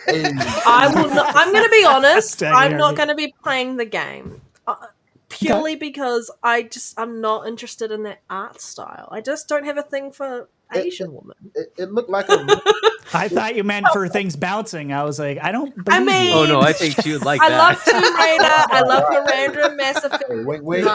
I will not. I'm going to be honest. Dang, I'm not Hargeet. going to be playing the game purely because I'm not interested in that art style. I just don't have a thing for Asian women. It looked like a. I thought you meant for things bouncing. I was like, I don't believe I mean, you. oh no, I think she would like I that. love Tomb Raider. I love Miranda and Mass Effect. Hey, wait.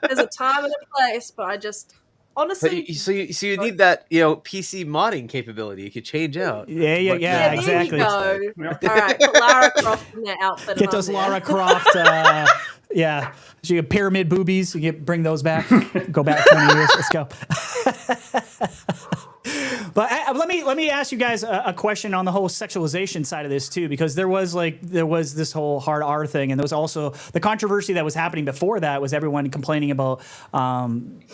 There's a time and a place, but I just But honestly. so you need that PC modding capability. You could change out. Yeah, But- Yeah, exactly. there you go. Yeah. All right, put Lara Croft in that outfit. Get and those I'm there. Lara Croft, yeah. She get pyramid boobies. You bring those back. Go back 20 years. Let's go. But let me ask you guys a question on the whole sexualization side of this too, because there was this whole hard R thing, and there was also the controversy that was happening before that was everyone complaining about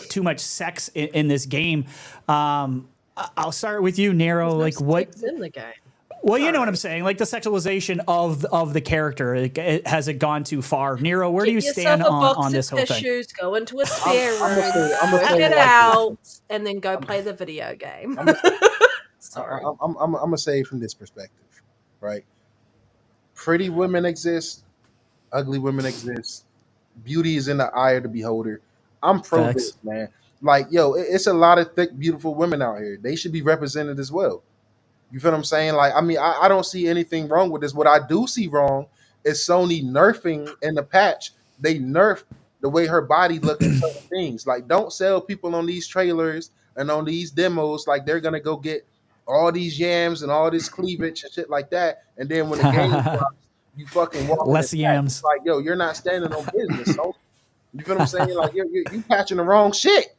too much sex in this game. I'll start with you, Nero. Like what? Sex in the game. Well, you know what I'm saying, like the sexualization of the character. Has it gone too far? Nero, where do you Get stand yourself a box on of this whole thing? tissues, go into a spare room, I'm gonna work say it like out, and then go play the video game. Sorry. I'm gonna say from this perspective, right? Pretty women exist, ugly women exist. Beauty is in the eye of the beholder. I'm pro Facts. this, man. Like, yo, it's a lot of thick, beautiful women out here. They should be represented as well. You feel what I'm saying? Like, I mean, I don't see anything wrong with this. What I do see wrong is Sony nerfing in the patch. They nerf the way her body looks and certain things. Like, don't sell people on these trailers and on these demos like they're gonna go get all these yams and all this cleavage and shit like that. And then when the game drops, you fucking walk in Less the patch. yams. It's like, yo, you're not standing on business. So, you feel what I'm saying? Like, you patching the wrong shit.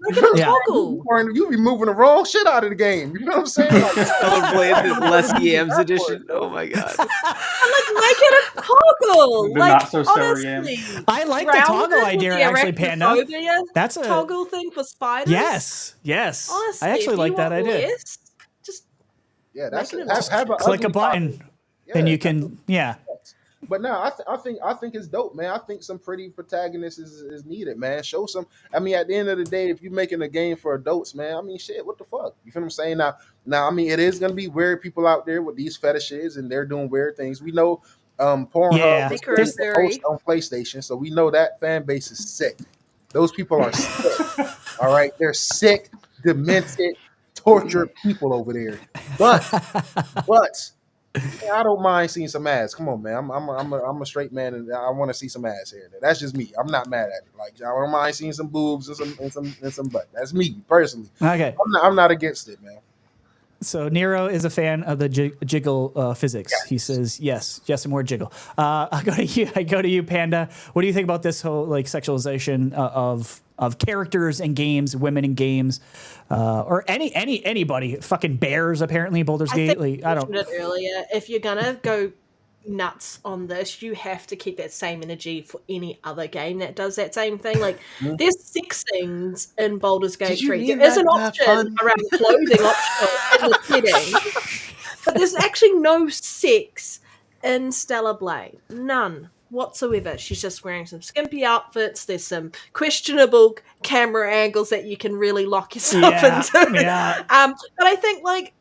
Look at the Yeah. toggle. You be moving the wrong shit out of the game. You know what I'm saying? Like, Stellar Blade Less Yams edition. Oh my god. I'm like, make it a toggle. The Like, not so sour honestly, I like the round toggle it with idea, the actually, Panda. arachnophobia That's a toggle thing for spiders. yes. Honestly, I actually if like you that want idea. less, just yeah, that's Making it. it Have a Click a ugly button, body. and Yeah. you can But no, I think it's dope, man. I think some pretty protagonists is needed, man. Show some. I mean, at the end of the day, if you're making a game for adults, man, I mean, shit, what the fuck? You feel what I'm saying? Now, I mean, it is gonna be weird people out there with these fetishes, and they're doing weird things. We know, Pornhub Yeah. was Maker the theory. host on PlayStation, so we know that fan base is sick. Those people are sick. All right, they're sick, demented, tortured people over there. But yeah, I don't mind seeing some ass. Come on, man. I'm a straight man, and I want to see some ass here. That's just me. I'm not mad at it. Like, I don't mind seeing some boobs and some butt. That's me personally. okay. I'm not against it, man. So Nero is a fan of the jiggle physics. He says yes, and more jiggle. I go to you, Panda. What do you think about this whole like sexualization of characters in games, women in games, or anybody? Fucking bears, apparently, Baldur's Gate. Like, I don't. mentioned it earlier. If you're gonna go nuts on this, you have to keep that same energy for any other game that does that same thing. Like, there's sex scenes in Baldur's Gate Did you 3. mean There is an that option pun? around clothing optional in the setting, but there's actually no sex in Stellar Blade. None whatsoever. She's just wearing some skimpy outfits. There's some questionable camera angles that you can really lock yourself into. Yeah. But I think like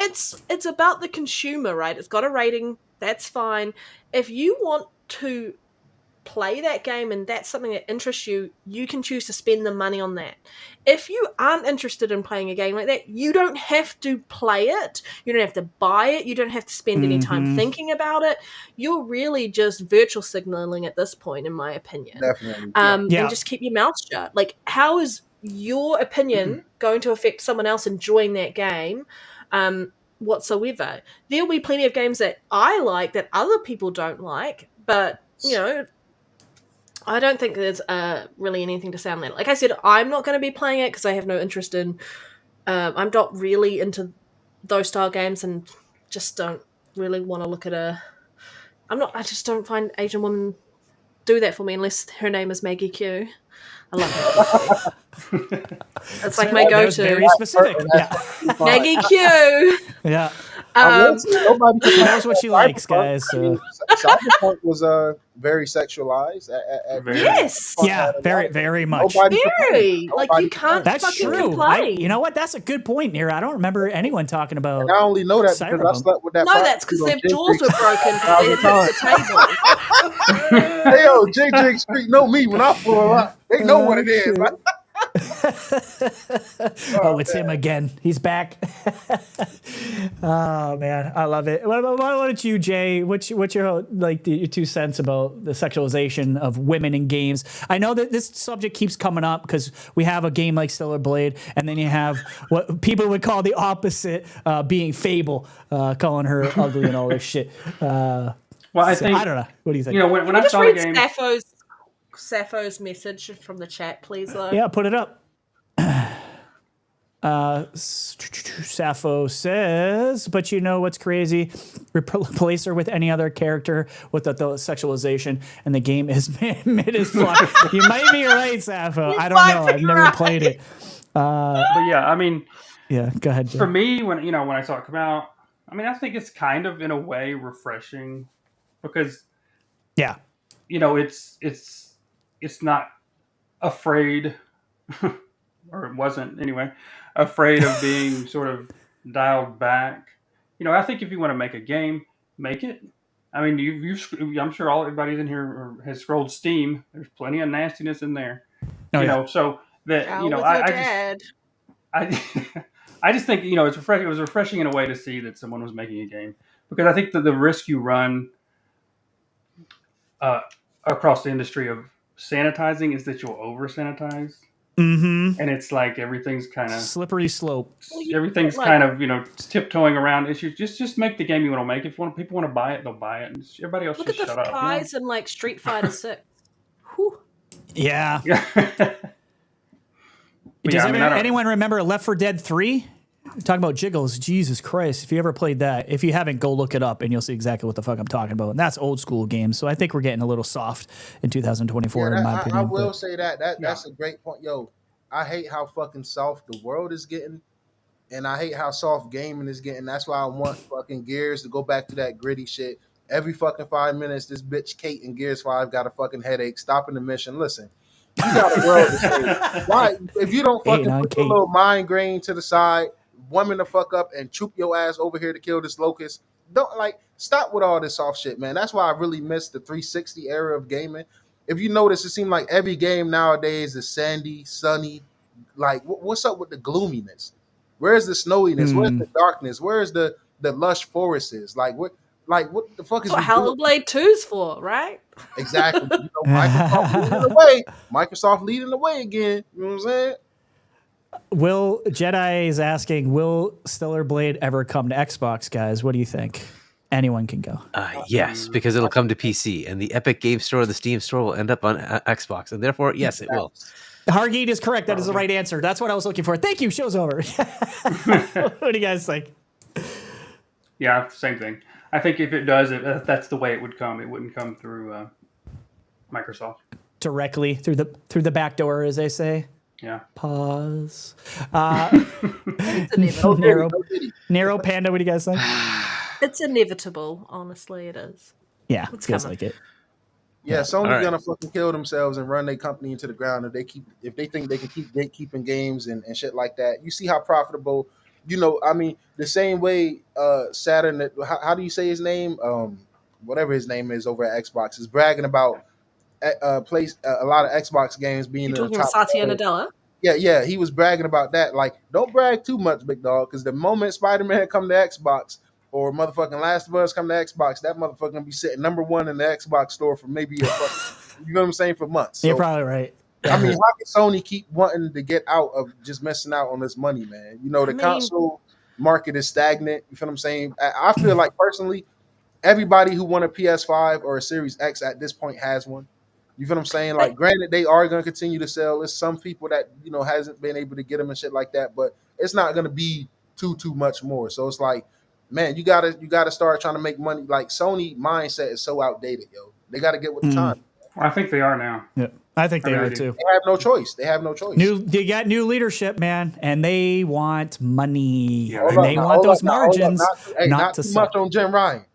it's about the consumer, right? It's got a rating. That's fine. If you want to play that game and that's something that interests you, you can choose to spend the money on that. If you aren't interested in playing a game like that, you don't have to play it. You don't have to buy it. You don't have to spend any time thinking about it. You're really just virtual signaling at this point, in my opinion. Definitely. And just keep your mouth shut. Like, how is your opinion going to affect someone else enjoying that game whatsoever? There'll be plenty of games that I like that other people don't like, but I don't think there's really anything to say on that. Like I said, I'm not going to be playing it because I have no interest in. I'm not really into those style games, and just don't really want to look at a. I just don't find Asian women do that for me unless her name is Maggie Q. I love Maggie Q. It's like my go-to. Very specific. Yeah. Maggie Q. Yeah. Nobody She knows what she likes, guys. So. Cyberpunk was very sexualized. Yes. Yeah, very, very much. Very. Like, you can't That's fucking true. complain. You know what? That's a good point, Nira. I don't remember anyone talking about. And I only know that because I slept with that. No, that's because their jaws were broken because they hit the table. Hey, yo, JJ Street know me when I pull up. They know what it is. Oh, it's him again. He's back. Oh man, I love it. What about you, Jay? What's your your 2 cents about the sexualization of women in games? I know that this subject keeps coming up because we have a game like Stellar Blade, and then you have what people would call the opposite, being Fable, calling her ugly and all this shit. Well, I think I don't know. What do you think? You know, when I saw the game, Sappho's message from the chat, please, though. Yeah, put it up. Sappho says, but you know what's crazy? Replace her with any other character with the sexualization, and the game is mid as fuck. You might be right, Sappho. I don't know. I've never played it. but yeah, I mean, yeah, go ahead, Jay. For me, when I saw it come out, I mean, I think it's kind of in a way refreshing because, it's not afraid, or it wasn't anyway, afraid of being sort of dialed back. I think if you want to make a game, make it. I mean, I'm sure everybody in here has scrolled Steam. There's plenty of nastiness in there. So that I just think it's refreshing. It was refreshing in a way to see that someone was making a game, because I think that the risk you run across the industry of sanitizing is that you'll over sanitize. Mm-hmm. And it's like everything's kind of slippery slope. Everything's kind of tiptoeing around issues. Just make the game you want to make. If people want to buy it, they'll buy it. And everybody else look just at shut the up. guys in like Street Fighter 6. Whew. Yeah. Does anyone remember Left 4 Dead 3? Talking about jiggles, Jesus Christ. If you ever played that, if you haven't, go look it up and you'll see exactly what the fuck I'm talking about. And that's old school games. So I think we're getting a little soft in 2024, in my opinion. I will say that's a great point. Yo, I hate how fucking soft the world is getting. And I hate how soft gaming is getting. That's why I want fucking Gears to go back to that gritty shit. Every fucking 5 minutes, this bitch Kate in Gears 5 got a fucking headache, stopping the mission. Listen, you got a world to save. Why? If you don't fucking put your little mind grain to the side, woman the fuck up and troop your ass over here to kill this locust. Don't stop with all this soft shit, man. That's why I really miss the 360 era of gaming. If you notice, it seems like every game nowadays is sandy, sunny. Like, what's up with the gloominess? Where's the snowiness? Where's the darkness? Where's the lush forests? Like what the fuck is what Hellblade 2's for, right? Exactly. Microsoft leading the way again. You know what I'm saying? Will Jedi is asking, will Stellar Blade ever come to Xbox, guys? What do you think? Anyone can go. Yes, because it'll come to PC, and the Epic Game Store, the Steam Store will end up on Xbox, and therefore, yes, it will. Hargeet is correct. That is the right answer. That's what I was looking for. Thank you. Show's over. What do you guys think? Yeah, same thing. I think if it does, that's the way it would come. It wouldn't come through Microsoft directly through the back door, as they say. Yeah. Pause. Nero Panda. What do you guys think? It's inevitable. Honestly, it is. Yeah, it feels like it. Yeah, Sony's gonna fucking kill themselves and run their company into the ground if they think they can keep gatekeeping games and shit like that. You see how profitable, the same way Saturn. How do you say his name? Whatever his name is over at Xbox is bragging about a lot of Xbox games being in the top. Satya Nadella. Yeah, he was bragging about that. Like, don't brag too much, big dog, because the moment Spider-Man come to Xbox or motherfucking Last of Us come to Xbox, that motherfucker gonna be sitting number one in the Xbox store for maybe you know what I'm saying, for months. So, you're probably right. I mean, how can Sony keep wanting to get out of just missing out on this money, man? The console market is stagnant. You feel what I'm saying? I feel like personally, everybody who won a PS5 or a Series X at this point has one. You feel what I'm saying? Like, granted, they are going to continue to sell. There's some people that, you know, hasn't been able to get them and shit like that, but it's not going to be too much more. So it's like, man, you gotta start trying to make money. Like, Sony mindset is so outdated, yo. They got to get with the time. I think they are now. Yeah, I think they are too. They have no choice. They have no choice. They got new leadership, man, and they want money, Yeah, and they want those margins. Not too much on Jim Ryan.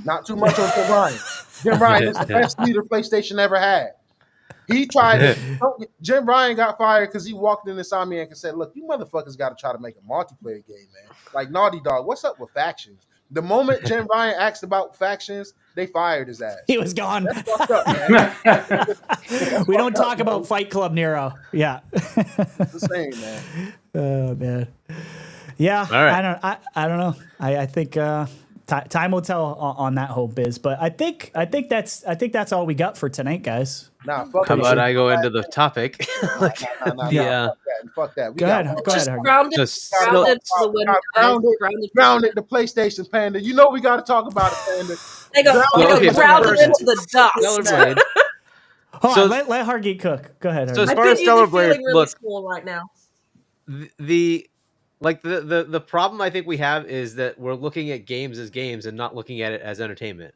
Not too much on Jim Ryan. Jim Ryan is the best leader PlayStation ever had. He tried. Jim Ryan got fired because he walked in Insomniac and said, "Look, you motherfuckers got to try to make a multiplayer game, man. Like Naughty Dog, what's up with factions?" The moment Jim Ryan asked about factions, they fired his ass. He was gone. That's fucked up, man. We don't talk about Fight Club Nero. Yeah. The same, man. Oh man. Yeah. All right. I don't know. I think time will tell on that whole biz, but I think that's all we got for tonight, guys. Nah, fuck How that. about I go into the topic? Yeah. Fuck that. Go ahead, Just Hargeet. grounded to the wind. Grounded the PlayStation, Panda. You know we got to talk about it, Panda. They got Okay, grounded first- into the dust. Stellar Blade. Hold So- on, let Hargeet cook. Go ahead. So Hargeet. as I far bet as you're Stellar feeling Blade, really look, small right now. the problem I think we have is that we're looking at games as games and not looking at it as entertainment.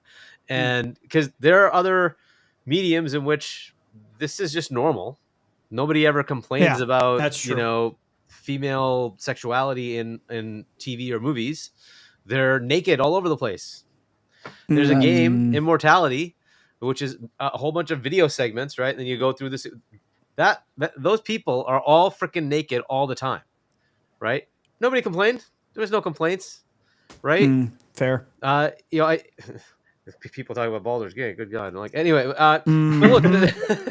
And because there are other mediums in which this is just normal. Nobody ever complains about, that's true. you know, female sexuality in TV or movies. They're naked all over the place. There's a game, Immortality, which is a whole bunch of video segments, right? And then you go through this. That those people are all freaking naked all the time, right? Nobody complained. There was no complaints, right? Fair. You know, people talk about Baldur's Gate. Good God! I'm like, anyway, but look,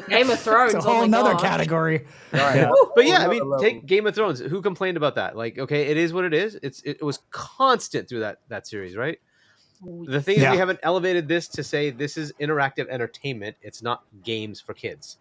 Game of Thrones. It's a whole oh my nother God. category. Right. Yeah. but yeah, I Another mean, level. take Game of Thrones. Who complained about that? Like, okay, it is what it is. It was constant through that series, right? The thing is, we haven't elevated this to say this is interactive entertainment. It's not games for kids,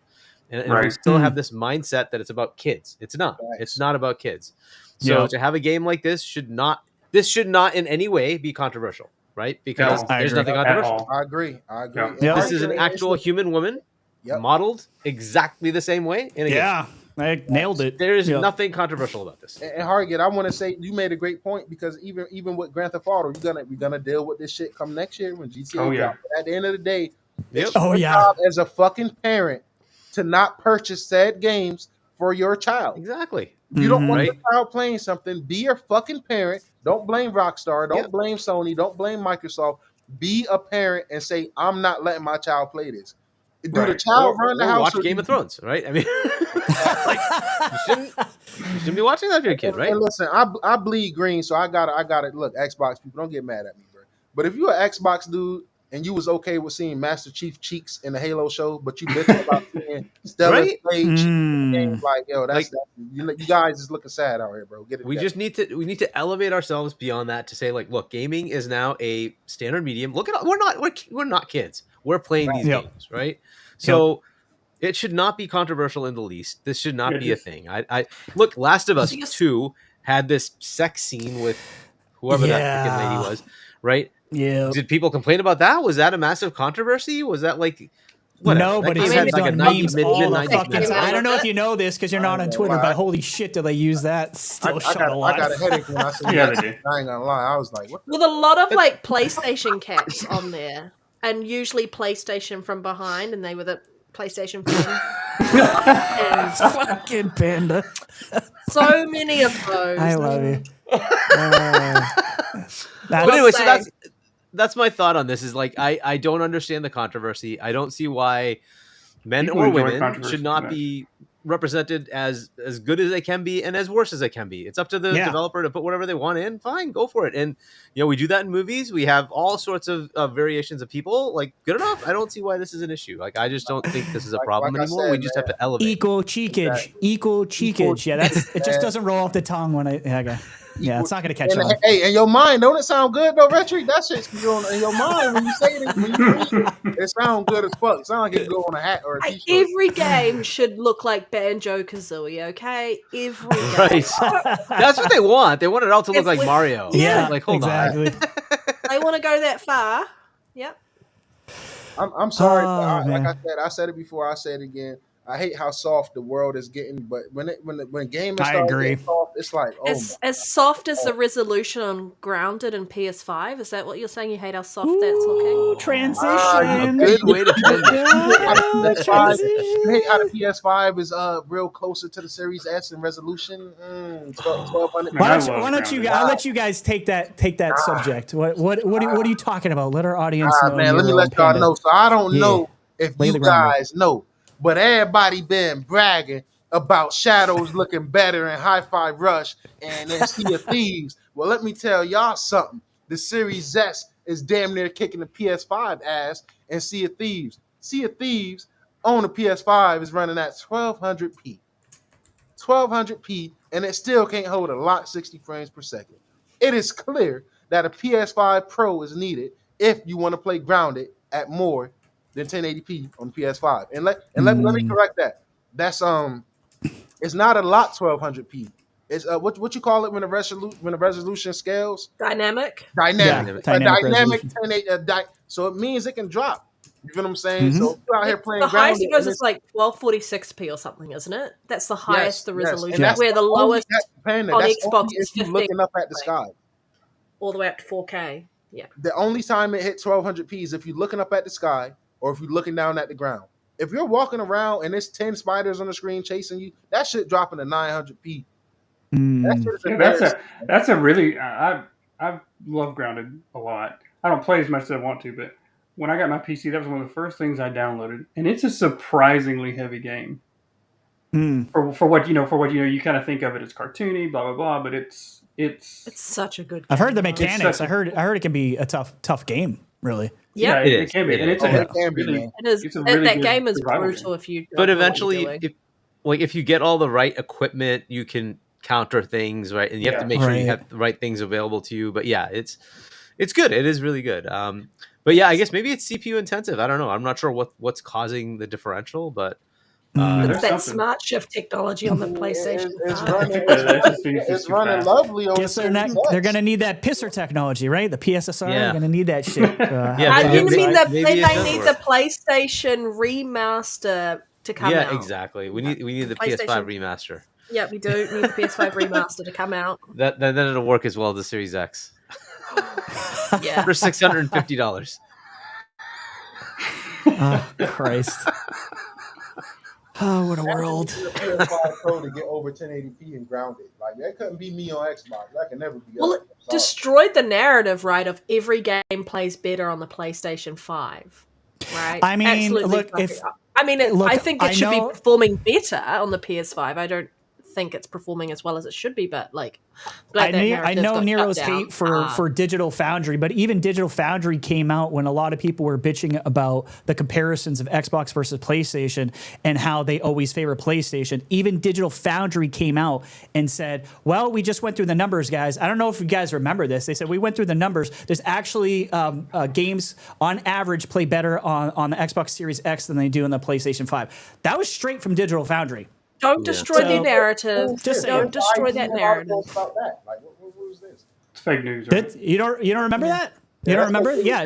and we Right. still have this mindset that it's about kids. It's not. Right. It's not about kids. So Yeah. to have a game like this should not in any way be controversial, right? Because No, I there's agree. nothing At controversial. all. I agree. Yeah. Yeah. This is an actual human woman Yep. modeled exactly the same way in a game. Yeah, I nailed it. There is Yeah. nothing controversial about this. And Hargeet, I want to say you made a great point because even with Grand Theft Auto, we're gonna deal with this shit come next year when GTA. Oh, yeah. drops. At the end of the day, Yep. it's Oh, your yeah. job as a fucking parent to not purchase said games for your child. Exactly. You don't want Right. your child playing something. Be a fucking parent. Don't blame Rockstar. Don't Yep. blame Sony. Don't blame Microsoft. Be a parent and say, I'm not letting my child play this. Do the Right. child run the Or house? watch Game of Thrones, right? I mean, like, you shouldn't be watching that if you're a kid, right? And listen, I bleed green, so I gotta look, Xbox people, don't get mad at me, bro. But if you're an Xbox dude and you was okay with seeing Master Chief cheeks in the Halo show, but you bitch about seeing Stellar Right? Blade cheeks in Mm. games, like, yo, that's you guys is looking sad out here, bro. Get it. We together. just need to elevate ourselves beyond that to say, like, look, gaming is now a standard medium. Look at we're not kids. We're playing these Yep. games, right? So it should not be controversial in the least. This should not Yeah, be a just- thing. I look, Last of Us Yes. 2 had this sex scene with whoever that freaking lady Yeah. was, right? Yeah. Did people complain about that? Was that a massive controversy? Was that like whatever? No, That but game it's I mean, had used like a on 90 memes mid all the 90s fucking message. time. I don't know if you know this because you're not on Twitter, Why? but holy shit, do they use that? Still shot a I lot. got a headache when I said Yeah, that. they do. I ain't gonna lie. I was like, what the With a lot of like PlayStation caps on there, and usually PlayStation from behind, and they were the PlayStation fan. And Fucking Panda. so many of those. I love you. But anyway, so say. that's my thought on this. Is like I don't understand the controversy. I don't see why men People or enjoy women controversy, should not yeah. be represented as good as they can be and as worse as they can be. It's up to the Yeah. developer to put whatever they want in. Fine, go for it. And you know, we do that in movies. We have all sorts of variations of people. Like, good enough. I don't see why this is an issue. Like, I just don't think this is a problem like I anymore. said, We just have to elevate. Equal cheekage. Equal cheekage. Yeah, that's it. Just doesn't roll off the tongue when I. Okay. Yeah, it's not gonna catch and, on. hey, in your mind, don't it sound good though, Rhetri? That shit's going in your mind when you say it. When you read it sounds good as fuck. It sounds like it go on a hat or a Like, t-shirt. every game should look like Banjo Kazooie, okay? Every game. Right. That's what they want. They want it all to look If like we- Mario. Yeah, Like, hold on. exactly. They want to go that far. Yep. I'm sorry, but Oh, like man. I said it before, I said it again. I hate how soft the world is getting, but when gaming I starts agree. getting soft, it's like, oh my. As soft as the resolution on Grounded and PS5. Is that what you're saying? You hate how soft that's Ooh, looking? A transition. good way to You transition. hate how the Yeah, PS5 transition. you hate how the PS5 is real closer to the Series S in resolution. 1200. Man, I love Why don't you? Grounded. I'll let you guys take that subject. What are you talking about? Let our audience know. Man, let me Nero let and y'all Panda. know. So I don't Yeah. know if Lay you the groundwork. guys know, but everybody been bragging about Shadows looking better in Hi-Fi Rush and then Sea of Thieves. Well, let me tell y'all something. The Series S is damn near kicking the PS5 ass and Sea of Thieves. Sea of Thieves on the PS5 is running at 1200p. 1200p, and it still can't hold a lock 60 frames per second. It is clear that a PS5 Pro is needed if you want to play Grounded at more than 1080p on the PS5. And let me correct that. That's it's not a lot 1200p. It's what you call it when the resolution scales? Dynamic. Dynamic. Yeah, A dynamic dynamic resolution. 1080. So it means it can drop. You feel what I'm saying? Mhm. So if you're out here playing The highest Grounded, it goes and is like 1246p or something, isn't it? That's the highest the and resolution. that's Where the only lowest Panda, on that's Xbox only if is you're 15, looking up at the sky. all the way up to 4K. Yeah. The only time it hit 1200p is if you're looking up at the sky or if you're looking down at the ground. If you're walking around and there's 10 spiders on the screen chasing you, that shit dropping to 900p. That shit is Yeah, embarrassing. that's a really I love Grounded a lot. I don't play as much as I want to, but when I got my PC, that was one of the first things I downloaded, and it's a surprisingly heavy game for what you know. For what you know, you kind of think of it as cartoony, blah blah blah, but it's It's such a good game. I've heard the though. mechanics. I heard it can be a tough game. Really. Yeah, yeah, it can be, It and is. it's a It can be, really, man. it is. it's a That, really that good game is survival brutal game. if you But don't know what you're eventually, doing. if you get all the right equipment, you can counter things, right? And you have to Yeah. make sure you Right. have the right things available to you. But yeah, it's good. It is really good. But yeah, I guess maybe it's CPU intensive. I don't know. I'm not sure what's causing the differential, but Mm. It's There's that something. smart shift technology on the PlayStation It's 5. running. The SSD is just It's too running fast. lovely on Guess the they're Series not. They're X. gonna need that pisser technology, right? The PSSR. Yeah. They're gonna need that shit. Yeah, I maybe- mean, maybe it they does need work. the PlayStation remaster to come yeah, out. exactly. We need the PlayStation. PS5 remaster. Yeah, we do need the PS5 remaster to come out. Then it'll work as well as the Series X Yeah. for $650. Oh Christ. Oh, what a world. You need a PS5 Pro to get over 1080p and grounded. Like that couldn't be me on Xbox. That can never be. Well, us. it I'm sorry. destroyed the narrative, right, of every game plays better on the PlayStation 5, right? I mean, Absolutely look, fucking if- up. I mean, look, I think it I should know- be performing better on the PS5. I don't think it's performing as well as it should be, but like, glad that I narrative's know got Nero's shut down. hate for Digital Foundry, but even Digital Foundry came out when a lot of people were bitching about the comparisons of Xbox versus PlayStation and how they always favor PlayStation. Even Digital Foundry came out and said, well, we just went through the numbers, guys. I don't know if you guys remember this. They said, we went through the numbers. There's actually games on average play better on the Xbox Series X than they do on the PlayStation 5. That was straight from Digital Foundry. Don't destroy the So- narrative. Just Don't destroy I that didn't narrative. know about that. Like, what was this? It's fake news. Right? You don't remember that? You don't remember? Yeah.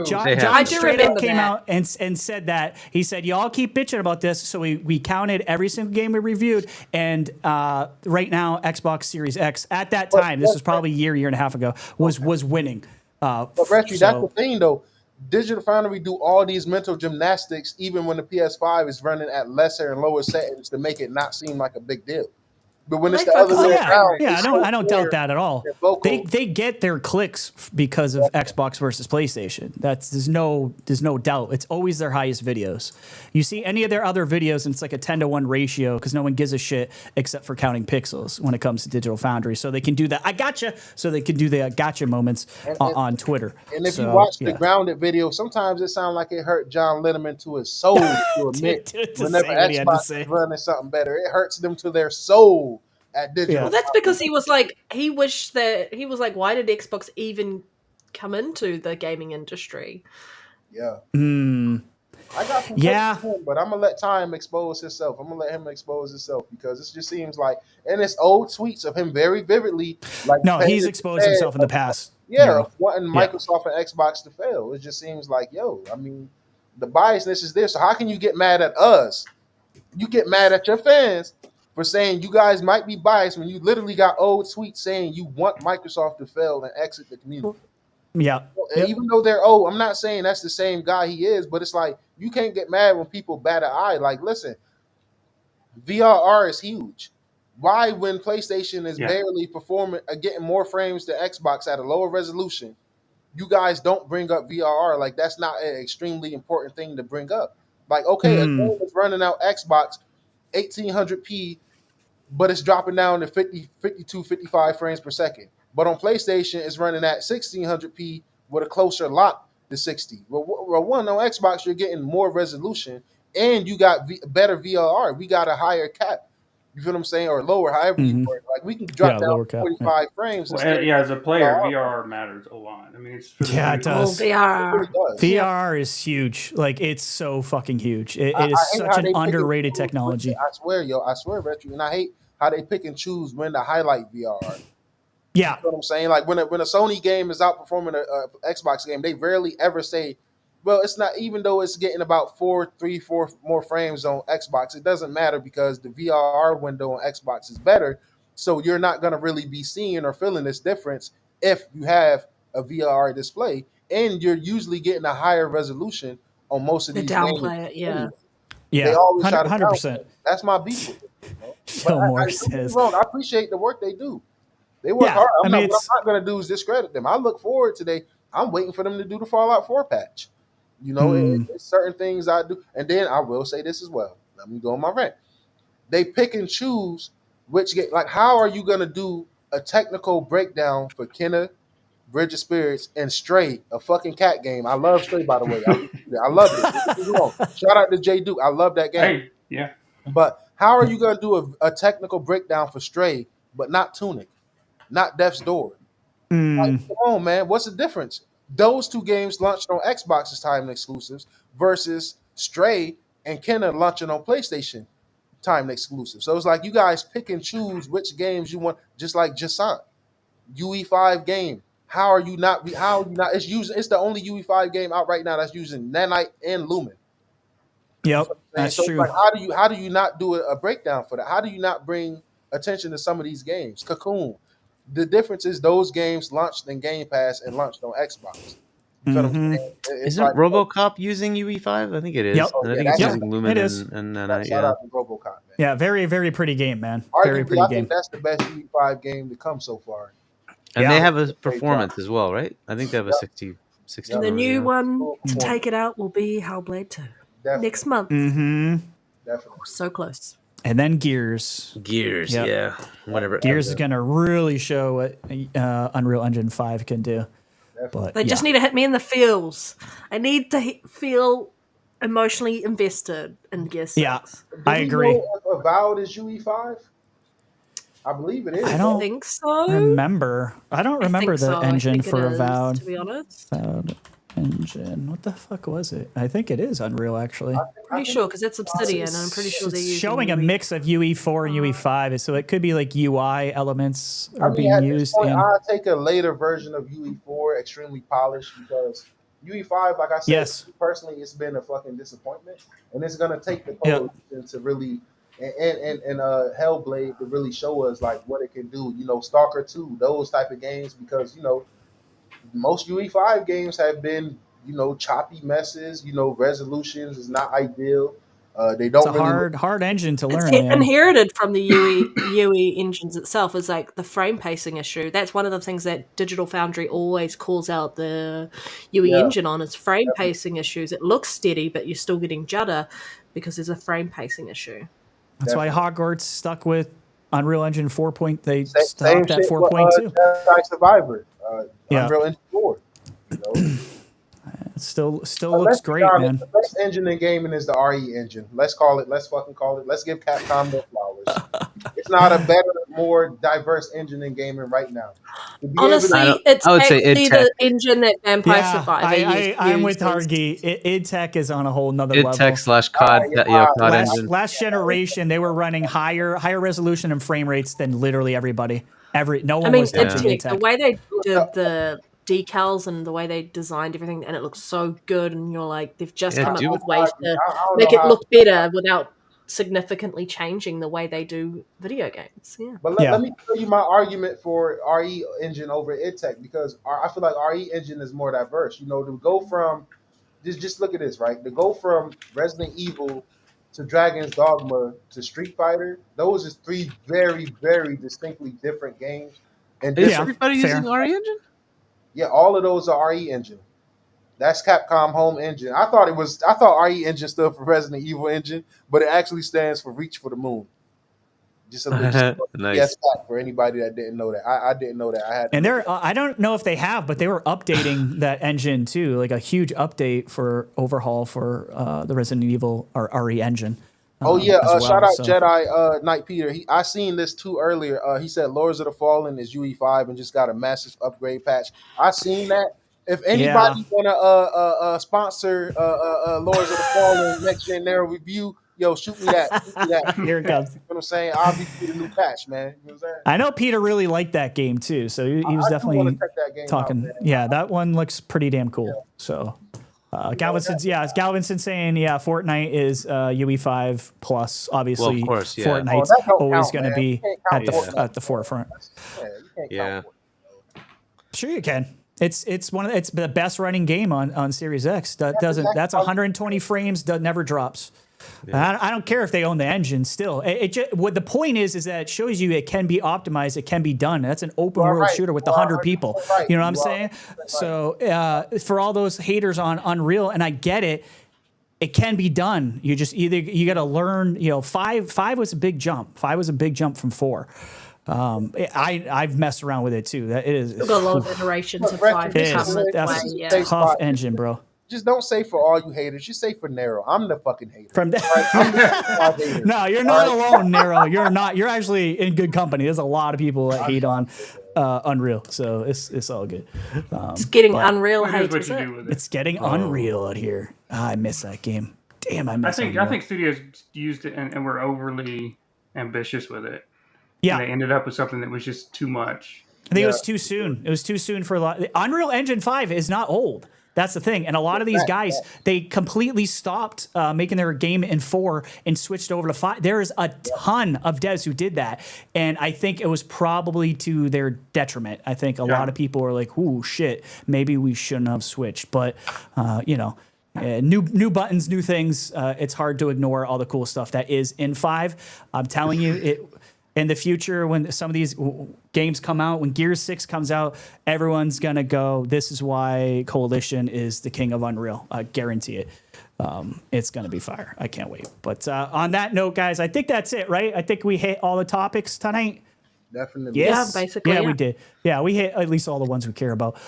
John They have. John I do straight up remember came that. out and said that. He said, y'all keep bitching about this. So we counted every single game we reviewed. And right now, Xbox Series X, at that time, this was probably a year and a half ago, was winning. But Rhetri, that's the thing though. Digital Foundry do all these mental gymnastics even when the PS5 is running at lesser and lower settings to make it not seem like a big deal. But when Well, it's they the other focus way on around, Yeah, it's I don't clear doubt that at all. they're vocal. They get their clicks because of Xbox versus PlayStation. There's no doubt. It's always their highest videos. You see any of their other videos, and it's like a 10-to-1 ratio because no one gives a shit except for counting pixels when it comes to Digital Foundry. So they can do that. I gotcha. So they can do the gotcha moments on Twitter. And if So, you watch the yeah. Grounded video, sometimes it sounds like it hurt John Letterman to his soul to admit To whenever say what he had to Xbox say. is running something better. It hurts them to their soul at Digital. Yeah. Well, that's because he was like, why did Xbox even come into the gaming industry? Yeah. Mm, I got some Yeah. questions for him, but I'm gonna let time expose himself. I'm gonna let him expose himself because it just seems like, and it's old tweets of him very vividly. Like no, he's Panda exposed said, himself in the past. Yeah, Nero. of wanting Yeah. Microsoft and Xbox to fail. It just seems like, yo, I mean, the biasness is there. So how can you get mad at us? You get mad at your fans for saying you guys might be biased when you literally got old tweets saying you want Microsoft to fail and exit the community. Yeah. Yep. Even though they're old, I'm not saying that's the same guy he is, but it's like you can't get mad when people bat an eye. Like, listen, VRR is huge. Why, when PlayStation is barely performing, getting more frames than Xbox at a lower resolution, you guys don't bring up VRR? Like, that's not an extremely important thing to bring up. Like, okay, a game is running out Xbox 1800p, but it's dropping down to 50, 52, 55 frames per second. But on PlayStation, it's running at 1600p with a closer lock to 60. Well, one on Xbox, you're getting more resolution, and you got better VRR. We got a higher cap. You feel what I'm saying? Or lower, however you work. Like, we can drop down to 45 frames. Well, as a player, VR matters a lot. I mean, it's it does. VR. It really does. VR is huge. Like, it's so fucking huge. It is such an underrated technology. I swear, Rhetri, and I hate how they pick and choose when to highlight VRR. Yeah. You know what I'm saying? Like, when a Sony game is outperforming a Xbox game, they rarely ever say, well, it's not, even though it's getting about 4 more frames on Xbox, it doesn't matter because the VRR window on Xbox is better. So you're not going to really be seeing or feeling this difference if you have a VRR display, and you're usually getting a higher resolution on most of these games. Yeah. Yeah, 100%. That's my beef with it. You know? Phil Morris says. I appreciate the work they do. They work hard. What I'm not going to do is discredit them. I look forward to I'm waiting for them to do the Fallout 4 patch. You know, it's certain things I do. And then I will say this as well. Let me go on my rant. They pick and choose which game. Like, how are you going to do a technical breakdown for Kenna, Bridge of Spirits, and Stray, a fucking cat game? I love Stray, by the way. I love it. Shout out to Jay Dook. I love that game. Hey, yeah. But how are you going to do a technical breakdown for Stray, but not Tunic, not Death's Door? Like, come on, man. What's the difference? Those two games launched on Xbox as time exclusives versus Stray and Kenna launching on PlayStation time exclusive. So it's like you guys pick and choose which games you want, just like Jasant. UE5 game. How are you not? It's the only UE5 game out right now that's using Nanite and Lumen. Yep, that's so true. Like, how do you not do a breakdown for that? How do you not bring attention to some of these games? Cocoon. The difference is those games launched in Game Pass and launched on Xbox. You feel what I'm saying? Isn't RoboCop using UE5? I think it is. Yep. And I think it's using Lumen and shout out to RoboCop, man. Yeah, very, very pretty game, man. Very Arguably, pretty I game. think that's the best UE5 game to come so far. And they have a performance as well, right? I think they have a 60. And the new one to take it out will be Hellblade 2 next month. Definitely. So close. And then Gears. Yeah. Whatever. Gears is going to really show what Unreal Engine 5 can do. But they just need to hit me in the feels. I need to feel emotionally invested in Gears 6. Yeah, I agree. Know if Avowed is UE5? I believe it is. I don't think so. remember. I don't remember the engine for Avowed. Avowed. To be honest. Avowed engine. What the fuck was it? I think it is Unreal, actually. Pretty sure, because it's Obsidian, and I'm pretty sure they're using showing a mix of UE4 and UE5, so it could be like UI elements are being at used. This point, I'll take a later version of UE4, extremely polished, because UE5, like I said, personally, it's been a fucking disappointment, and it's gonna take the coalition to really and Hellblade to really show us like what it can do. You know, Stalker 2, those type of games, because you know most UE5 games have been, you know, choppy messes. You know, resolutions is not ideal. They don't. It's a hard engine to learn. It's inherited from the UE engines itself. Is like the frame pacing issue. That's one of the things that Digital Foundry always calls out the UE engine on. Is frame pacing issues. It looks steady, but you're still getting judder because there's a frame pacing issue. That's why Hogwarts stuck with Unreal Engine 4. They stopped at 4.2. Jedi Survivor. Unreal Engine 4. You know? It still looks great, man. The best engine in gaming is the RE engine. Let's fucking call it. Let's give Capcom their flowers. It's not a better, more diverse engine in gaming right now. Honestly, it's actually the engine that Vampire Survivor I'm with Hargeet. id Tech is on a whole nother level. id Tech / COD, COD engine. Last generation, they were running higher resolution and frame rates than literally everybody. No one was touching id Tech. The way they did decals and the way they designed everything, and it looks so good. And you're like, they've just Yeah, come up dude. with ways to I don't make know it how- look better without significantly changing the way they do video games. Yeah. But let me tell you my argument for RE Engine over IdTech, because I feel like RE Engine is more diverse. You know, to go from just look at this, right? To go from Resident Evil to Dragon's Dogma to Street Fighter, those is three very, very distinctly different games. And Is different, everybody fair. using RE Engine? yeah, all of those are RE Engine. That's Capcom Home Engine. I thought RE Engine stood for Resident Evil Engine, but it actually stands for Reach for the Moon. Just a Nice. yes fact for anybody that didn't know that. I didn't know that. I had. And I don't know if they have, but they were updating that engine too, like a huge update for overhaul for the Resident Evil or RE engine. Oh yeah, as well, shout out so. Jedi Knight Peter. I seen this too earlier. He said Lords of the Fallen is UE5 and just got a massive upgrade patch. I seen that. If anybody wanna sponsor Lords of the Fallen Next Gen Nero review, yo, shoot me that. Shoot me that. Here it comes. You know what I'm saying? I'll be the new patch, man. You know what I'm saying? I know Peter really liked that game too, so he was I do wanna definitely check that game talking. out, man. Yeah, that one looks pretty damn cool. Yeah. So, Galvinson's saying, Fortnite is UE5 plus. Obviously, Well, of course, yeah. Fortnite's that don't always count, going to man. be You can't count Fortnite. at the forefront. Yeah, you can't Yeah. count Fortnite. Sure, you can. It's the best running game on Series X. That's 120 frames. That never drops. I don't care if they own the engine. Still, what the point is that it shows you it can be optimized. It can be done. That's an open world right. shooter with You are 100 people. right. You know what I'm You are saying? 100% right. So for all those haters on Unreal, and I get it. It can be done. You just you got to learn. Five was a big jump. 5 was a big jump from 4. I've messed around with it too. That it is. We've got a lot of iterations of Look, 5 Rhetri, to come this that's way. a Yeah. tough engine, bro. Just don't say for all you haters. Just say for Nero. I'm the fucking hater. From I'm the hater. No, you're not alone, Nero. You're not. You're actually in good company. There's a lot of people that hate on Unreal, so it's all good. It's getting Unreal Here's hate, what is you it? do with it. It's getting Unreal out here. I miss that game. Damn, I miss Unreal. I think studios used it and were overly ambitious with it. Yeah. And they ended up with something that was just too much. I think it was too soon. It was too soon for a lot. Unreal Engine 5 is not old. That's the thing. And a lot of these guys, they completely stopped making their game in 4 and switched over to 5. There is a ton of devs who did that. And I think it was probably to their detriment. I think a lot of people were like, ooh, shit, maybe we shouldn't have switched. But, new buttons, new things. It's hard to ignore all the cool stuff that is in 5. I'm telling you, in the future, when some of these games come out, when Gears 6 comes out, everyone's going to go, this is why Coalition is the king of Unreal. I guarantee it. It's going to be fire. I can't wait. But on that note, guys, I think that's it, right? I think we hit all the topics tonight. Definitely. Yes. Yeah, basically, Yeah, yeah. we did. Yeah, we hit at least all the ones we care about.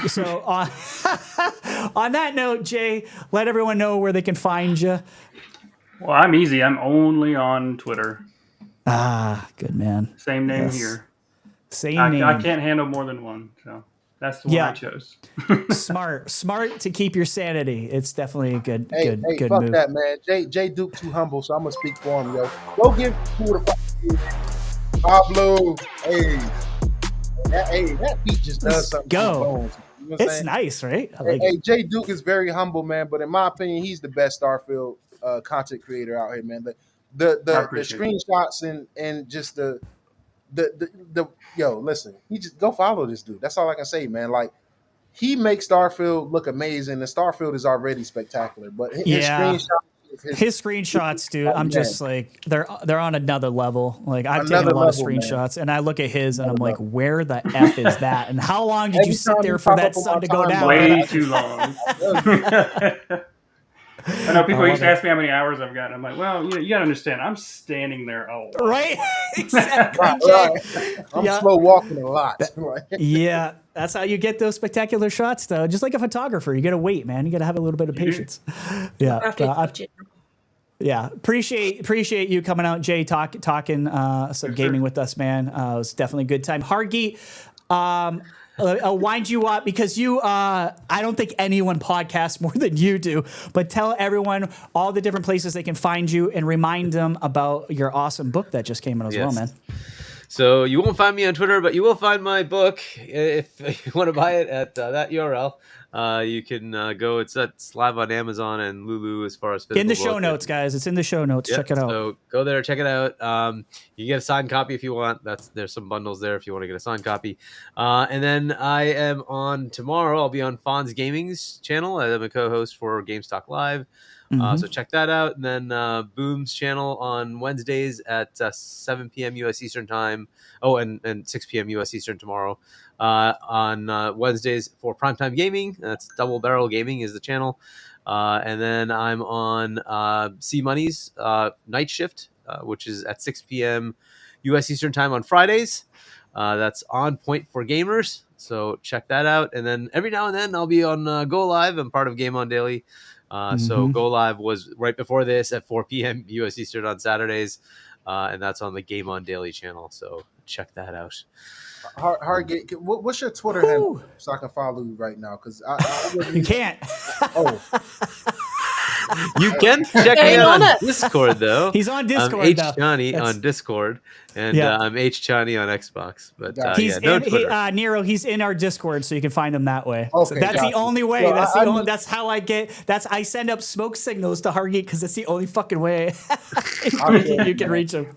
So on that note, Jay, let everyone know where they can find you. Well, I'm easy. I'm only on Twitter. Ah, good man. Same name Yes. here. Same I name. can't handle more than one, so that's the one I chose. Smart to keep your sanity. It's definitely a good Hey, fuck move. that, man. Jay Duke too humble, so I'm gonna speak for him, yo. Go give who the fuck is. Pablo. Hey, that beat just does something to go. the bones. You know what I'm It's saying? nice, right? I like Hey, it. Jay Duke is very humble, man. But in my opinion, he's the best Starfield content creator out here, man. The appreciate screenshots and just the yo, listen, he just go follow this dude. That's all I can say, man. Like he makes Starfield look amazing. The Starfield is already spectacular, but his Yeah. screenshots, His screenshots, dude, I'm just like they're on another level. Like I've taken Another a lot of level, man. screenshots, and I look at his, and I'm like, where the f is that? And how long did you Every sit time there you for pop that up on sun my to go down? timeline, Way too long. I know people I used to love ask me how many hours I've got. I'm like, well, you gotta understand, I'm standing there a lot. Right? Exactly. Right. Jay. I'm Yeah. slow walking a lot. Like, Yeah, that's how you get those spectacular shots, though. Just like a photographer, you got to wait, man. You got to have a little bit of You do. patience. Yeah, After yeah. Appreciate you coming out, Jay, talking some gaming with us, man. It was definitely a good time. Hargeet, I'll wind you up because I don't think anyone podcasts more than you do. But tell everyone all the different places they can find you and remind them about your awesome book that just came out as well, man. So you won't find me on Twitter, but you will find my book if you want to buy it at that URL. You can go. It's live on Amazon and Lulu as far as physical. In the show book. notes, guys. It's in the show notes. Yep, Check it out. So go there, check it out. You can get a signed copy if you want. There's some bundles there if you want to get a signed copy. And then I am on tomorrow. I'll be on Fonz Gaming's channel. I'm a co-host for GameStalk Live. So check that out. And then Boom's channel on Wednesdays at 7 p.m. U.S. Eastern Time. Oh, and 6 p.m. U.S. Eastern tomorrow. On Wednesdays for Primetime Gaming. That's Double Barrel Gaming is the channel. And then I'm on C Money's Night Shift, which is at 6 p.m. U.S. Eastern Time on Fridays. That's On Point for Gamers. So check that out. And then every now and then I'll be on Go Live. I'm part of Game On Daily. So Go Live was right before this at 4 p.m. U.S. Eastern on Saturdays. And that's on the Game On Daily channel. So check that out. Hargeet, what's your Twitter handle so I can follow you right now? Because you can't. Oh, you can check me out on Discord though. He's on Discord. I'm Chani on Discord, and I'm Chani on Xbox. But he's no Twitter. Nero. He's in our Discord, so you can find him that way. Okay, so that's the only way. Well, that's how I get. I send up smoke signals to Hargeet because that's the only fucking way you can reach him.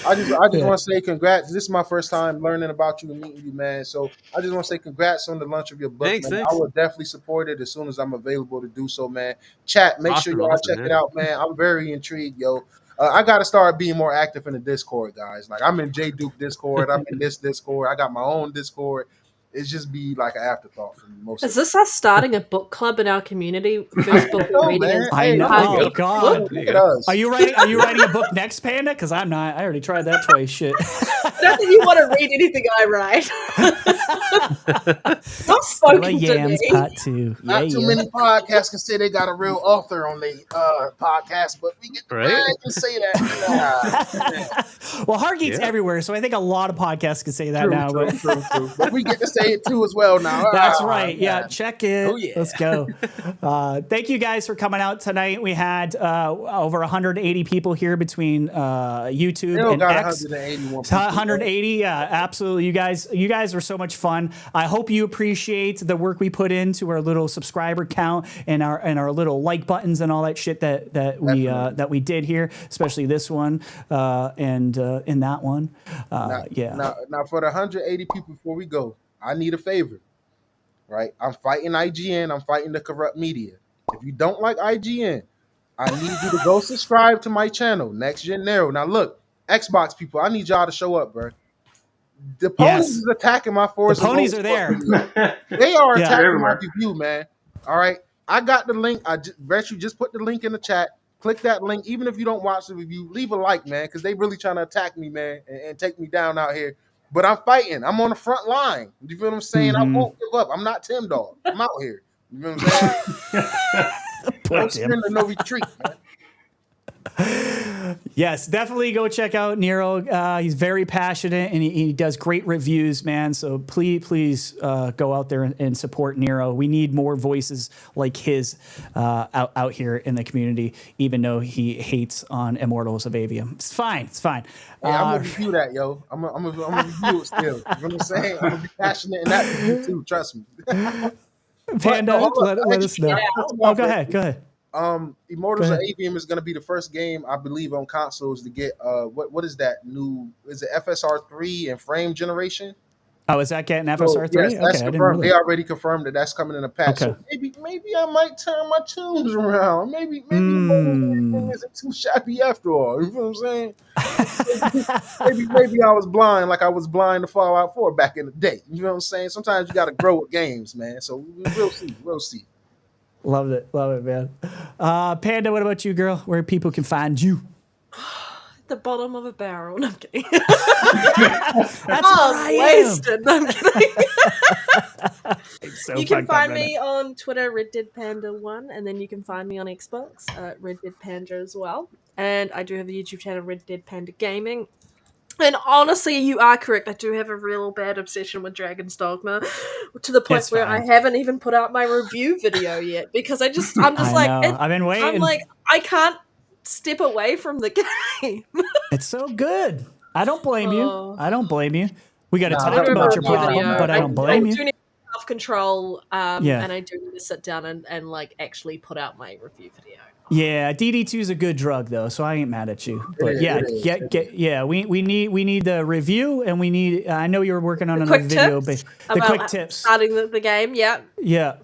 I just want to say congrats. This is my first time learning about you and meeting you, man. So I just want to say congrats on the launch of your book. Thanks. I will definitely support it as soon as I'm available to do so, man. Chat, make sure y'all check it out, man. I'm very intrigued, yo. I got to start being more active in the Discord, guys. Like I'm in Duke Discord. I'm in this Discord. I got my own Discord. It's just be like an afterthought for me. Is this us starting a book club in our community? First book reading is I know. Oh God! Look at us. Are you writing a book next, Panda? Because I'm not. I already tried that twice. Shit. Not that you want to read anything I write. Not spoken Yams to me. Part 2. Not too many podcasts can say they got a real author on their podcast, but we get to say that. Well, Hargeet's everywhere, so I think a lot of podcasts can say that True. But we get to say it too as well now. That's right. Yeah, check it. Oh, yeah. Let's go. Thank you guys for coming out tonight. We had over 180 people here between YouTube and X. 180, yeah, absolutely. You guys were so much fun. I hope you appreciate the work we put into our little subscriber count and our little like buttons and all that shit that we did here, especially this one and in that one. Now for the 180 people before we go, I need a favor, right? I'm fighting IGN. I'm fighting the corrupt media. If you don't like IGN, I need you to go subscribe to my channel, Next Gen Nero. Now look, Xbox people, I need y'all to show up, bro. The ponies is attacking my Forza. The ponies are there. They are attacking my review, man. All right, I got the link. Rhetri just put the link in the chat. Click that link. Even if you don't watch the review, leave a like, man, because they really trying to attack me, man, and take me down out here. But I'm fighting. I'm on the front line. You feel what I'm saying? I won't give up. I'm not Tim Dog. I'm out here. You know what I'm saying? No surrender, no retreat, man. Yes, definitely go check out Nero. He's very passionate and he does great reviews, man. So please go out there and support Nero. We need more voices like his out here in the community, even though he hates on Immortals of Avium. It's fine. Yeah, I'm gonna review that, yo. I'm gonna review it still. You know what I'm saying? I'm gonna be passionate in that review too. Trust me. Panda, let us know. Oh, go ahead. Immortals of Avium is going to be the first game, I believe, on consoles to get what is that new? Is it FSR 3 and frame generation? Oh, is that getting FSR 3? Yes, that's confirmed. They already confirmed that that's coming in a patch. Okay. So maybe I might turn my tunes around. Maybe isn't too shabby after all. You know what I'm saying? maybe I was blind, like I was blind to Fallout 4 back in the day. You know what I'm saying? Sometimes you got to grow with games, man. So we'll see. Love it, man. Panda, what about you, girl? Where people can find you? The bottom of a barrel. No, I'm kidding. That's wasted. No, I'm kidding. So you can find me on Twitter, Red Dead Panda 1, and then you can find me on Xbox, Red Dead Panda as well. And I do have a YouTube channel, Red Dead Panda Gaming. And honestly, you are correct. I do have a real bad obsession with Dragon's Dogma, to the point where I haven't even put out my review video yet because I'm just like, I've been waiting. I'm like, I can't step away from the game. It's so good. I don't blame you. I don't blame you. We got to Nah, talk I about your remember problem, video. but I don't blame I you. do need self-control, Yeah. and I do need to sit down and like actually put out my review video. Yeah, DD2 is a good drug though, so I ain't mad at you. But It is. yeah, we need the review, and we need. I know you're working on another Quick video, tips but the about quick tips. starting the game. Yeah. Yeah,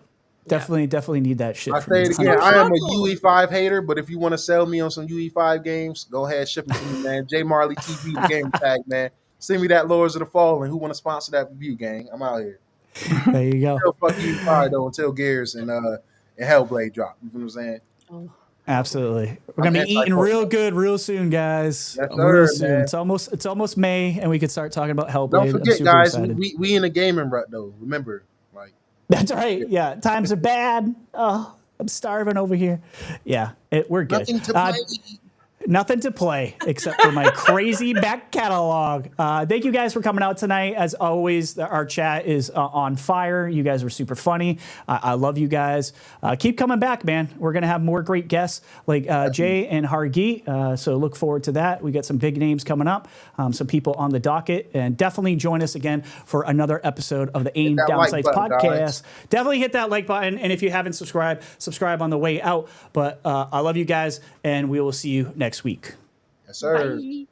definitely need that shit. I from say you. it again. I am a Hardcore. UE5 hater, but if you want to sell me on some UE5 games, go ahead, ship them to me, man. JaymarleyTV, the game tag, man. Send me that Lords of the Fallen. Who want to sponsor that review, gang? I'm out here. There you go. Still fuck UE5 though until Gears and Hellblade drop. You know what I'm saying? Oh. Absolutely. We're I'm gonna be eating anti-pork. real good real soon, guys. Yes, Real sir, soon. man. It's almost May, and we could start talking about Hellblade. Don't I'm forget, super guys, excited. we in a gaming rut though. Remember, like That's right. Yeah, times are bad. Oh, I'm starving over here. Yeah, we're good. nothing to play. Nothing to play except for my crazy back catalog. Thank you guys for coming out tonight. As always, our chat is on fire. You guys were super funny. I love you guys. Keep coming back, man. We're going to have more great guests like Jay and Hargeet. So look forward to that. We got some big names coming up, some people on the docket. And definitely join us again for another episode of the Aim that Down like Sights button, podcast. guys. Definitely hit that like button. And if you haven't subscribed, subscribe on the way out. But I love you guys, and we will see you next week. Yes, sir. Bye.